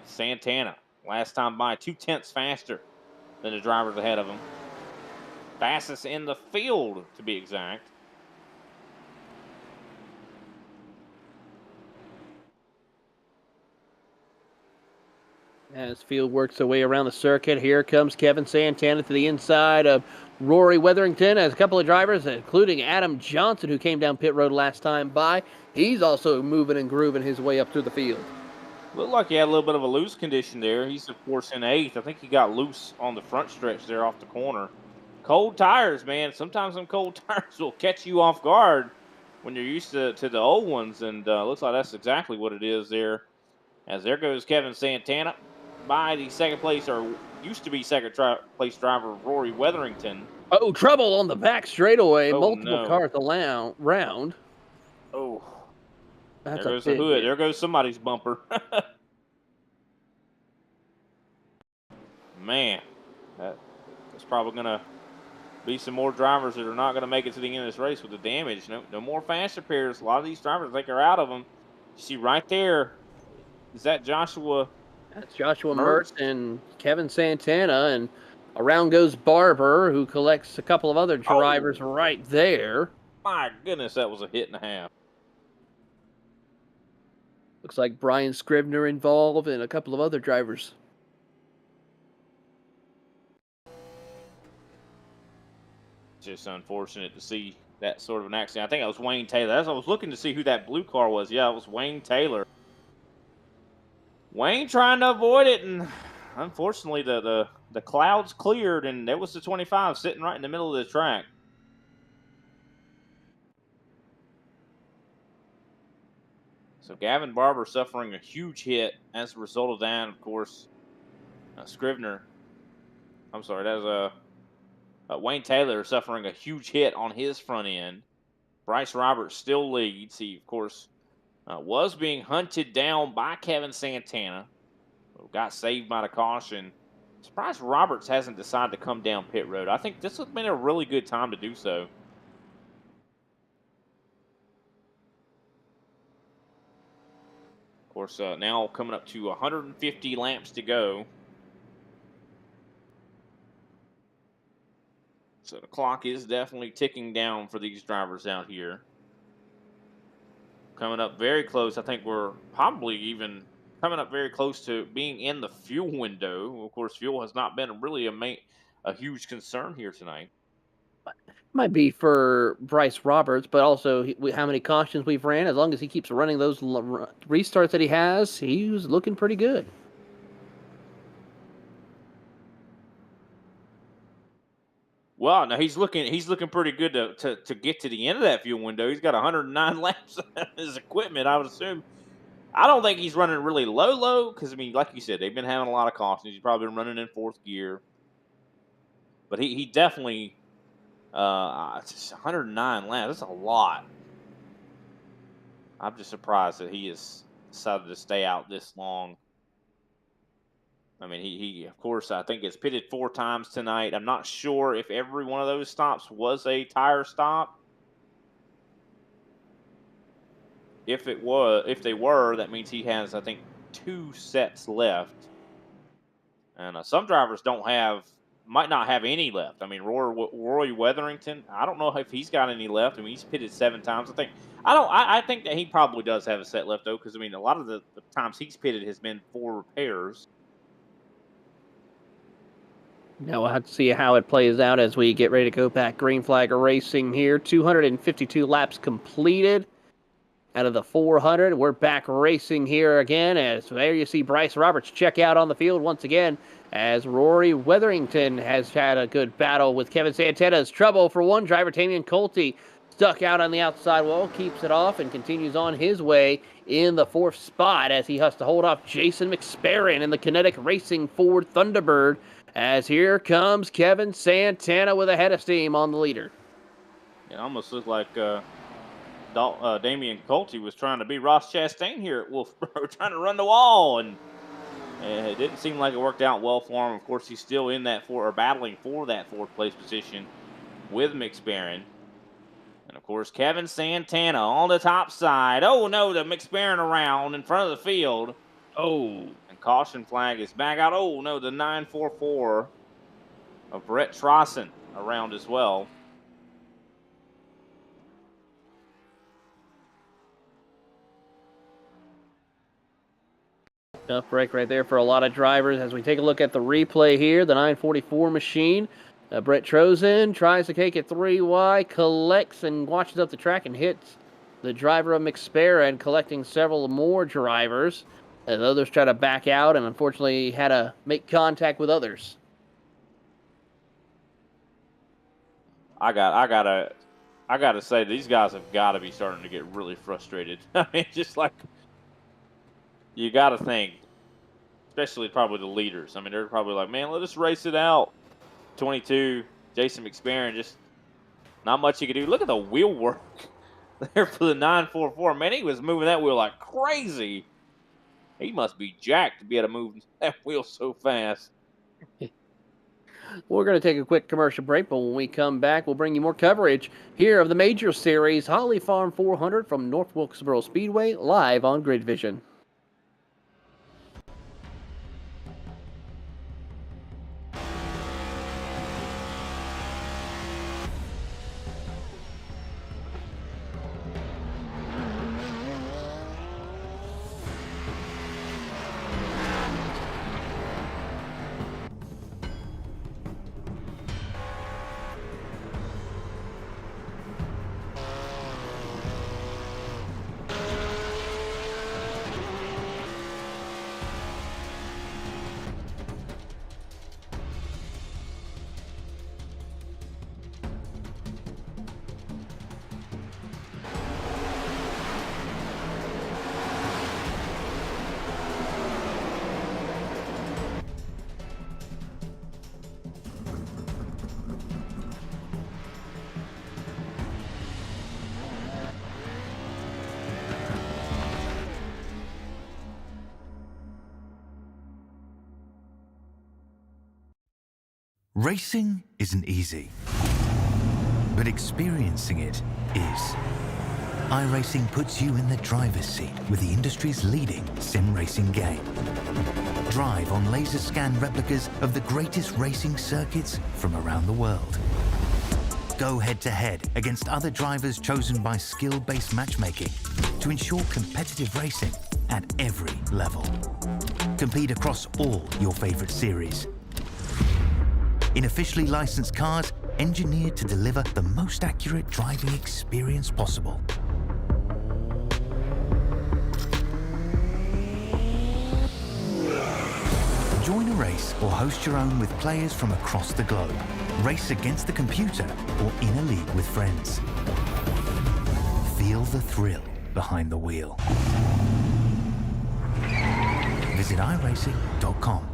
Santana, last time by 0.2 faster than the drivers ahead of him. Fastest in the field, to be exact. As field works their way around the circuit, here comes Kevin Santana to the inside of Rory Weatherington, as a couple of drivers, including Adam Johnson, who came down pit road last time by. He's also moving and grooving his way up through the field. Looked like he had a little bit of a loose condition there. He's, of course, in 8th. I think he got loose on the front stretch there off the corner. Cold tires, man. Sometimes them cold tires will catch you off guard when you're used to the old ones, and looks like that's exactly what it is there. As there goes Kevin Santana by the second place, or used to be second place driver, Rory Weatherington. Oh, trouble on the back straightaway. Oh, multiple cars round. Oh, that's there goes the hood. There goes somebody's bumper. Man, that's probably going to be some more drivers that are not going to make it to the end of this race with the damage. No more fast repairs. A lot of these drivers, I think, are out of them. You see right there, is that Joshua? That's Joshua Mertz and Kevin Santana, and around goes Barber, who collects a couple of other drivers right there. My goodness, that was a hit and a half. Looks like Brian Scribner involved and a couple of other drivers. Just unfortunate to see that sort of an accident. I think it was Wayne Taylor. As I was looking to see who that blue car was, yeah, it was Wayne Taylor. Wayne trying to avoid it, and unfortunately the clouds cleared, and there was the 25 sitting right in the middle of the track. So Gavin Barber suffering a huge hit as a result of that. Of course, Scribner. I'm sorry, that was Wayne Taylor suffering a huge hit on his front end. Bryce Roberts still leads. He, of course, was being hunted down by Kevin Santana. Got saved by the caution. Surprised Roberts hasn't decided to come down pit road. I think this has been a really good time to do so. Of course, now coming up to 150 laps to go. So the clock is definitely ticking down for these drivers out here. Coming up very close. I think we're probably even coming up very close to being in the fuel window. Of course, fuel has not been really a huge concern here tonight. Might be for Bryce Roberts, but also how many cautions we've ran. As long as he keeps running those restarts that he has, he's looking pretty good. Well, no, he's looking pretty good to get to the end of that fuel window. He's got 109 laps on his equipment. I would assume. I don't think he's running really low because I mean, like you said, they've been having a lot of cautions. He's probably been running in fourth gear, but he definitely it's just 109 laps. That's a lot. I'm just surprised that he has decided to stay out this long. I mean, he of course, I think gets pitted 4 times tonight. I'm not sure if every one of those stops was a tire stop. If they were, that means he has, I think, 2 sets left. And some drivers might not have any left. I mean, Roy Weatherington, I don't know if he's got any left. I mean, he's pitted 7 times. I think that he probably does have a set left though, because I mean, a lot of the times he's pitted has been for repairs. Now we'll have to see how it plays out as we get ready to go back. Green flag racing here. 252 laps completed out of the 400. We're back racing here again, as there you see Bryce Roberts check out on the field once again, as Rory Weatherington has had a good battle with Kevin Santana's trouble for one driver. Tamian Colte stuck out on the outside wall, keeps it off, and continues on his way in the 4th spot as he has to hold off Jason McSparron in the Kinetic Racing Ford Thunderbird, as here comes Kevin Santana with a head of steam on the leader. It almost looked like Damian Colte was trying to be Ross Chastain here at Wilkesboro, trying to run the wall, and it didn't seem like it worked out well for him. Of course, he's still in that battling for that 4th place position with McSparron. And of course, Kevin Santana on the top side. Oh no, the McSparron around in front of the field. Oh, and caution flag is back out. Oh no, the 944 of Brett Trosson around as well. Tough break right there for a lot of drivers. As we take a look at the replay here, the 944 machine, Brett Trosson tries to take it 3 wide, collects and watches up the track and hits the driver of McSparron, collecting several more drivers as others try to back out and unfortunately had to make contact with others. I gotta say, these guys have got to be starting to get really frustrated. I mean, just like, you got to think, especially probably the leaders. I mean, they're probably like, man, let us race it out. 22, Jason McSparron, just not much he could do. Look at the wheel work there for the 944. Man, he was moving that wheel like crazy. He must be jacked to be able to move that wheel so fast. We're going to take a quick commercial break, but when we come back, we'll bring you more coverage here of the Major Series Holly Farm 400 from North Wilkesboro Speedway, live on Grid Vision. Racing isn't easy, but experiencing it is. iRacing puts you in the driver's seat with the industry's leading sim racing game. Drive on laser scan replicas of the greatest racing circuits from around the world. Go head-to-head against other drivers chosen by skill-based matchmaking to ensure competitive racing at every level. Compete across all your favorite series. In officially licensed cars, engineered to deliver the most accurate driving experience possible. Join a race or host your own with players from across the globe. Race against the computer or in a league with friends. Feel the thrill behind the wheel. Visit iRacing.com.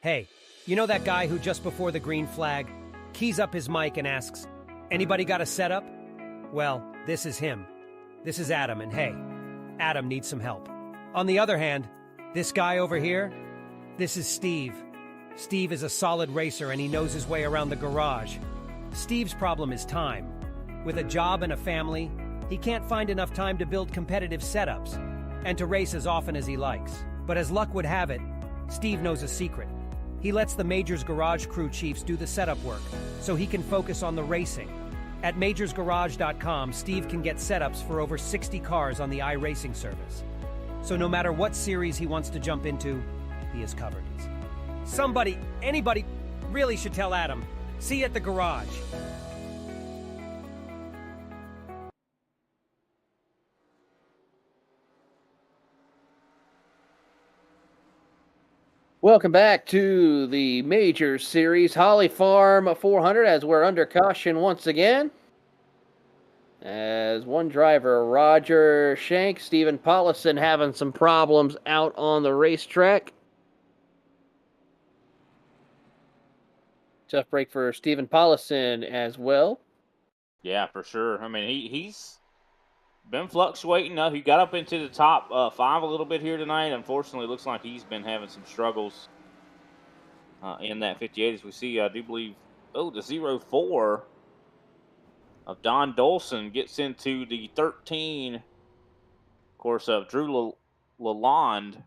Hey, you know that guy who just before the green flag keys up his mic and asks, "Anybody got a setup?" Well, this is him. This is Adam, and hey, Adam needs some help. On the other hand, this guy over here, this is Steve. Steve is a solid racer and he knows his way around the garage. Steve's problem is time. With a job and a family, he can't find enough time to build competitive setups and to race as often as he likes. But as luck would have it, Steve knows a secret. He lets the Majors Garage crew chiefs do the setup work so he can focus on the racing. At majorsgarage.com, Steve can get setups for over 60 cars on the iRacing service. So no matter what series he wants to jump into, he is covered. Somebody, anybody, really should tell Adam. See you at the garage. Welcome back to the Major Series Holly Farm 400 as we're under caution once again. As one driver, Roger Shank, Stephen Paulison having some problems out on the racetrack. Tough break for Stephen Paulison as well. Yeah, for sure. I mean, he's been fluctuating. He got up into the top 5 a little bit here tonight. Unfortunately, it looks like he's been having some struggles in that 58. As we see, I do believe, the 0-4 of Don Dolson gets into the 13, of course, of Drew Lalonde.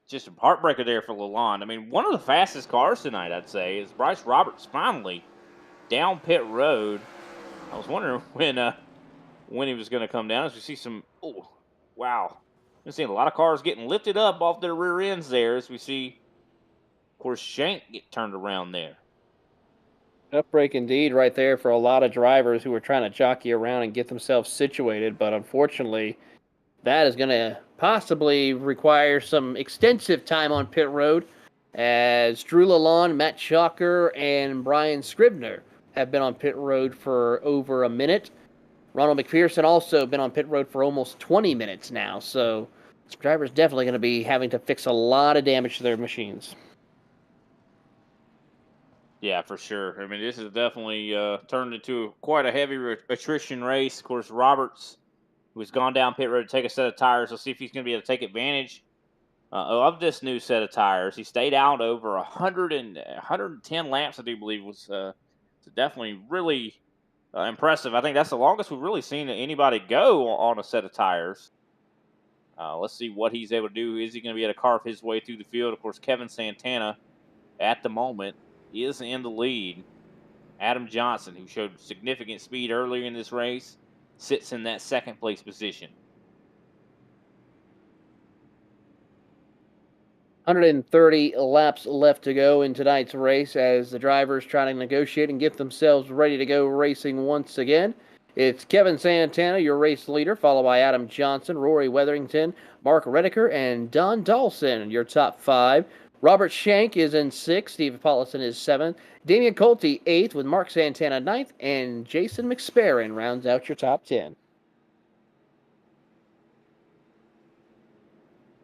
Just a heartbreaker there for Lalonde. I mean, one of the fastest cars tonight, I'd say, is Bryce Roberts finally down pit road. I was wondering when he was going to come down. As we see some, wow. We're seeing a lot of cars getting lifted up off their rear ends there as we see, of course, Shank get turned around there. Tough break indeed right there for a lot of drivers who were trying to jockey around and get themselves situated, but unfortunately, that is going to possibly require some extensive time on pit road as Drew Lalonde, Matt Chalker, and Brian Scribner have been on pit road for over a minute. Ronald McPherson also been on pit road for almost 20 minutes now, so this driver's definitely going to be having to fix a lot of damage to their machines. Yeah, for sure. I mean, this is definitely turned into quite a heavy attrition race. Of course, Roberts, who has gone down pit road to take a set of tires, we'll see if he's going to be able to take advantage of this new set of tires. He stayed out over 110 laps, I do believe, was definitely really impressive. I think that's the longest we've really seen anybody go on a set of tires. Let's see what he's able to do. Is he going to be able to carve his way through the field? Of course, Kevin Santana, at the moment, is in the lead. Adam Johnson, who showed significant speed earlier in this race, sits in that second place position. 130 laps left to go in tonight's race as the drivers try to negotiate and get themselves ready to go racing once again. It's Kevin Santana, your race leader, followed by Adam Johnson, Rory Weatherington, Mark Redeker, and Don Dawson, your top 5. Robert Shank is in 6th, Steve Paulison is 7th, Damian Colte 8th with Mark Santana 9th, and Jason McSparron rounds out your top 10.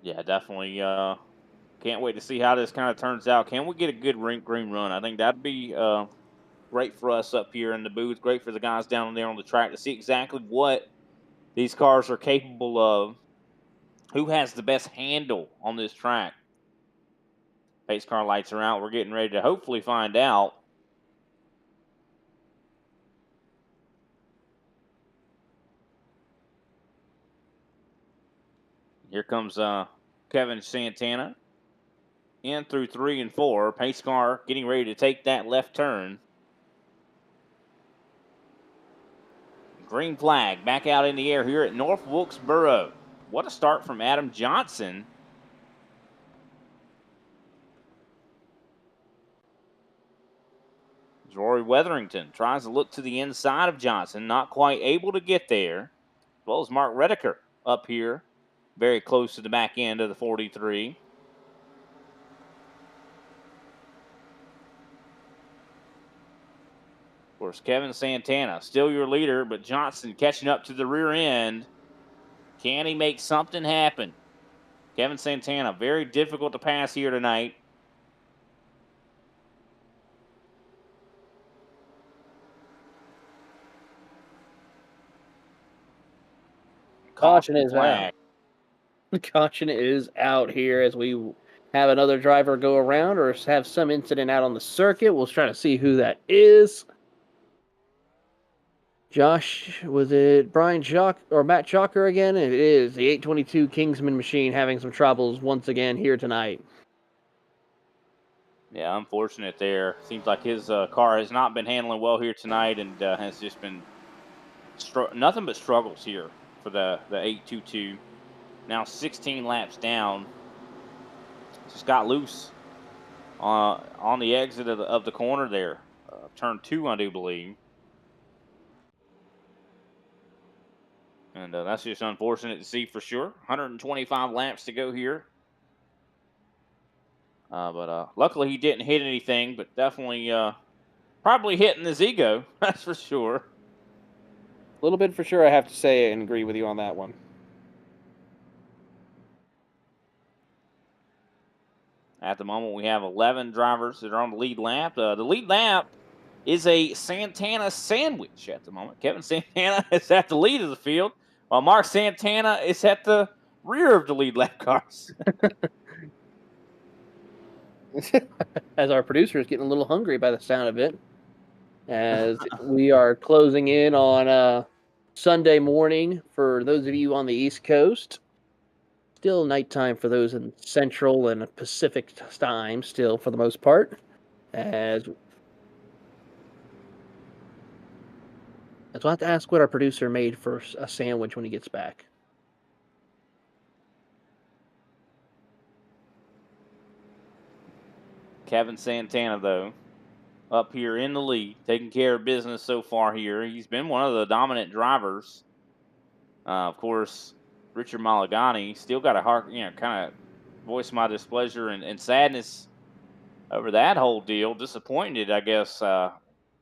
Yeah, definitely. Can't wait to see how this kind of turns out. Can we get a good green run? I think that'd be great for us up here in the booth. Great for the guys down there on the track to see exactly what these cars are capable of. Who has the best handle on this track? Pace car lights are out. We're getting ready to hopefully find out. Here comes Kevin Santana in through 3 and 4. Pace car getting ready to take that left turn. Green flag back out in the air here at North Wilkesboro. What a start from Adam Johnson. Rory Weatherington tries to look to the inside of Johnson, not quite able to get there. As well as Mark Redeker up here, very close to the back end of the 43. Of course, Kevin Santana, still your leader, but Johnson catching up to the rear end. Can he make something happen? Kevin Santana, very difficult to pass here tonight. Caution is flag. out. Caution is out here as we have another driver go around or have some incident out on the circuit. We'll try to see who that is. Josh, was it Brian Jock or Matt Jocker again? It is the 822 Kingsman machine having some troubles once again here tonight. Yeah, unfortunate there. Seems like his car has not been handling well here tonight and has just been nothing but struggles here for the 822. Now 16 laps down. Just got loose on the exit of the corner there. Turn 2, I do believe. And that's just unfortunate to see for sure. 125 laps to go here. But luckily he didn't hit anything, but definitely probably hitting his ego. That's for sure. A little bit for sure, I have to say, and agree with you on that one. At the moment, we have 11 drivers that are on the lead lap. The lead lap is a Santana sandwich at the moment. Kevin Santana is at the lead of the field, while Mark Santana is at the rear of the lead lap cars. As our producer is getting a little hungry by the sound of it, as we are closing in on Sunday morning for those of you on the East Coast. Still nighttime for those in Central and Pacific time, still for the most part. As we'll have to ask what our producer made for a sandwich when he gets back. Kevin Santana, though, up here in the lead, taking care of business so far here. He's been one of the dominant drivers. Of course, Richard Malagani still got a hard, kind of voice my displeasure and sadness over that whole deal. Disappointed, I guess,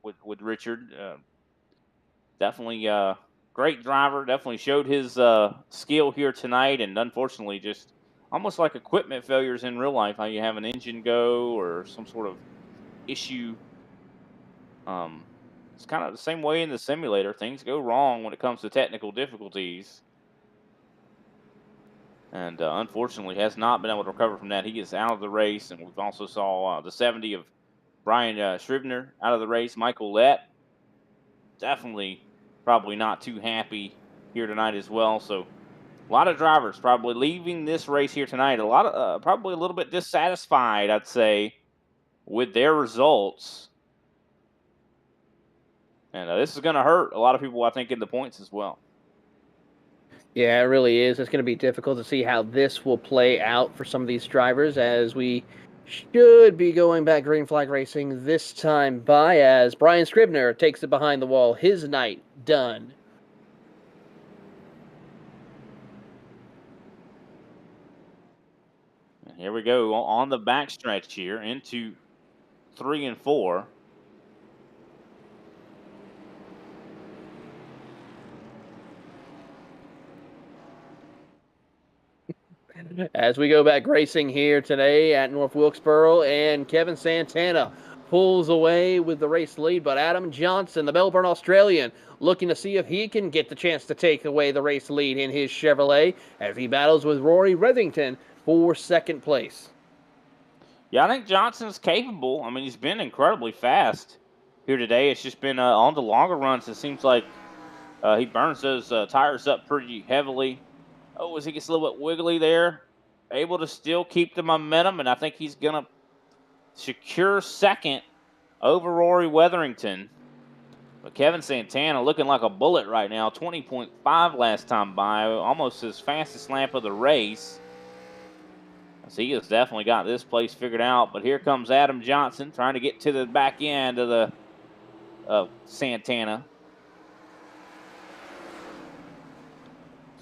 with Richard. Definitely great driver. Definitely showed his skill here tonight, and unfortunately, just almost like equipment failures in real life. How you have an engine go or some sort of issue. It's kind of the same way in the simulator. Things go wrong when it comes to technical difficulties. And unfortunately has not been able to recover from that. He is out of the race, and we've also saw the 70 of Brian Scrivener out of the race. Michael Lett definitely probably not too happy here tonight as well. So a lot of drivers probably leaving this race here tonight. A lot of probably a little bit dissatisfied, I'd say, with their results. And this is going to hurt a lot of people, I think, in the points as well. Yeah, it really is. It's going to be difficult to see how this will play out for some of these drivers as we should be going back green flag racing this time by as Brian Scribner takes it behind the wall. His night done. Here we go on the backstretch here into 3 and 4. As we go back racing here today at North Wilkesboro, and Kevin Santana pulls away with the race lead, but Adam Johnson, the Melbourne Australian, looking to see if he can get the chance to take away the race lead in his Chevrolet as he battles with Rory Rethington for second place. Yeah, I think Johnson's capable. I mean, he's been incredibly fast here today. It's just been on the longer runs. It seems like he burns those tires up pretty heavily. Oh, as he gets a little bit wiggly there, able to still keep the momentum, and I think he's going to secure second over Rory Wetherington. But Kevin Santana looking like a bullet right now, 20.5 last time by, almost his fastest lap of the race. So he has definitely got this place figured out. But here comes Adam Johnson trying to get to the back end of Santana.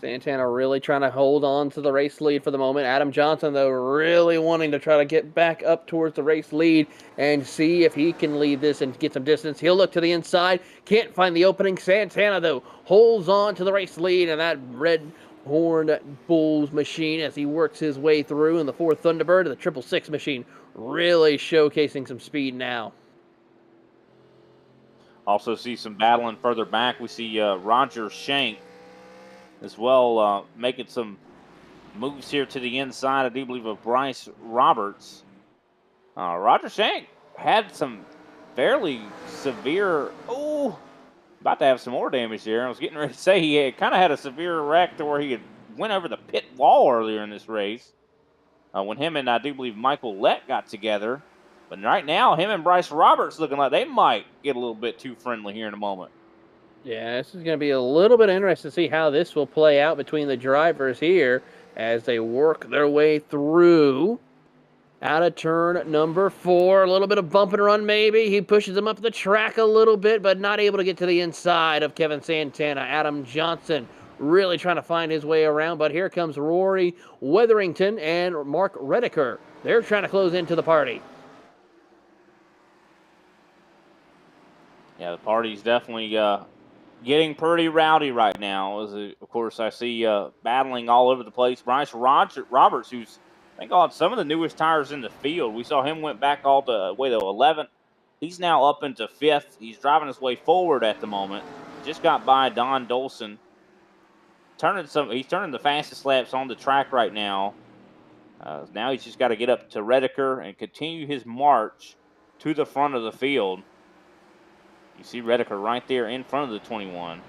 Santana really trying to hold on to the race lead for the moment. Adam Johnson, though, really wanting to try to get back up towards the race lead and see if he can lead this and get some distance. He'll look to the inside. Can't find the opening. Santana, though, holds on to the race lead, and that red Horned Bulls machine as he works his way through in the Ford Thunderbird. The 666 machine really showcasing some speed now. Also see some battling further back. We see Roger Shank as well, making some moves here to the inside, I do believe, of Bryce Roberts. Roger Shank had some fairly severe, about to have some more damage there. I was getting ready to say he had kind of had a severe wreck to where he had went over the pit wall earlier in this race when him and I do believe Michael Lett got together. But right now, him and Bryce Roberts looking like they might get a little bit too friendly here in a moment. Yeah, this is going to be a little bit interesting to see how this will play out between the drivers here as they work their way through. Out of turn number 4, a little bit of bump and run maybe. He pushes him up the track a little bit, but not able to get to the inside of Kevin Santana. Adam Johnson really trying to find his way around, but here comes Rory Wetherington and Mark Redeker. They're trying to close into the party. Yeah, the party's definitely getting pretty rowdy right now. Of course, I see battling all over the place. Bryce Roberts, who's I think on some of the newest tires in the field. We saw him went back all the way to 11th. He's now up into 5th. He's driving his way forward at the moment. Just got by Don Dolson. He's turning the fastest laps on the track right now. Now he's just got to get up to Redeker and continue his march to the front of the field. You see Redeker right there in front of the 21.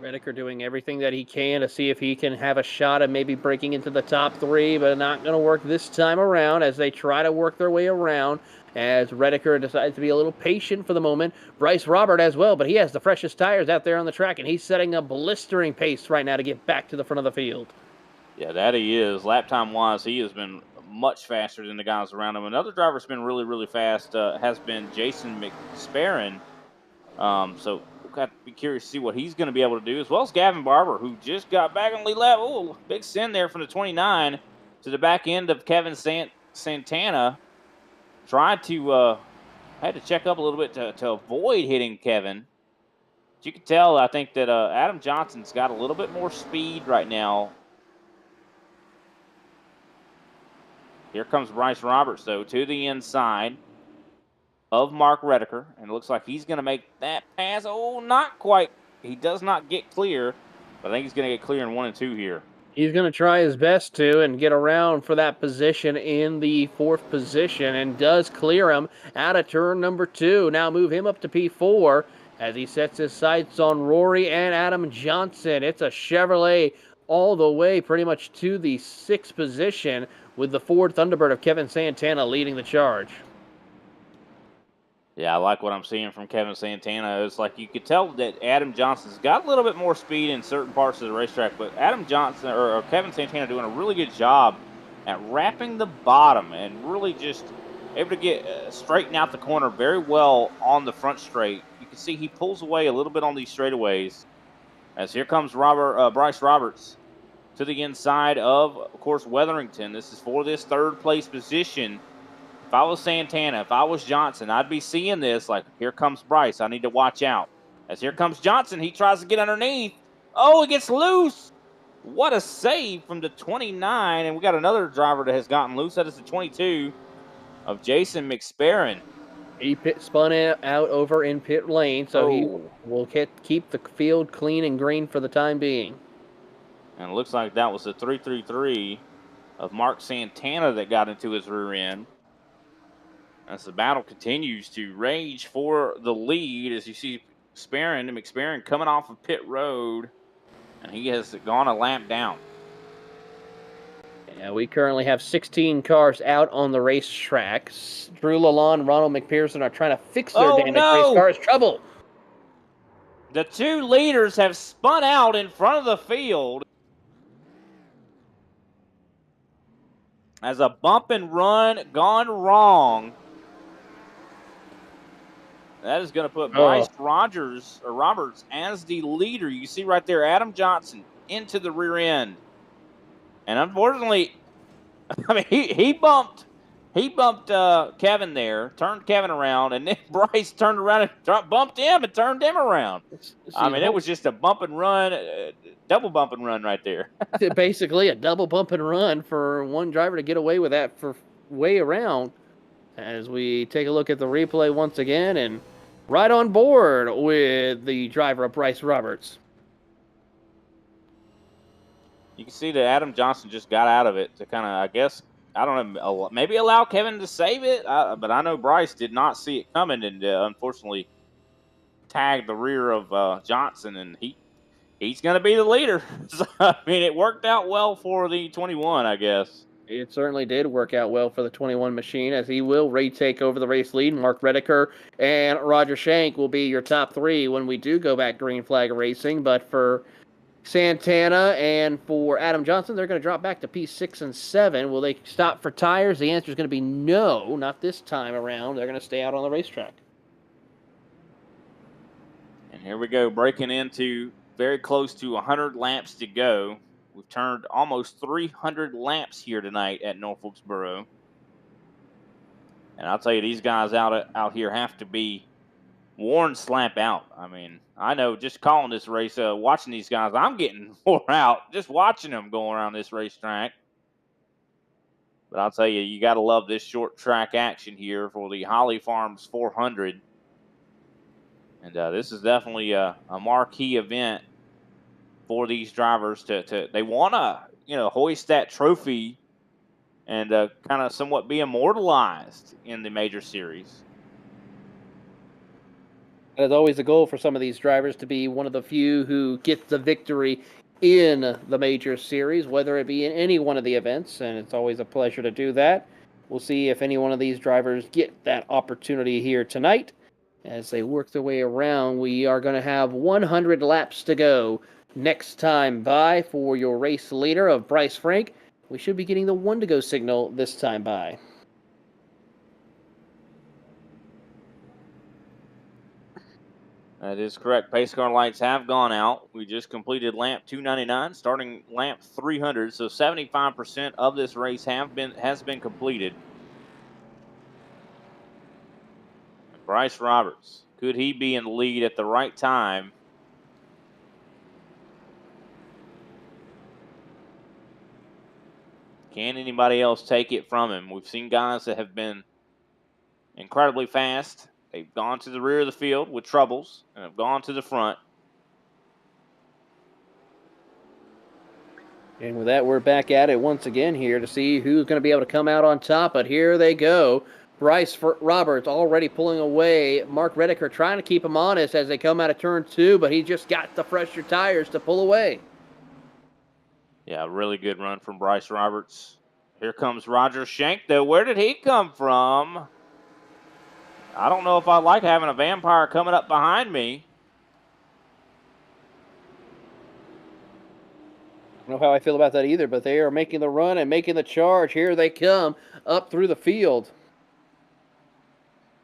Redeker doing everything that he can to see if he can have a shot at maybe breaking into the top 3, but not going to work this time around as they try to work their way around as Redeker decides to be a little patient for the moment. Bryce Robert as well, but he has the freshest tires out there on the track, and he's setting a blistering pace right now to get back to the front of the field. Yeah, that he is. Lap time-wise, he has been much faster than the guys around him. Another driver that's been really, really fast has been Jason McSparron. So we'll have to be curious to see what he's going to be able to do, as well as Gavin Barber, who just got back on the lead lap. Oh, big send there from the 29 to the back end of Kevin Santana. Tried to, had to check up a little bit to avoid hitting Kevin. But you can tell, I think, that Adam Johnson's got a little bit more speed right now. Here comes Bryce Roberts, though, to the inside of Mark Redeker, and it looks like he's going to make that pass. Oh, not quite. He does not get clear, but I think he's going to get clear in 1 and 2 here. He's going to try his best to and get around for that position in the 4th position and does clear him out of turn number 2. Now move him up to P4 as he sets his sights on Rory and Adam Johnson. It's a Chevrolet all the way pretty much to the 6th position with the Ford Thunderbird of Kevin Santana leading the charge. Yeah, I like what I'm seeing from Kevin Santana. It's like you could tell that Adam Johnson's got a little bit more speed in certain parts of the racetrack, but Adam Johnson or Kevin Santana doing a really good job at wrapping the bottom and really just able to get straighten out the corner very well on the front straight. You can see he pulls away a little bit on these straightaways. As here comes Bryce Roberts to the inside of course, Wetherington. This is for this 3rd place position. If I was Santana, if I was Johnson, I'd be seeing this like, here comes Bryce. I need to watch out. As here comes Johnson, he tries to get underneath. Oh, it gets loose. What a save from the 29, and we got another driver that has gotten loose. That is the 22 of Jason McSparron. He spun out over in pit lane, so he Oh. will keep the field clean and green for the time being. And it looks like that was the 333 of Mark Santana that got into his rear end. As the battle continues to rage for the lead, as you see McSparron coming off of pit road, and he has gone a lap down. Yeah, we currently have 16 cars out on the racetrack. Drew Lalonde and Ronald McPherson are trying to fix their damaged race cars. Trouble. The two leaders have spun out in front of the field as a bump and run gone wrong. That is going to put Bryce Roberts as the leader. You see right there, Adam Johnson into the rear end. And unfortunately, I mean, he bumped Kevin there, turned Kevin around, and then Bryce turned around and bumped him and turned him around. I mean, it was just a bump and run, double bump and run right there. Basically, a double bump and run for one driver to get away with that for way around. As we take a look at the replay once again, and right on board with the driver of Bryce Roberts. You can see that Adam Johnson just got out of it to kind of, I guess, I don't know, maybe allow Kevin to save it. But I know Bryce did not see it coming and unfortunately tagged the rear of Johnson, and he's going to be the leader. So, I mean, it worked out well for the 21, I guess. It certainly did work out well for the 21 machine, as he will retake over the race lead. Mark Redeker and Roger Shank will be your top three when we do go back green flag racing. But for Santana and for Adam Johnson, they're going to drop back to P6 and 7. Will they stop for tires? The answer is going to be no, not this time around. They're going to stay out on the racetrack. And here we go, breaking into very close to 100 laps to go. We've turned almost 300 laps here tonight at North Wilkesboro. And I'll tell you, these guys out here have to be worn slap out. I mean, I know just calling this race, watching these guys, I'm getting wore out just watching them go around this racetrack. But I'll tell you, you got to love this short track action here for the Holly Farms 400. And this is definitely a marquee event for these drivers they want to hoist that trophy and kind of somewhat be immortalized in the major series. That is always the goal for some of these drivers, to be one of the few who get the victory in the major series, whether it be in any one of the events, and it's always a pleasure to do that. We'll see if any one of these drivers get that opportunity here tonight. As they work their way around, we are going to have 100 laps to go next time by for your race leader of Bryce Frank. We should be getting the 1 to go signal this time by. That is correct. Pace car lights have gone out. We just completed lap 299, starting lap 300. So 75% of this race has been completed. Bryce Roberts, could he be in the lead at the right time? Can anybody else take it from him? We've seen guys that have been incredibly fast. They've gone to the rear of the field with troubles and have gone to the front. And with that, we're back at it once again here to see who's going to be able to come out on top. But here they go. Bryce Roberts already pulling away. Mark Redeker trying to keep him honest as they come out of turn 2, but he just got the fresher tires to pull away. Yeah, really good run from Bryce Roberts. Here comes Roger Shank, though. Where did he come from? I don't know if I like having a vampire coming up behind me. I don't know how I feel about that either, but they are making the run and making the charge. Here they come up through the field.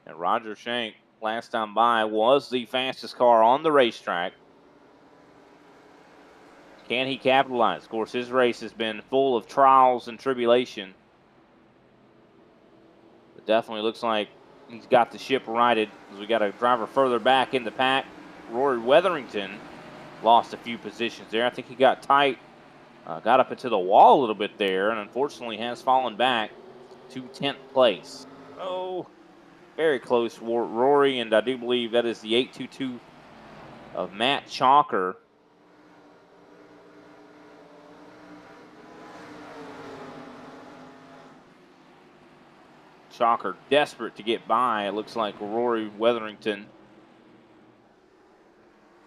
And Roger Shank, last time by, was the fastest car on the racetrack. Can he capitalize? Of course, his race has been full of trials and tribulation. It definitely looks like he's got the ship righted, as we got a driver further back in the pack. Rory Wetherington lost a few positions there. I think he got tight Got up into the wall a little bit there, and unfortunately has fallen back to 10th place. Oh, very close, Rory, and I do believe that is the 822 of Matt Chalker. Chalker desperate to get by. It looks like Rory Wetherington.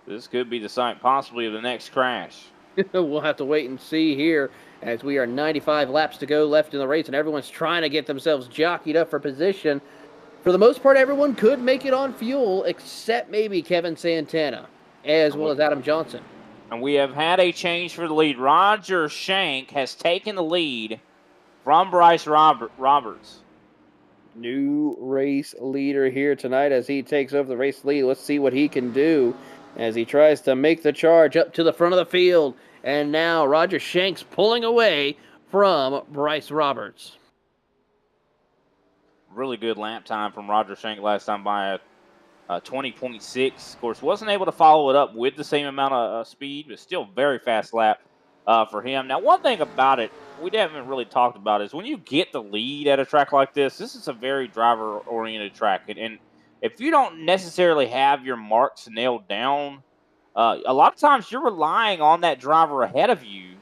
This could be the site possibly of the next crash. We'll have to wait and see here as we are 95 laps to go left in the race, and everyone's trying to get themselves jockeyed up for position. For the most part, everyone could make it on fuel, except maybe Kevin Santana, as well as Adam Johnson. And we have had a change for the lead. Roger Shank has taken the lead from Bryce Roberts. New race leader here tonight as he takes over the race lead. Let's see what he can do as he tries to make the charge up to the front of the field. And now Roger Shank's pulling away from Bryce Roberts. Really good lap time from Roger Shank last time by a 20.6. Of course, wasn't able to follow it up with the same amount of speed, but still very fast lap for him. Now, one thing about it we haven't really talked about is when you get the lead at a track like this is a very driver-oriented track. And if you don't necessarily have your marks nailed down, a lot of times you're relying on that driver ahead of you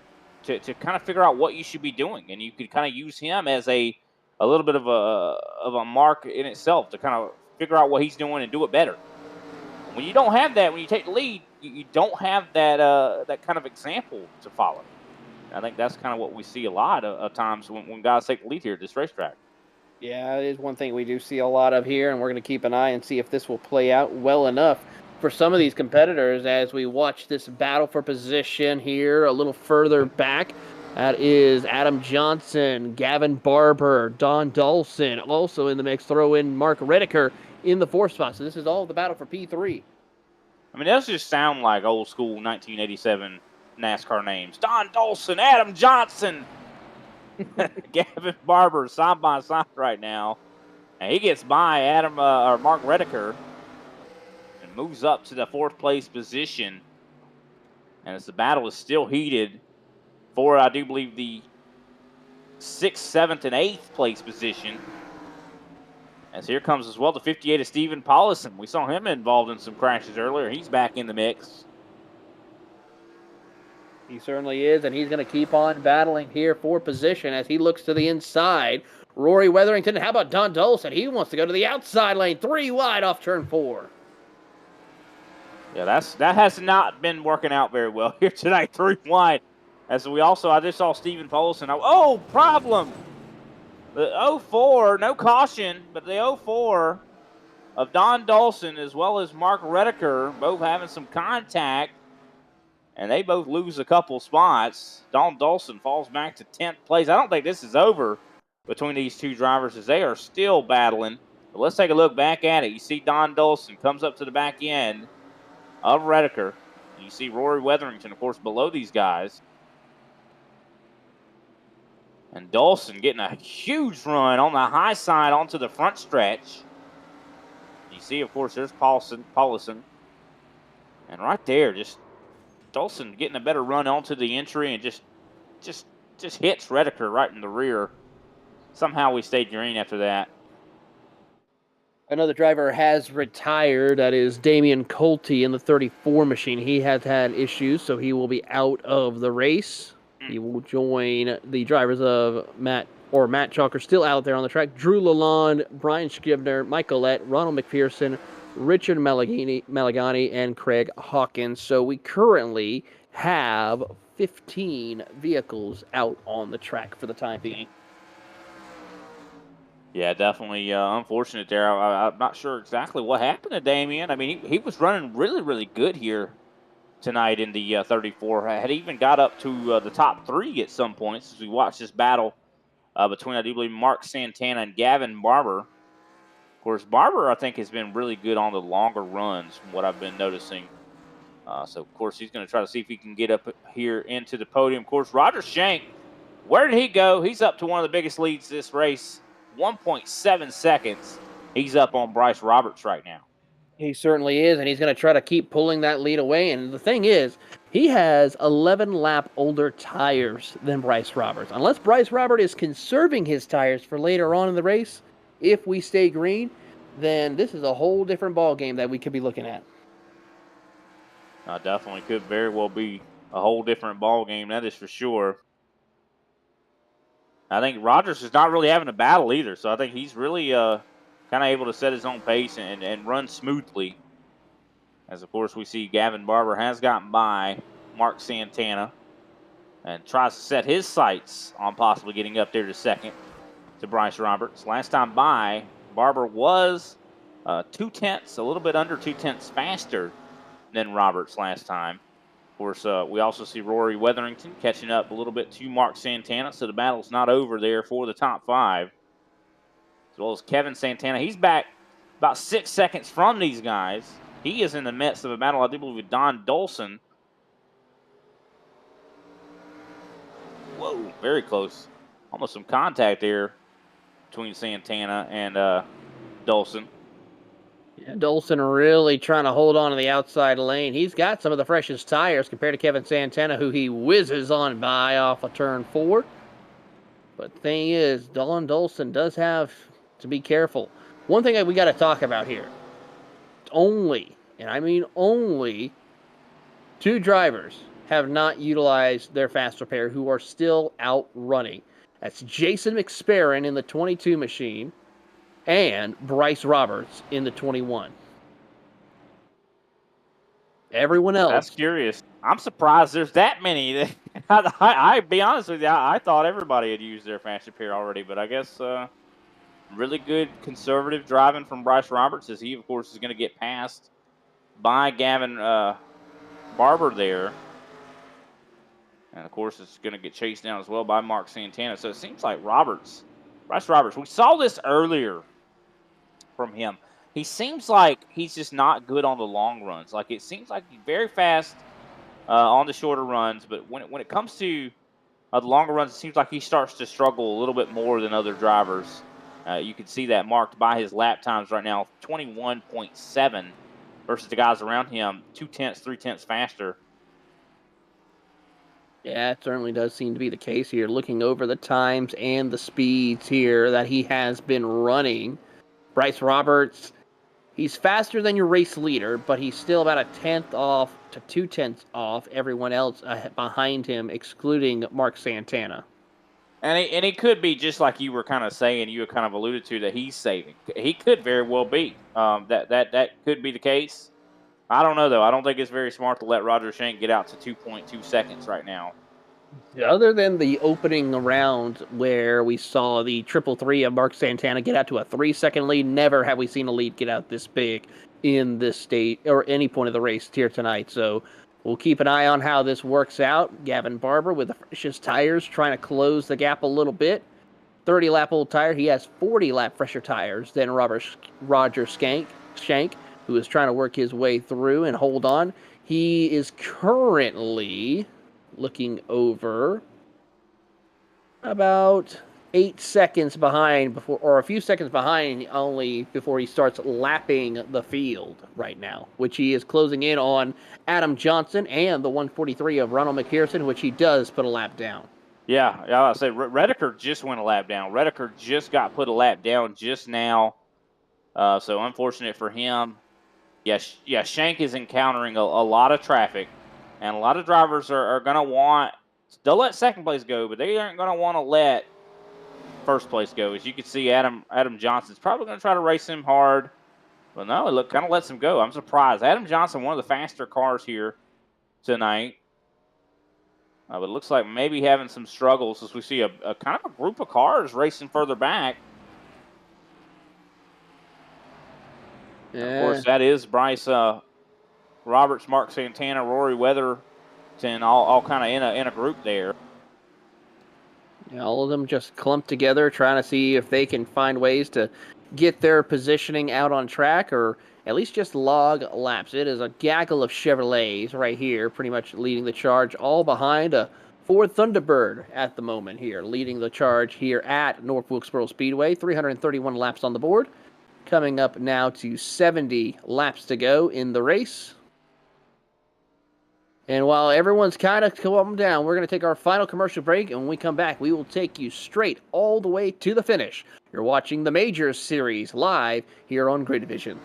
to kind of figure out what you should be doing. And you could kind of use him as a little bit of a mark in itself to kind of figure out what he's doing and do it better. When you don't have that, when you take the lead, you don't have that kind of example to follow. I think that's kind of what we see a lot of times when guys take the lead here at this racetrack. Yeah, it is one thing we do see a lot of here, and we're going to keep an eye and see if this will play out well enough for some of these competitors as we watch this battle for position here a little further back. That is Adam Johnson, Gavin Barber, Don Dawson, also in the mix. Throw in Mark Redeker in the 4th spot. So this is all the battle for P3. I mean, those just sound like old school 1987 NASCAR names. Don Dawson, Adam Johnson, Gavin Barber side by side right now. And he gets by or Mark Redeker and moves up to the 4th place position. And as the battle is still heated for, I do believe, the 6th, 7th, and 8th place position. As here comes as well the 58 of Stephen Paulison. We saw him involved in some crashes earlier. He's back in the mix. He certainly is, and he's going to keep on battling here for position as he looks to the inside. Rory Wetherington, how about Don Dawson? He wants to go to the outside lane, 3 wide off turn 4. Yeah, that has not been working out very well here tonight, 3 wide. As I just saw Stephen Paulson. Oh, problem. The 04, no caution, but the 04 of Don Dawson as well as Mark Redeker both having some contact. And they both lose a couple spots. Don Dawson falls back to 10th place. I don't think this is over between these two drivers as they are still battling. But let's take a look back at it. You see Don Dawson comes up to the back end of Redeker. You see Rory Wetherington, of course, below these guys. And Dawson getting a huge run on the high side onto the front stretch. You see, of course, there's Paulison. And right there, just Dawson getting a better run onto the entry and just hits Redeker right in the rear. Somehow we stayed green after that. Another driver has retired. That is Damian Colty in the 34 machine. He has had issues, so he will be out of the race. He will join the drivers of Matt Chalker still out there on the track. Drew Lalonde, Brian Scribner, Mike Collette, Ronald McPherson, Richard Malagani, and Craig Hawkins. So we currently have 15 vehicles out on the track for the time being. Yeah, definitely unfortunate there. I'm not sure exactly what happened to Damian. I mean, he was running really, really good here tonight in the 34. Had even got up to the top 3 at some points as we watched this battle between, I do believe, Mark Santana and Gavin Barber. Of course, Barber, I think, has been really good on the longer runs from what I've been noticing. So, of course, he's going to try to see if he can get up here into the podium. Of course, Roger Shank, where did he go? He's up to one of the biggest leads this race, 1.7 seconds. He's up on Bryce Roberts right now. He certainly is, and he's going to try to keep pulling that lead away. And the thing is, he has 11 lap older tires than Bryce Roberts. Unless Bryce Robert is conserving his tires for later on in the race, if we stay green, then this is a whole different ball game that we could be looking at. Definitely could very well be a whole different ball game, that is for sure. I think Rogers is not really having a battle either, so I think he's really kind of able to set his own pace and run smoothly. As, of course, we see Gavin Barber has gotten by Mark Santana and tries to set his sights on possibly getting up there to second to Bryce Roberts. Last time by, Barber was 0.2, a little bit under 0.2 faster than Roberts last time. Of course, we also see Rory Weatherington catching up a little bit to Mark Santana, so the battle's not over there for the top 5. As well as Kevin Santana. He's back about 6 seconds from these guys. He is in the midst of a battle, I do believe, with Don Dolson. Whoa, very close. Almost some contact there between Santana and Dolson. Yeah, Dolson really trying to hold on to the outside lane. He's got some of the freshest tires compared to Kevin Santana, who he whizzes on by off of turn 4. But the thing is, Don Dolson does have to be careful. One thing that we got to talk about here. Only, and I mean only, 2 drivers have not utilized their fast repair who are still out running. That's Jason McSparron in the 22 machine and Bryce Roberts in the 21. Everyone else. That's curious. I'm surprised there's that many. I be honest with you, I thought everybody had used their fast repair already, but I guess really good conservative driving from Bryce Roberts, as he, of course, is going to get passed by Gavin Barber there. And, of course, it's going to get chased down as well by Mark Santana. So it seems like Bryce Roberts, we saw this earlier from him. He seems like he's just not good on the long runs. Like, it seems like he's very fast on the shorter runs, but when it comes to the longer runs, it seems like he starts to struggle a little bit more than other drivers. You can see that marked by his lap times right now, 21.7 versus the guys around him, 0.2, 0.3 faster. Yeah, it certainly does seem to be the case here. Looking over the times and the speeds here that he has been running, Bryce Roberts, he's faster than your race leader, but he's still about 1/10 off to 0.2 off everyone else behind him, excluding Mark Santana. And he could be, just like you were kind of saying, you kind of alluded to, that he's saving. He could very well be. That could be the case. I don't know, though. I don't think it's very smart to let Roger Shank get out to 2.2 seconds right now. Other than the opening round where we saw the 333 of Mark Santana get out to a 3-second lead, never have we seen a lead get out this big in this state or any point of the race here tonight. So we'll keep an eye on how this works out. Gavin Barber with the freshest tires trying to close the gap a little bit. 30-lap old tire. He has 40-lap fresher tires than Roger Shank, who is trying to work his way through and hold on. He is currently looking over about 8 seconds behind or a few seconds behind only before he starts lapping the field right now, which he is closing in on Adam Johnson and the 143 of Ronald McPherson, which he does put a lap down. Yeah, I said Redeker just went a lap down. Redeker just got put a lap down just now. So unfortunate for him. Yeah, Shank is encountering a lot of traffic, and a lot of drivers are going to want – they'll let second place go, but they aren't going to want to let first place go. As you can see, Adam Johnson's probably going to try to race him hard. But no, it kind of lets him go. I'm surprised. Adam Johnson, one of the faster cars here tonight. But it looks like maybe having some struggles as we see a kind of a group of cars racing further back. Yeah. Of course, that is Bryce Roberts, Mark Santana, Rory Weatherton, all kind of in a group there. Yeah, all of them just clumped together, trying to see if they can find ways to get their positioning out on track, or at least just log laps. It is a gaggle of Chevrolets right here, pretty much leading the charge, all behind a Ford Thunderbird at the moment here, leading the charge here at North Wilkesboro Speedway. 331 laps on the board. coming up now to 70 laps to go in the race. And while everyone's kind of calmed down, we're going to take our final commercial break, and when we come back, we will take you straight all the way to the finish. You're watching the Majors Series live here on Grid Vision.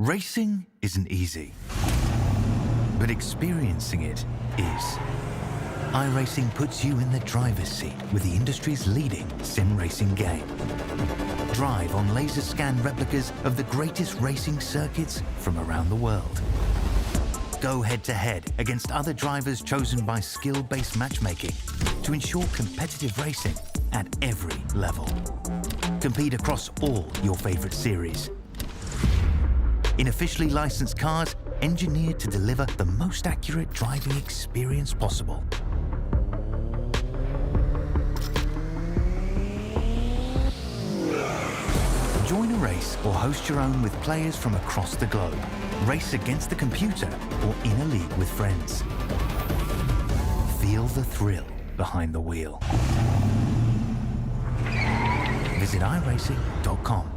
Racing isn't easy, but experiencing it is. iRacing puts you in the driver's seat with the industry's leading sim racing game. Drive on laser scan replicas of the greatest racing circuits from around the world. Go head-to-head against other drivers chosen by skill-based matchmaking to ensure competitive racing at every level. Compete across all your favorite series. In officially licensed cars, engineered to deliver the most accurate driving experience possible. Join a race or host your own with players from across the globe. Race against the computer or in a league with friends. Feel the thrill behind the wheel. Visit iRacing.com.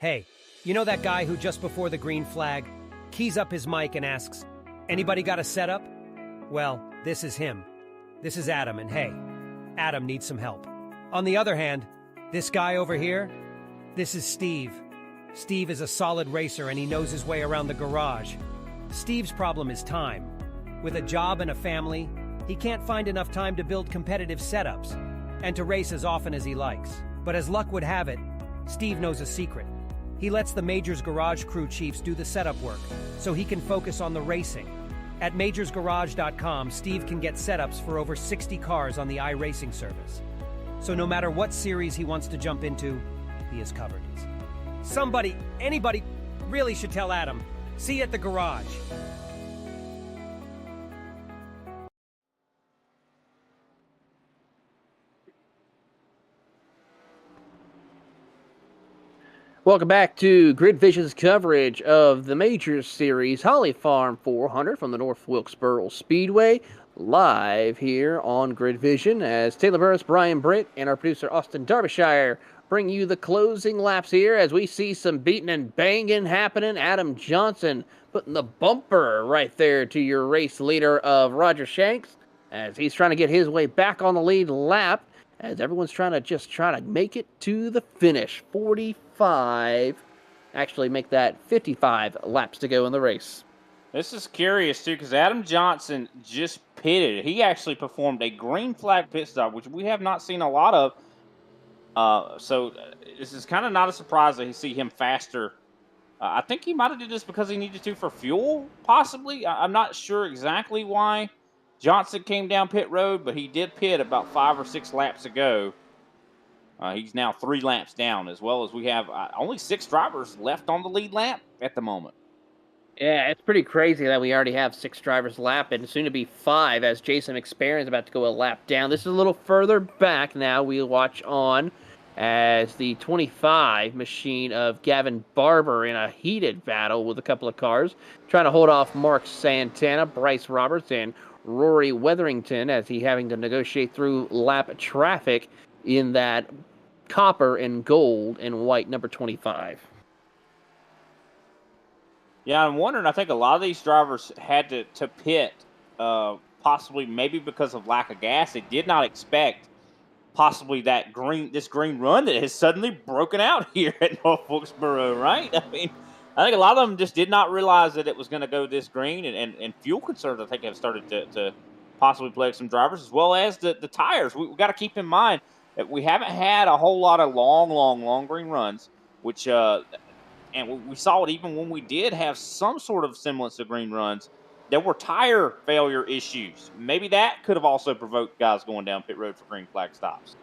Hey, you know that guy who just before the green flag keys up his mic and asks, "Anybody got a setup?" Well, this is him. This is Adam, and hey, Adam needs some help. On the other hand, this guy over here, this is Steve. Steve is a solid racer and he knows his way around the garage. Steve's problem is time. With a job and a family, he can't find enough time to build competitive setups and to race as often as he likes. But as luck would have it, Steve knows a secret. He lets the Majors Garage crew chiefs do the setup work, so he can focus on the racing. At majorsgarage.com, Steve can get setups for over 60 cars on the iRacing service. So no matter what series he wants to jump into, he is covered. Somebody, anybody, really should tell Adam. See you at the garage. Welcome back to Grid Vision's coverage of the Majors Series Holly Farm 400 from the North Wilkesboro Speedway, live here on Grid Vision as Taylor Burris, Brian Britt, and our producer Austin Derbyshire bring you the closing laps here as we see some beating and banging happening. Adam Johnson putting the bumper right there to your race leader of Roger Shanks as he's trying to get his way back on the lead lap as everyone's trying to make it to the finish. 45, actually make that 55 laps to go in the race. This is curious too, because Adam Johnson just pitted. He actually performed a green flag pit stop, which we have not seen a lot of. So this is kind of not a surprise that you see him faster. I think he might have did this because he needed to for fuel, possibly. I'm not sure exactly why Johnson came down pit road, but he did pit about 5 or 6 laps ago. He's now 3 laps down, as well as we have only 6 drivers left on the lead lap at the moment. Yeah, it's pretty crazy that we already have 6 drivers lap and soon to be 5 as Jason McSparron is about to go a lap down. This is a little further back now. We'll watch on as the 25 machine of Gavin Barber in a heated battle with a couple of cars, trying to hold off Mark Santana, Bryce Roberts, and Rory Wetherington as he having to negotiate through lap traffic in that copper and gold and white number 25. Yeah, I'm wondering. I think a lot of these drivers had to pit, possibly maybe because of lack of gas. They did not expect possibly this green run that has suddenly broken out here at North Wilkesboro, right? I mean, I think a lot of them just did not realize that it was going to go this green, and fuel concerns I think have started to possibly plague some drivers, as well as the tires. We've got to keep in mind that we haven't had a whole lot of long green runs, which and we saw it even when we did have some sort of semblance of green runs. There were tire failure issues. Maybe that could have also provoked guys going down pit road for green flag stops.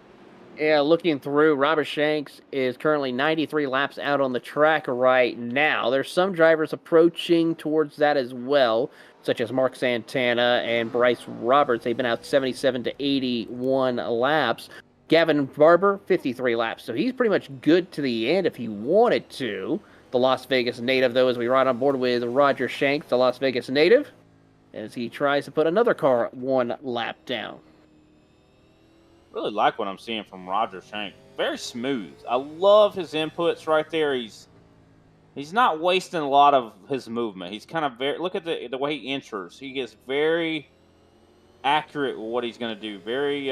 Yeah, looking through, Robert Shanks is currently 93 laps out on the track right now. There's some drivers approaching towards that as well, such as Mark Santana and Bryce Roberts. They've been out 77 to 81 laps. Gavin Barber, 53 laps. So he's pretty much good to the end if he wanted to. The Las Vegas native, though, as we ride on board with Roger Shanks, the Las Vegas native, as he tries to put another car 1 lap down. Really like what I'm seeing from Roger Shank. Very smooth. I love his inputs right there. He's not wasting a lot of his movement. He's kind of very, look at the way he enters. He gets very accurate with what he's going to do. Very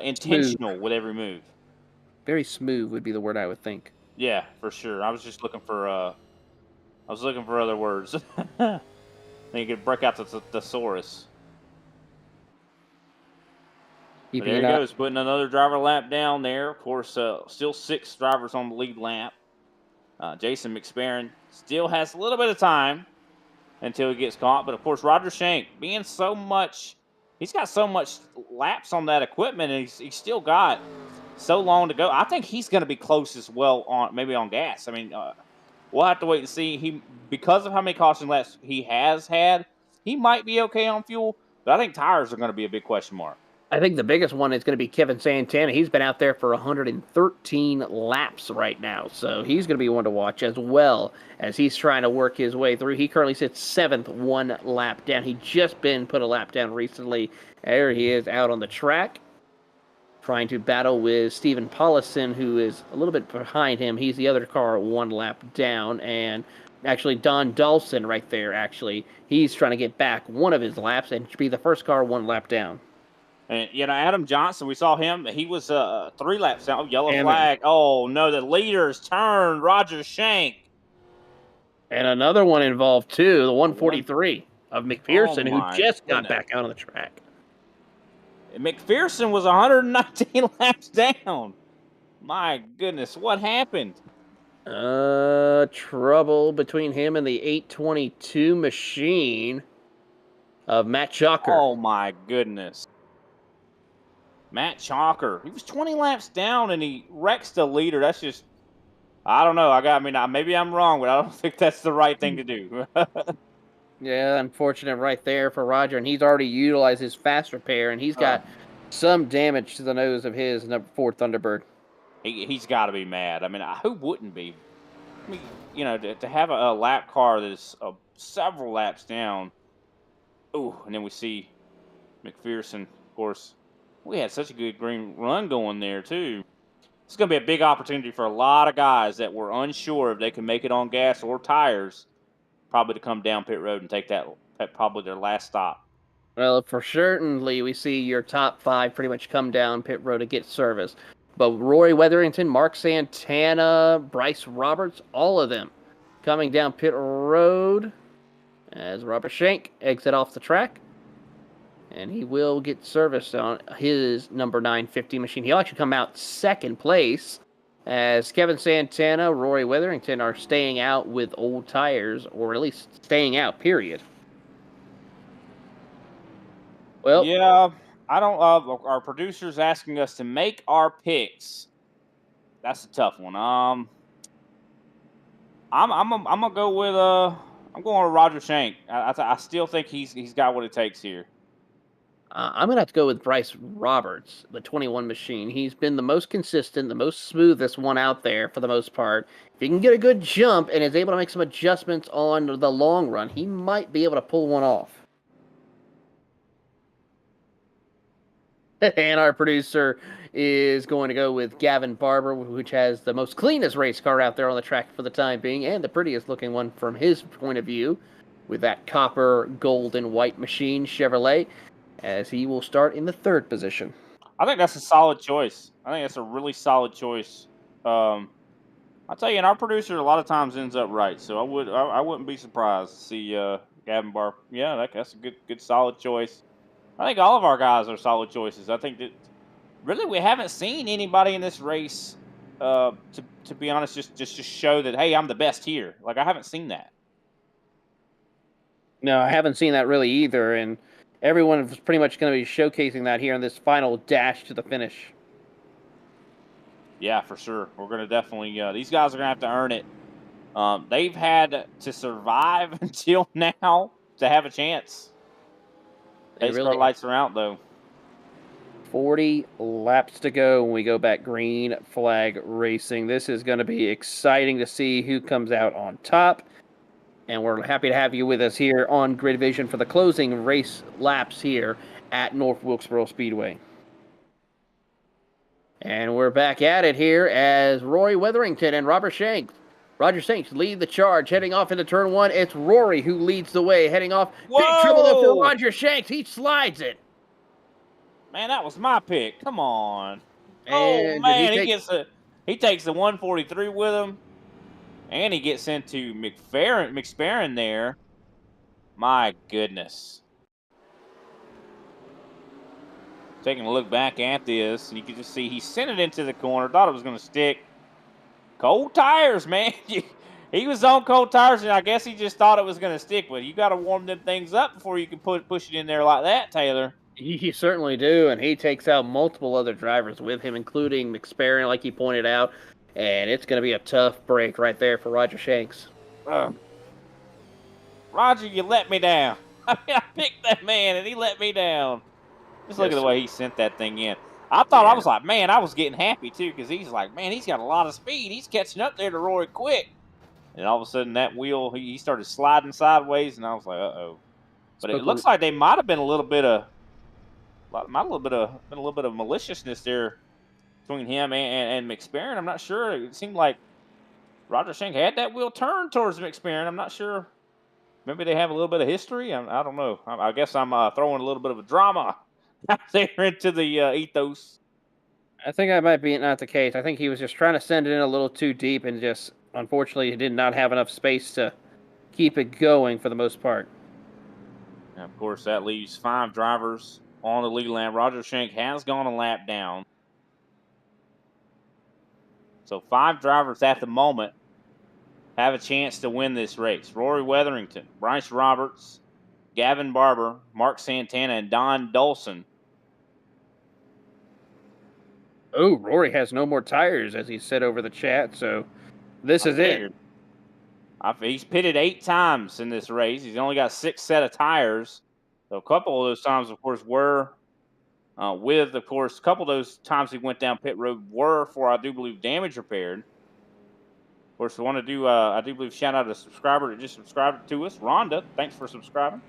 intentional with every move. Very smooth would be the word I would think. Yeah, for sure. I was just looking for other words. Then you could break out the thesaurus. There he goes, putting another driver lap down there. Of course, still 6 drivers on the lead lap. Jason McSparron still has a little bit of time until he gets caught. But, of course, Roger Shank, he's got so much laps on that equipment, and he's still got so long to go. I think he's going to be close as well maybe on gas. I mean, we'll have to wait and see. Because of how many caution laps he has had, he might be okay on fuel, but I think tires are going to be a big question mark. I think the biggest one is going to be Kevin Santana. He's been out there for 113 laps right now, so he's going to be one to watch as well as he's trying to work his way through. He currently sits 7th, 1 lap down. He just been put a lap down recently. There he is out on the track, trying to battle with Stephen Paulison, who is a little bit behind him. He's the other car 1 lap down, and actually Don Dawson right there, actually. He's trying to get back one of his laps and be the first car 1 lap down. And, Adam Johnson, we saw him. He was 3 laps down. Oh, yellow flag. Oh, no, the leaders turned. Roger Shank. And another one involved, too, the 143 of McPherson, who just got back out on the track. McPherson was 119 laps down. My goodness, what happened? Trouble between him and the 822 machine of Matt Chalker. Oh, my goodness. Matt Chalker. He was 20 laps down, and he wrecks the leader. That's just, I don't know. Maybe I'm wrong, but I don't think that's the right thing to do. Yeah, unfortunate right there for Roger, and he's already utilized his fast repair, and he's got some damage to the nose of his number 4 Thunderbird. He's got to be mad. I mean, who wouldn't be? I mean, to have a lap car that's several laps down. Ooh, and then we see McPherson, of course. We had such a good green run going there, too. It's going to be a big opportunity for a lot of guys that were unsure if they can make it on gas or tires, probably to come down pit road and take that probably their last stop. Well, for certainly, we see your top 5 pretty much come down pit road to get service. But Rory Wetherington, Mark Santana, Bryce Roberts, all of them coming down pit road. as Robert Shank exit off the track. And he will get serviced on his number 950 machine. He'll actually come out second place as Kevin Santana, Rory Witherington are staying out with old tires, or at least staying out, period. Well, Yeah, I don't. Our producer's asking us to make our picks. That's a tough one. I'm gonna go with I'm going with Roger Shank. I still think he's got what it takes here. I'm going to have to go with Bryce Roberts, the 21 machine. He's been the most consistent, the most smoothest one out there for the most part. If he can get a good jump and is able to make some adjustments on the long run, he might be able to pull one off. And our producer is going to go with Gavin Barber, which has the most cleanest race car out there on the track for the time being, and the prettiest looking one from his point of view, with that copper, gold, and white machine Chevrolet, as he will start in the third position. I think that's a solid choice. I think that's a really solid choice. I'll tell you, and our producer a lot of times ends up right, so I wouldn't be surprised to see Gavin Barber. Yeah, that's a good solid choice. I think all of our guys are solid choices. I think that really we haven't seen anybody in this race, to be honest, just to show that, hey, I'm the best here. Like, I haven't seen that. No, I haven't seen that really either, and everyone is pretty much going to be showcasing that here in this final dash to the finish. Yeah, for sure. We're going to definitely, these guys are going to have to earn it. They've had to survive until now to have a chance. They really start lights are out, though. 40 laps to go when we go back green flag racing. This is going to be exciting to see who comes out on top. And we're happy to have you with us here on Grid Vision for the closing race laps here at North Wilkesboro Speedway. And we're back at it here as Rory Witherington and Roger Shanks lead the charge, heading off into turn one. It's Rory who leads the way, heading off. Whoa! Big trouble though for Roger Shanks. He slides it. Man, that was my pick. Come on. And oh man, he takes the 143 with him, and he gets into McFerrin there. My goodness. Taking a look back at this, and you can just see he sent it into the corner. Thought it was going to stick. Cold tires, man. He was on cold tires, and I guess he just thought it was going to stick. But you got to warm them things up before you can push it in there like that, Taylor. You certainly do, and he takes out multiple other drivers with him, including McSparron, like he pointed out. And it's going to be a tough break right there for Roger Shanks. Roger, you let me down. I mean, I picked that man, and he let me down. Just look at the way he sent that thing in. I thought, I was like, man, I was getting happy, too, because he's like, man, he's got a lot of speed. He's catching up there to Rory quick. And all of a sudden, that wheel, he started sliding sideways, and I was like, uh-oh. But it looks like they might have been a little bit of maliciousness there between him and McSparron. I'm not sure. It seemed like Roger Shank had that wheel turned towards McSparron. I'm not sure. Maybe they have a little bit of history. I don't know. I guess I'm throwing a little bit of a drama out there into the ethos. I think that might be not the case. I think he was just trying to send it in a little too deep and just, unfortunately, he did not have enough space to keep it going for the most part. And of course, that leaves 5 drivers on the lead lap. Roger Shank has gone a lap down. So 5 drivers at the moment have a chance to win this race. Rory Witherington, Bryce Roberts, Gavin Barber, Mark Santana, and Don Dolson. Oh, Rory has no more tires, as he said over the chat, so this is it. He's pitted 8 times in this race. He's only got 6 set of tires. So a couple of those times, of course, were a couple of those times he went down pit road were for, I do believe, damage repaired. Of course, I want to do, I do believe, shout out a subscriber that just subscribed to us. Rhonda, thanks for subscribing.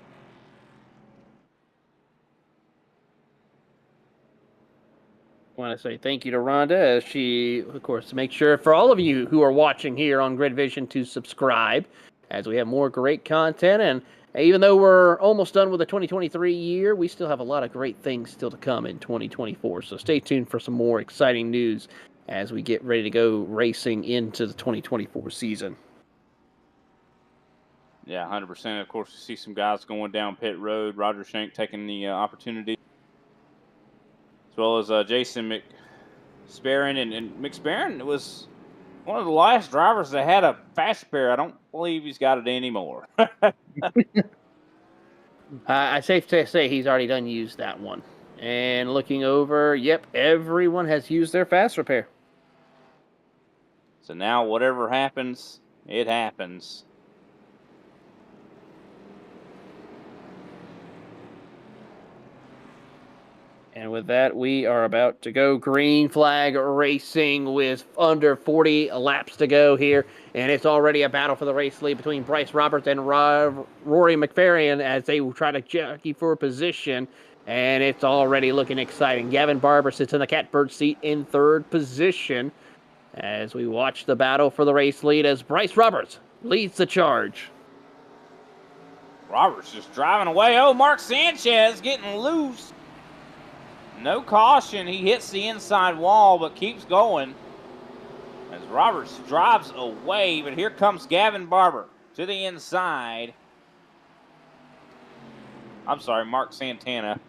I want to say thank you to Rhonda, as she, of course, makes sure for all of you who are watching here on Grid Vision to subscribe, as we have more great content. And even though we're almost done with the 2023 year, we still have a lot of great things still to come in 2024. So stay tuned for some more exciting news as we get ready to go racing into the 2024 season. Yeah, 100%. Of course, you see some guys going down pit road. Roger Shank taking the opportunity, as well as Jason McSparron. And McSparron was one of the last drivers that had a fast repair. I don't believe he's got it anymore. I safe to say he's already done used that one. And looking over, yep, everyone has used their fast repair. So now whatever happens, it happens. And with that, we are about to go green flag racing with under 40 laps to go here. And it's already a battle for the race lead between Bryce Roberts and Rory McFerrin as they try to jockey for position. And it's already looking exciting. Gavin Barber sits in the catbird seat in third position as we watch the battle for the race lead as Bryce Roberts leads the charge. Roberts just driving away. Oh, Mark Sanchez getting loose. No caution. He hits the inside wall, but keeps going as Roberts drives away. But here comes Gavin Barber to the inside. I'm sorry, Mark Santana.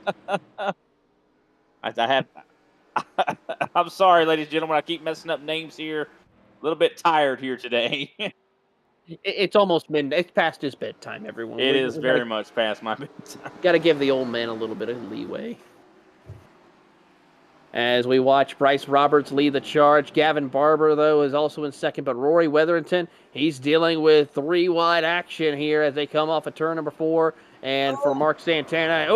I'm sorry, ladies and gentlemen. I keep messing up names here. A little bit tired here today. It's almost midnight. It's past his bedtime, everyone. It is very much past my bedtime. Got to give the old man a little bit of leeway. As we watch Bryce Roberts lead the charge. Gavin Barber, though, is also in second. But Rory Weatherington, he's dealing with three wide action here as they come off of turn number 4. And for Mark Santana,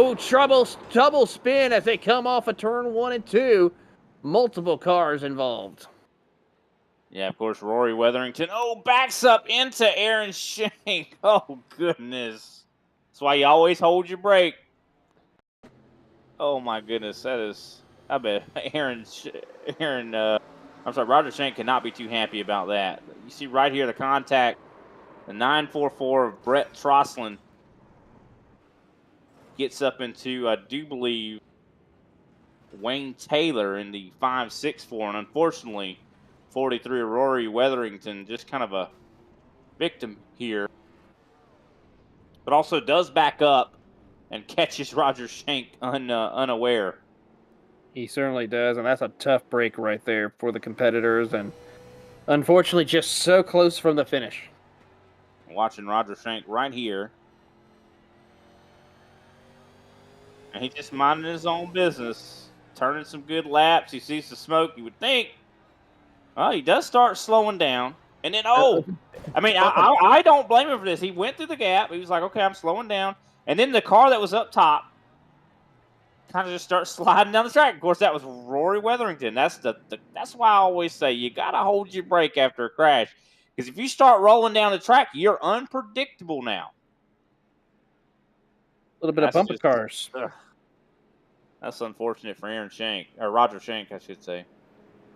double spin as they come off of turn 1 and 2. Multiple cars involved. Yeah, of course, Rory Weatherington. Oh, backs up into Aaron Shank. Oh, goodness. That's why you always hold your brake. Oh, my goodness. That is... I bet Roger Shank cannot be too happy about that. You see right here the contact, the 944 of Brett Trosslin gets up into, I do believe, Wayne Taylor in the 564. And unfortunately, 43 Rory Weatherington, just kind of a victim here, but also does back up and catches Roger Shank unaware. He certainly does, and that's a tough break right there for the competitors, and unfortunately just so close from the finish. Watching Roger Shank right here. And he's just minding his own business, turning some good laps. He sees the smoke. You would think, well, he does start slowing down. And then, I don't blame him for this. He went through the gap. He was like, okay, I'm slowing down. And then the car that was up top kind of just starts sliding down the track. Of course, that was Rory Weatherington. That's why I always say you got to hold your brake after a crash. Because if you start rolling down the track, you're unpredictable now. A little bit of bumper cars. That's unfortunate for Aaron Shank, or Roger Shank, I should say. I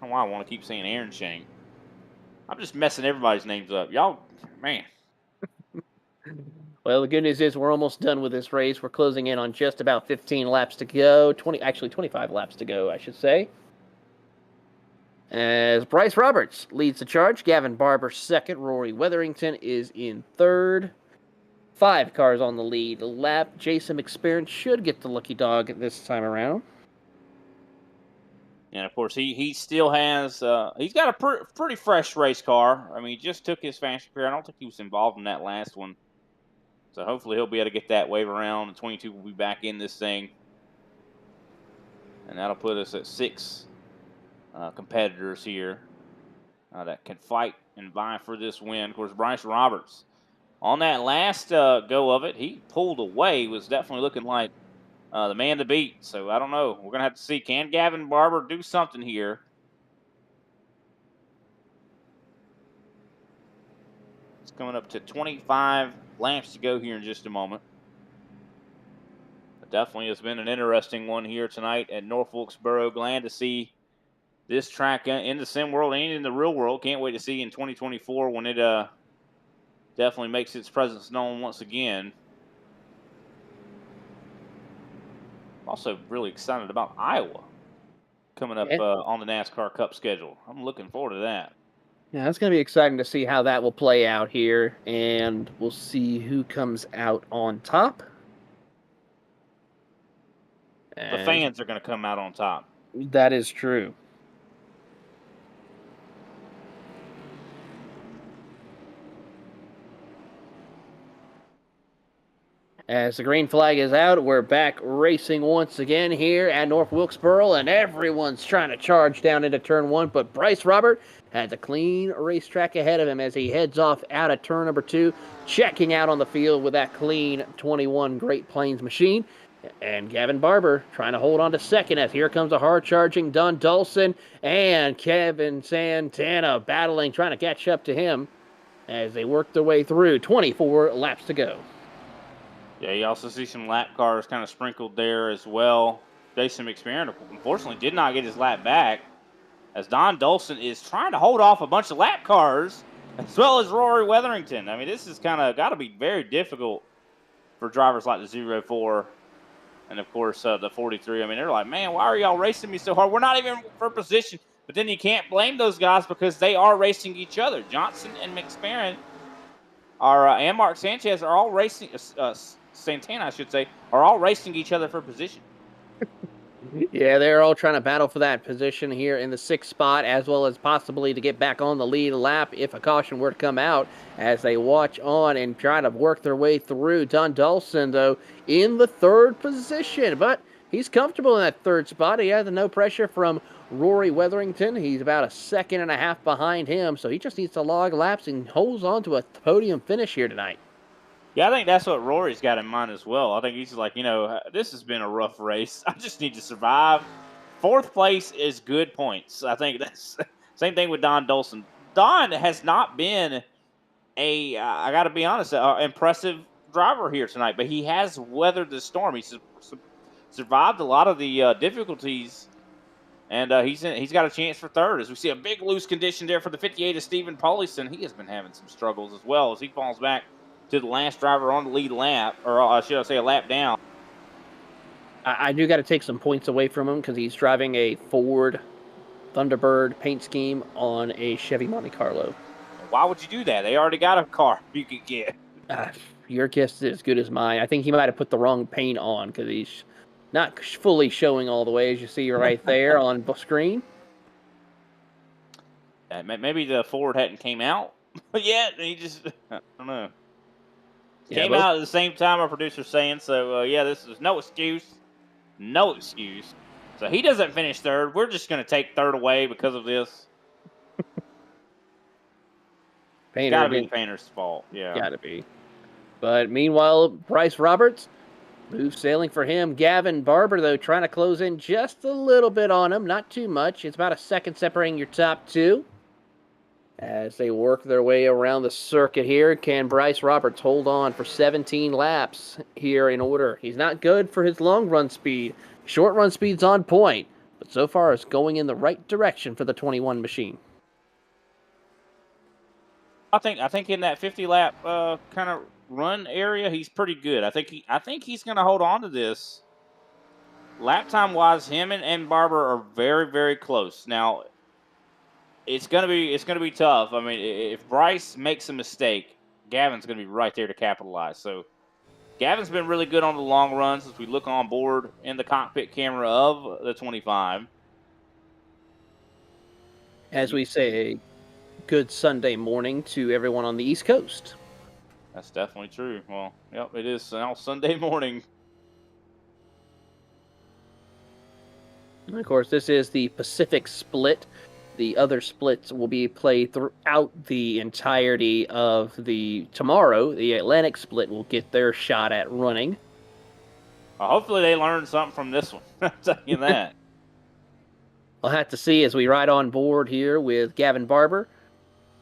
don't know why I want to keep saying Aaron Shank. I'm just messing everybody's names up. Y'all, man. Well, the good news is we're almost done with this race. We're closing in on just about 15 laps to go. 25 laps to go, I should say. As Bryce Roberts leads the charge, Gavin Barber second, Rory Weatherington is in third. 5 cars on the lead lap. Jason McSparron should get the lucky dog this time around. And of course, he still has he's got a pretty fresh race car. I mean, he just took his fast repair. I don't think he was involved in that last one. So hopefully he'll be able to get that wave around. The 22 will be back in this thing. And that'll put us at 6 competitors here that can fight and vie for this win. Of course, Bryce Roberts, on that last go of it, he pulled away. Was definitely looking like the man to beat. So I don't know. We're going to have to see. Can Gavin Barber do something here? It's coming up to 25 laps to go here in just a moment. It definitely has been an interesting one here tonight at North Wilkesboro. Glad to see this track in the sim world and in the real world. Can't wait to see in 2024 when it definitely makes its presence known once again. Also really excited about Iowa coming up on the NASCAR Cup schedule. I'm looking forward to that. Yeah, it's going to be exciting to see how that will play out here, and we'll see who comes out on top. The And fans are going to come out on top. that is true. As the green flag is out, we're back racing once again here at North Wilkesboro, and everyone's trying to charge down into turn one, but Bryce Robert has a clean racetrack ahead of him as he heads off out of turn number 2, checking out on the field with that clean 21 Great Plains machine. And Gavin Barber trying to hold on to second as here comes a hard-charging Don Dawson and Kevin Santana battling, trying to catch up to him as they work their way through. 24 laps to go. Yeah, you also see some lap cars kind of sprinkled there as well. Jason McSparron, unfortunately, did not get his lap back as Don Dolson is trying to hold off a bunch of lap cars as well as Rory Weatherington. I mean, this is kind of got to be very difficult for drivers like the 04 and, of course, the 43. I mean, they're like, man, why are y'all racing me so hard? We're not even for position. But then you can't blame those guys because they are racing each other. Johnson and McSparron and Mark Sanchez are all racing Santana, I should say, are all racing each other for position. Yeah, they're all trying to battle for that position here in the 6th spot, as well as possibly to get back on the lead lap if a caution were to come out, as they watch on and try to work their way through. Don Dawson, though, in the 3rd position, but he's comfortable in that 3rd spot. He has no pressure from Rory Weatherington. He's about a 2.5 behind him, so he just needs to log laps and holds on to a podium finish here tonight. Yeah, I think that's what Rory's got in mind as well. I think he's like, this has been a rough race. I just need to survive. 4th place is good points. I think that's same thing with Don Dolson. Don has not been I got to be honest, impressive driver here tonight, but he has weathered the storm. He's survived a lot of the difficulties, and he's got a chance for 3rd. As we see a big loose condition there for the 58 of Stephen Paulison. He has been having some struggles as well as he falls back to the last driver on the lead lap, or should I say a lap down. I do got to take some points away from him because he's driving a Ford Thunderbird paint scheme on a Chevy Monte Carlo. Why would you do that? They already got a car you could get. Your guess is as good as mine. I think he might have put the wrong paint on because he's not fully showing all the way, as you see right there on the screen. Maybe the Ford hadn't came out yet. He just, I don't know. Yeah, Came out at the same time, our producer's saying. So, this is no excuse. No excuse. So he doesn't finish 3rd. We're just going to take 3rd away because of this. Got to be the painter's fault. Yeah. Got to be. But meanwhile, Bryce Roberts, smooth sailing for him. Gavin Barber, though, trying to close in just a little bit on him. Not too much. It's about a 2nd separating your top 2. As they work their way around the circuit here, can Bryce Roberts hold on for 17 laps here in order? He's not good for his long run speed. Short run speed's on point, but so far it's going in the right direction for the 21 machine. I think in that 50 lap kind of run area, he's pretty good. I think he's going to hold on to this. Lap time wise, him and Barber are very, very close. Now, it's gonna be tough. I mean, if Bryce makes a mistake, Gavin's gonna be right there to capitalize. So Gavin's been really good on the long runs as we look on board in the cockpit camera of the 25. As we say, good Sunday morning to everyone on the East Coast. That's definitely true. Well, yep, it is now Sunday morning. And of course, this is the Pacific split. The other splits will be played throughout the entirety of tomorrow. The Atlantic split will get their shot at running. Hopefully they learned something from this one. I'll tell you that. We'll have to see as we ride on board here with Gavin Barber.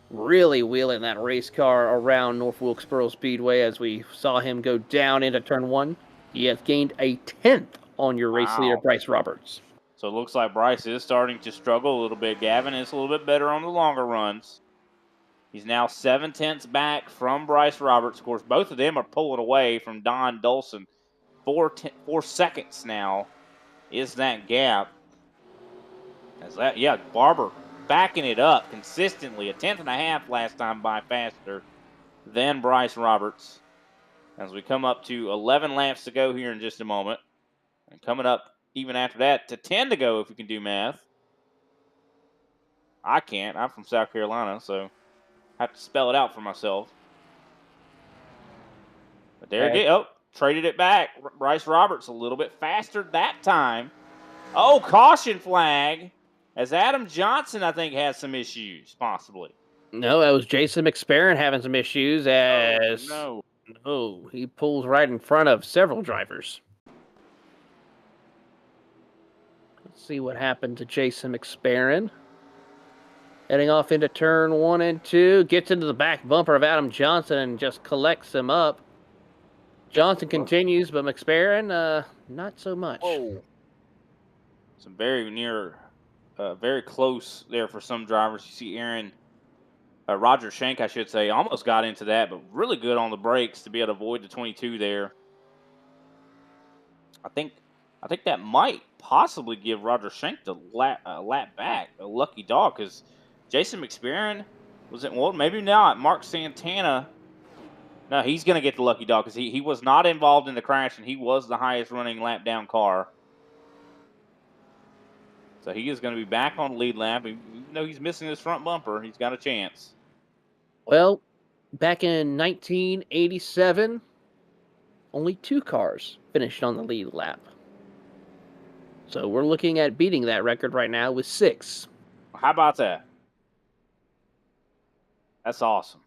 Really wheeling that race car around North Wilkesboro Speedway as we saw him go down into turn 1. He has gained a 10th on your race leader, Bryce Roberts. So it looks like Bryce is starting to struggle a little bit. Gavin is a little bit better on the longer runs. He's now 7/10 back from Bryce Roberts. Of course, both of them are pulling away from Don Dolson. 4 seconds now is that gap. Barber backing it up consistently. A tenth and a half last time by faster than Bryce Roberts. As we come up to 11 laps to go here in just a moment. And coming up even after that to 10 to go if we can do math. I can't. I'm from South Carolina, so I have to spell it out for myself. But there it is. Oh, traded it back. Bryce Roberts a little bit faster that time. Oh, caution flag. As Adam Johnson, I think, has some issues, possibly. No, that was Jason McSparron having some issues as No. he pulls right in front of several drivers. Let's see what happened to Jason McSparron. Heading off into turn 1 and 2, gets into the back bumper of Adam Johnson and just collects him up. Johnson continues, but McSparron, not so much. Oh, some very near, very close there for some drivers. You see Roger Shank, I should say, almost got into that, but really good on the brakes to be able to avoid the 22 there. I think that might possibly give Roger Shank the lap back, a lucky dog, because Jason McSparron was it? Well, maybe not. Mark Santana. No, he's going to get the lucky dog because he was not involved in the crash, and he was the highest running lap down car. So he is going to be back on lead lap. Even though he's missing his front bumper, he's got a chance. Well, back in 1987, only 2 cars finished on the lead lap. So we're looking at beating that record right now with 6. How about that? That's awesome.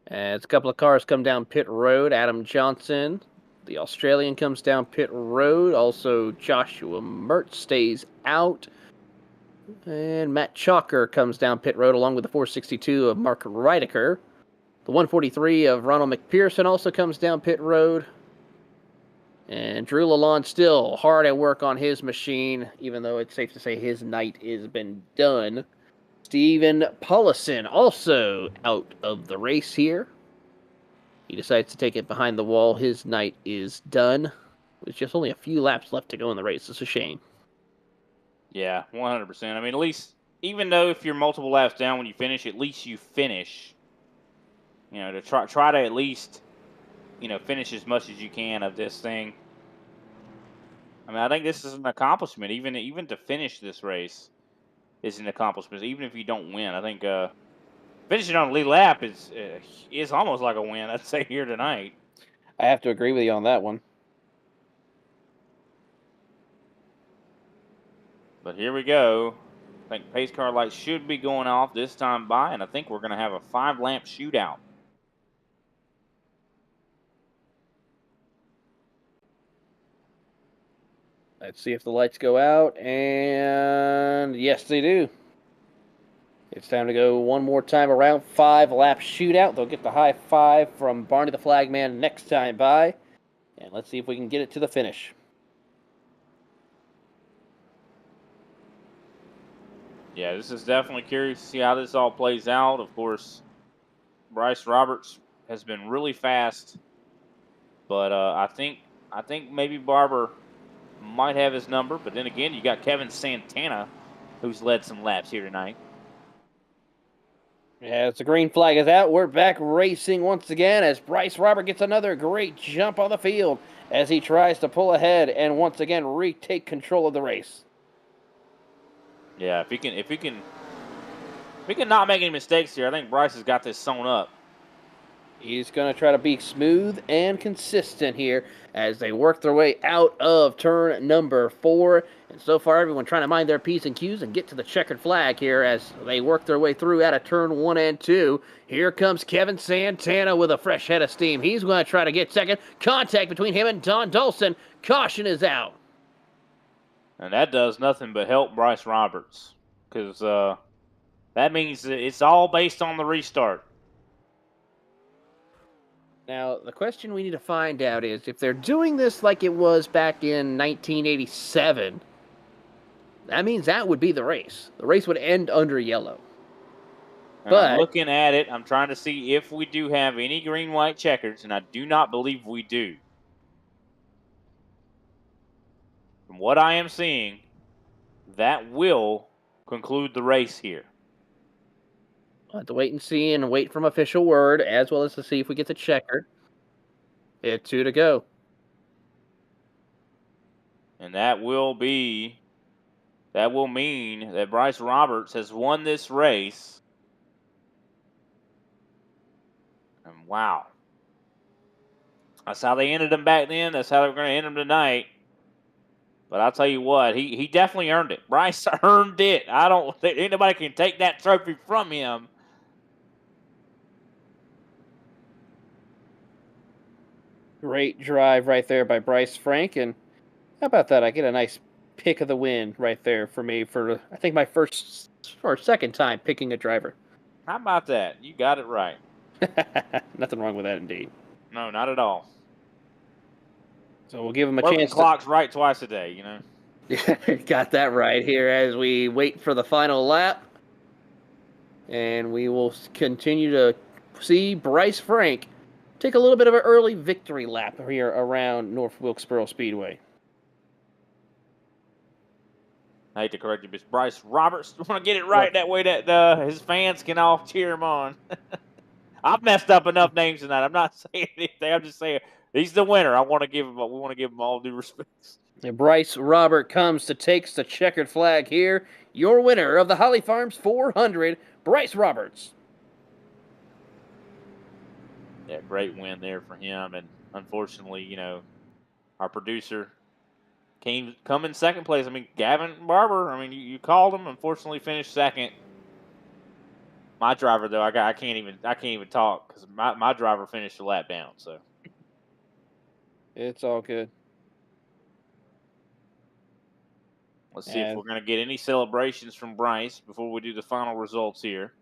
As a couple of cars come down pit road, Adam Johnson, the Australian, comes down pit road. Also, Joshua Mertz stays out. And Matt Chalker comes down pit road along with the 462 of Mark Reidecker. The 143 of Ronald McPherson also comes down pit road. And Drew Lalonde still hard at work on his machine, even though it's safe to say his night has been done. Steven Paulison also out of the race here. He decides to take it behind the wall. His night is done. There's just only a few laps left to go in the race. It's a shame. Yeah, 100%. I mean, at least, even though if you're multiple laps down when you finish, at least you finish. You know, to try to at least, finish as much as you can of this thing. I mean, I think this is an accomplishment. Even to finish this race is an accomplishment. Even if you don't win, I think finishing on the lead lap is almost like a win, I'd say, here tonight. I have to agree with you on that one. But here we go. I think pace car lights should be going off this time by, and I think we're going to have a 5-lap shootout. Let's see if the lights go out, and yes, they do. It's time to go one more time around 5-lap shootout. They'll get the high 5 from Barney the Flagman next time by, and let's see if we can get it to the finish. Yeah, this is definitely curious to see how this all plays out. Of course, Bryce Roberts has been really fast, but I think maybe Barber might have his number. But then again, you got Kevin Santana, who's led some laps here tonight. Yeah, it's a green flag is out. We're back racing once again as Bryce Robert gets another great jump on the field as he tries to pull ahead and once again retake control of the race. Yeah, if he can not make any mistakes here, I think Bryce has got this sewn up. He's going to try to be smooth and consistent here as they work their way out of turn number 4. And so far, everyone trying to mind their P's and Q's and get to the checkered flag here as they work their way through out of turn 1 and 2. Here comes Kevin Santana with a fresh head of steam. He's going to try to get second. Contact between him and Don Dolson. Caution is out. And that does nothing but help Bryce Roberts because that means that it's all based on the restart. Now, the question we need to find out is if they're doing this like it was back in 1987, that means that would be the race. The race would end under yellow. But I'm looking at it, I'm trying to see if we do have any green-white checkers, and I do not believe we do. from what I am seeing, that will conclude the race here. We'll have to wait and see and wait from official word, as well as to see if we get the checker. It's 2 to go. And that will mean that Bryce Roberts has won this race. And wow. That's how they ended him back then. That's how they're going to end him tonight. But I'll tell you what, he definitely earned it. Bryce earned it. I don't think anybody can take that trophy from him. Great drive right there by Bryce Frank. And how about that? I get a nice pick of the win right there for me for, I think, my first or second time picking a driver. How about that? You got it right. Nothing wrong with that, indeed. No, not at all. So we'll give him a Working chance. Clock's right twice a day, you know. Got that right here as we wait for the final lap. And we will continue to see Bryce Frank take a little bit of an early victory lap here around North Wilkesboro Speedway. I hate to correct you, but it's Bryce Roberts. I want to get it right that way that his fans can all cheer him on. I've messed up enough names tonight. I'm not saying anything. I'm just saying he's the winner. We want to give him all due respect. And Bryce Robert takes the checkered flag here. Your winner of the Holly Farms 400, Bryce Roberts. Yeah, great win there for him. And unfortunately, you know, our producer come in second place. I mean, Gavin Barber, I mean, you called him. Unfortunately, finished second. My driver, though, I can't even talk because my driver finished a lap down. So it's all good. Let's see if we're going to get any celebrations from Bryce before we do the final results here.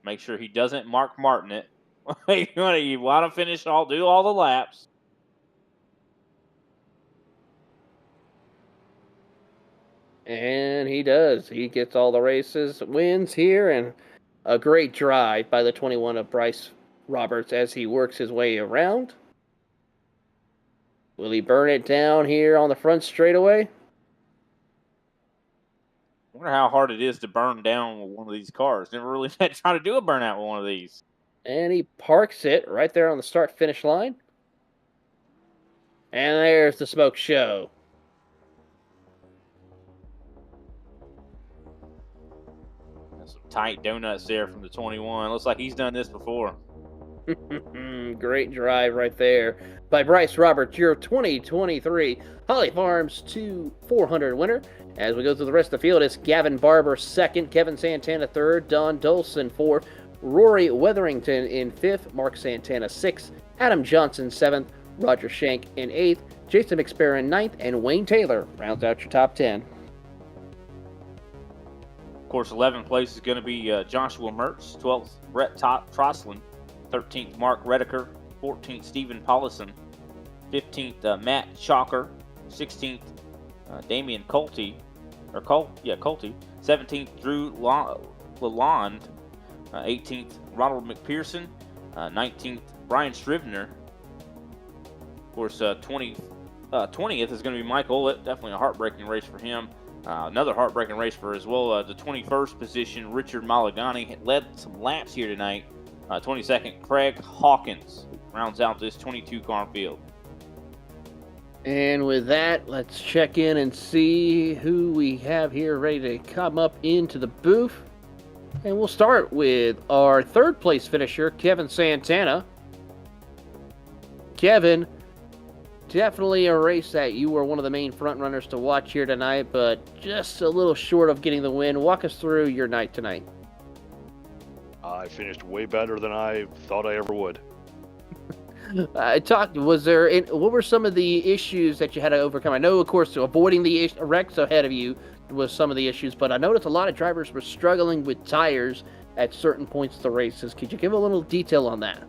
Make sure he doesn't Mark Martin it. You want to finish do all the laps. And he does. He gets all the races, wins here, and a great drive by the 21 of Bryce Roberts as he works his way around. Will he burn it down here on the front straightaway? I wonder how hard it is to burn down with one of these cars. Never really had to try to do a burnout with one of these. And he parks it right there on the start-finish line. And there's the smoke show. Some tight donuts there from the 21. Looks like he's done this before. Great drive right there by Bryce Roberts, your 2023 Holly Farms 400 winner. As we go through the rest of the field, it's Gavin Barber second, Kevin Santana third, Don Dolson fourth, Rory Weatherington in fifth, Mark Santana sixth, Adam Johnson seventh, Roger Shank in eighth, Jason McSparrow in ninth, and Wayne Taylor rounds out your top 10. Of course, 11th place is going to be Joshua Mertz, 12th Brett Trosslin, 13th Mark Redeker, 14th Stephen Paulison, 15th Matt Chalker, 16th Damian Colte, 17th Drew Lalonde, 18th Ronald McPherson, 19th Brian Scrivener. Of course, 20th is going to be Mike Ollett. Definitely a heartbreaking race for him. Another heartbreaking race for as well. The 21st position, Richard Malagani, led some laps here tonight. 22nd, Craig Hawkins rounds out this 22-car field. And with that, let's check in and see who we have here ready to come up into the booth. And we'll start with our third place finisher, Kevin Santana. Kevin, definitely a race that you were one of the main front runners to watch here tonight, but just a little short of getting the win. Walk us through your night tonight. I finished way better than I thought I ever would. What were some of the issues that you had to overcome? I know, of course, avoiding the wrecks ahead of you was some of the issues, but I noticed a lot of drivers were struggling with tires at certain points of the races. Could you give a little detail on that?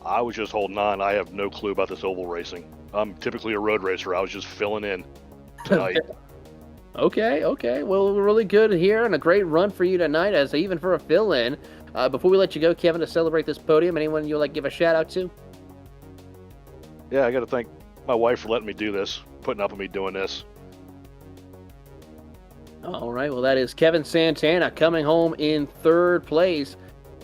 I was just holding on. I have no clue about this oval racing. I'm typically a road racer. I was just filling in tonight. Okay. Well, really good here and a great run for you tonight, as even for a fill-in. Before we let you go, Kevin, to celebrate this podium, anyone you'd like to give a shout out to? Yeah, I got to thank my wife for letting me do this, putting up with me doing this. All right, well, that is Kevin Santana coming home in third place.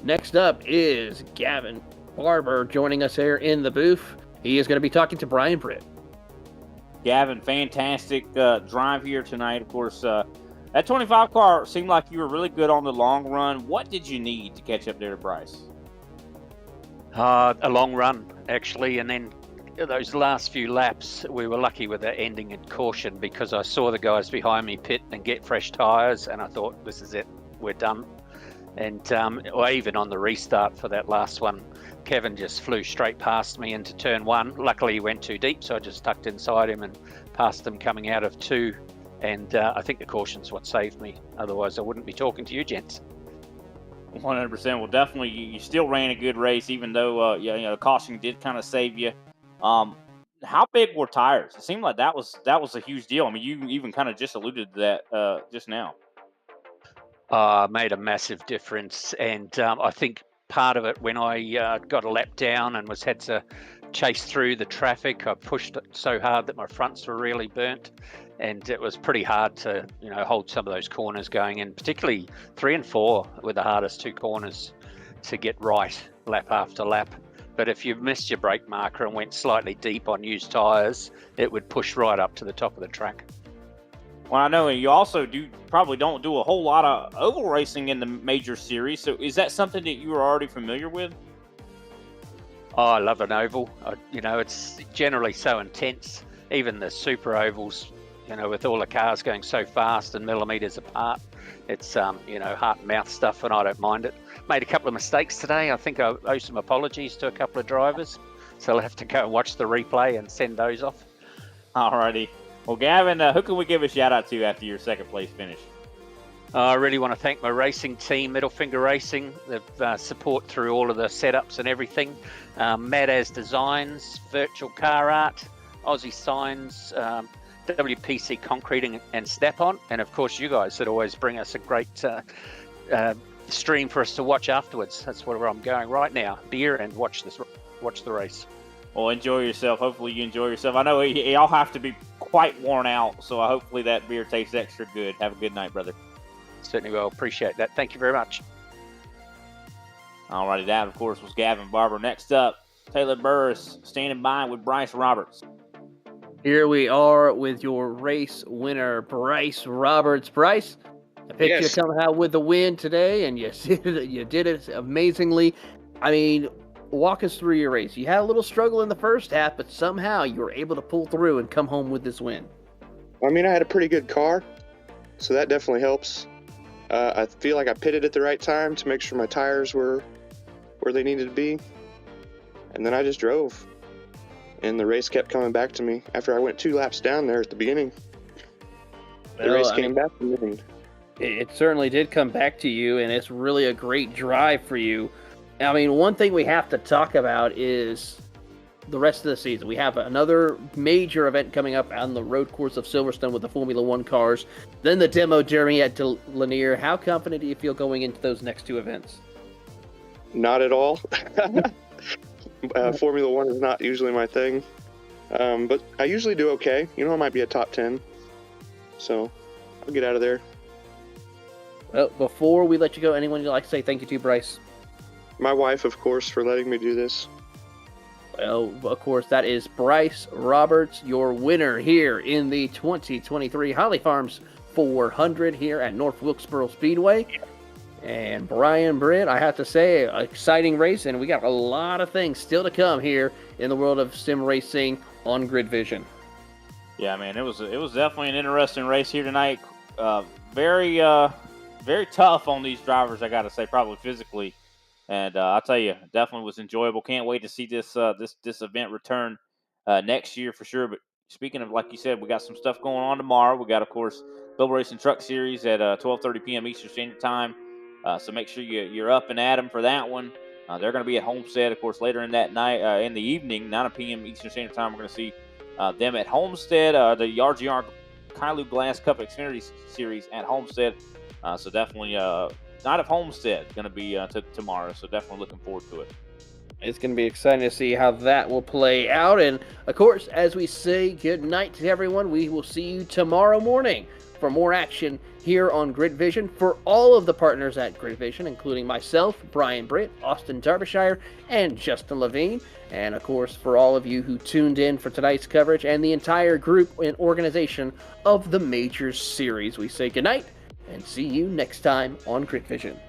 Next up is Gavin Barber joining us here in the booth. He is going to be talking to Brian Britt. Gavin, fantastic drive here tonight. Of course, that 25 car seemed like you were really good on the long run. What did you need to catch up there to Bryce? A long run, actually, and then those last few laps, we were lucky with the ending in caution because I saw the guys behind me pit and get fresh tyres, and I thought, this is it, we're done. And or even on the restart for that last one, Kevin just flew straight past me into turn one. Luckily, he went too deep, so I just tucked inside him and passed him coming out of two. And I think the caution's what saved me. Otherwise, I wouldn't be talking to you gents. 100%. Well, definitely, you still ran a good race, even though the caution did kind of save you. How big were tires? It seemed like that was a huge deal. I mean, you even kind of just alluded to that just now. Made a massive difference, and I think part of it when I got a lap down and had to chase through the traffic, I pushed it so hard that my fronts were really burnt, and it was pretty hard to hold some of those corners going in. Particularly 3 and 4 were the hardest two corners to get right lap after lap. But if you missed your brake marker and went slightly deep on used tyres, it would push right up to the top of the track. Well, I know you also probably don't do a whole lot of oval racing in the major series. So is that something that you were already familiar with? Oh, I love an oval. It's generally so intense. Even the super ovals, with all the cars going so fast and millimetres apart, it's, heart and mouth stuff, and I don't mind it. Made a couple of mistakes today. I think I owe some apologies to a couple of drivers, so I'll have to go and watch the replay and send those off. Alrighty. Well, Gavin, who can we give a shout out to after your second place finish? I really want to thank my racing team, Middle Finger Racing, the support through all of the setups and everything. Mad As Designs, Virtual Car Art, Aussie Signs, WPC Concreting and Snap-on, and of course you guys that always bring us a great stream for us to watch afterwards. That's where I'm going right now. Beer and watch the race. Well, enjoy yourself. Hopefully you enjoy yourself. I know y'all have to be quite worn out, so hopefully that beer tastes extra good. Have a good night, brother. Certainly will. Appreciate that. Thank you very much. All righty, that, of course, was Gavin Barber. Next up, Taylor Burris standing by with Bryce Roberts. Here we are with your race winner, Bryce Roberts. Bryce, I picked you coming out with the win today, and you did it amazingly. I mean, walk us through your race. You had a little struggle in the first half, but somehow you were able to pull through and come home with this win. I mean, I had a pretty good car, so that definitely helps. I feel like I pitted at the right time to make sure my tires were where they needed to be. And then I just drove. And the race kept coming back to me after I went 2 laps down there at the beginning. The race came back to me. It certainly did come back to you, and it's really a great drive for you. I mean, one thing we have to talk about is the rest of the season. We have another major event coming up on the road course of Silverstone with the Formula One cars, then the demo journey at Lanier. How confident do you feel going into those next 2 events? Not at all. Formula One is not usually my thing, but I usually do okay. I might be a top 10, so I'll get out of there. Well, before we let you go, anyone you'd like to say thank you to, Bryce? My wife, of course, for letting me do this. Well, of course, that is Bryce Roberts, your winner here in the 2023 Holly Farms 400 here at North Wilkesboro Speedway. And Brian Britt, I have to say, exciting race, and we got a lot of things still to come here in the world of sim racing on Grid Vision. Yeah, man, it was definitely an interesting race here tonight. Very tough on these drivers, I got to say, probably physically. And I'll tell you, definitely was enjoyable. Can't wait to see this event return next year for sure. But speaking of, like you said, we got some stuff going on tomorrow. We got, of course, Global Racing Truck Series at 12:30 p.m. Eastern Standard Time. So make sure you're up and at them for that one. They're going to be at Homestead, of course, later in that night, in the evening, 9 p.m. Eastern Standard Time. We're going to see them at Homestead. The RGR Kailu Glass Cup Xfinity Series at Homestead. So definitely Night of Homestead going to be tomorrow. So definitely looking forward to it. It's going to be exciting to see how that will play out. And, of course, as we say good night to everyone, we will see you tomorrow morning for more action here on Grid Vision. For all of the partners at Grid Vision, including myself, Brian Britt, Austin Derbyshire, and Justin Levine. And, of course, for all of you who tuned in for tonight's coverage and the entire group and organization of the Majors Series, we say good night and see you next time on Grid Vision.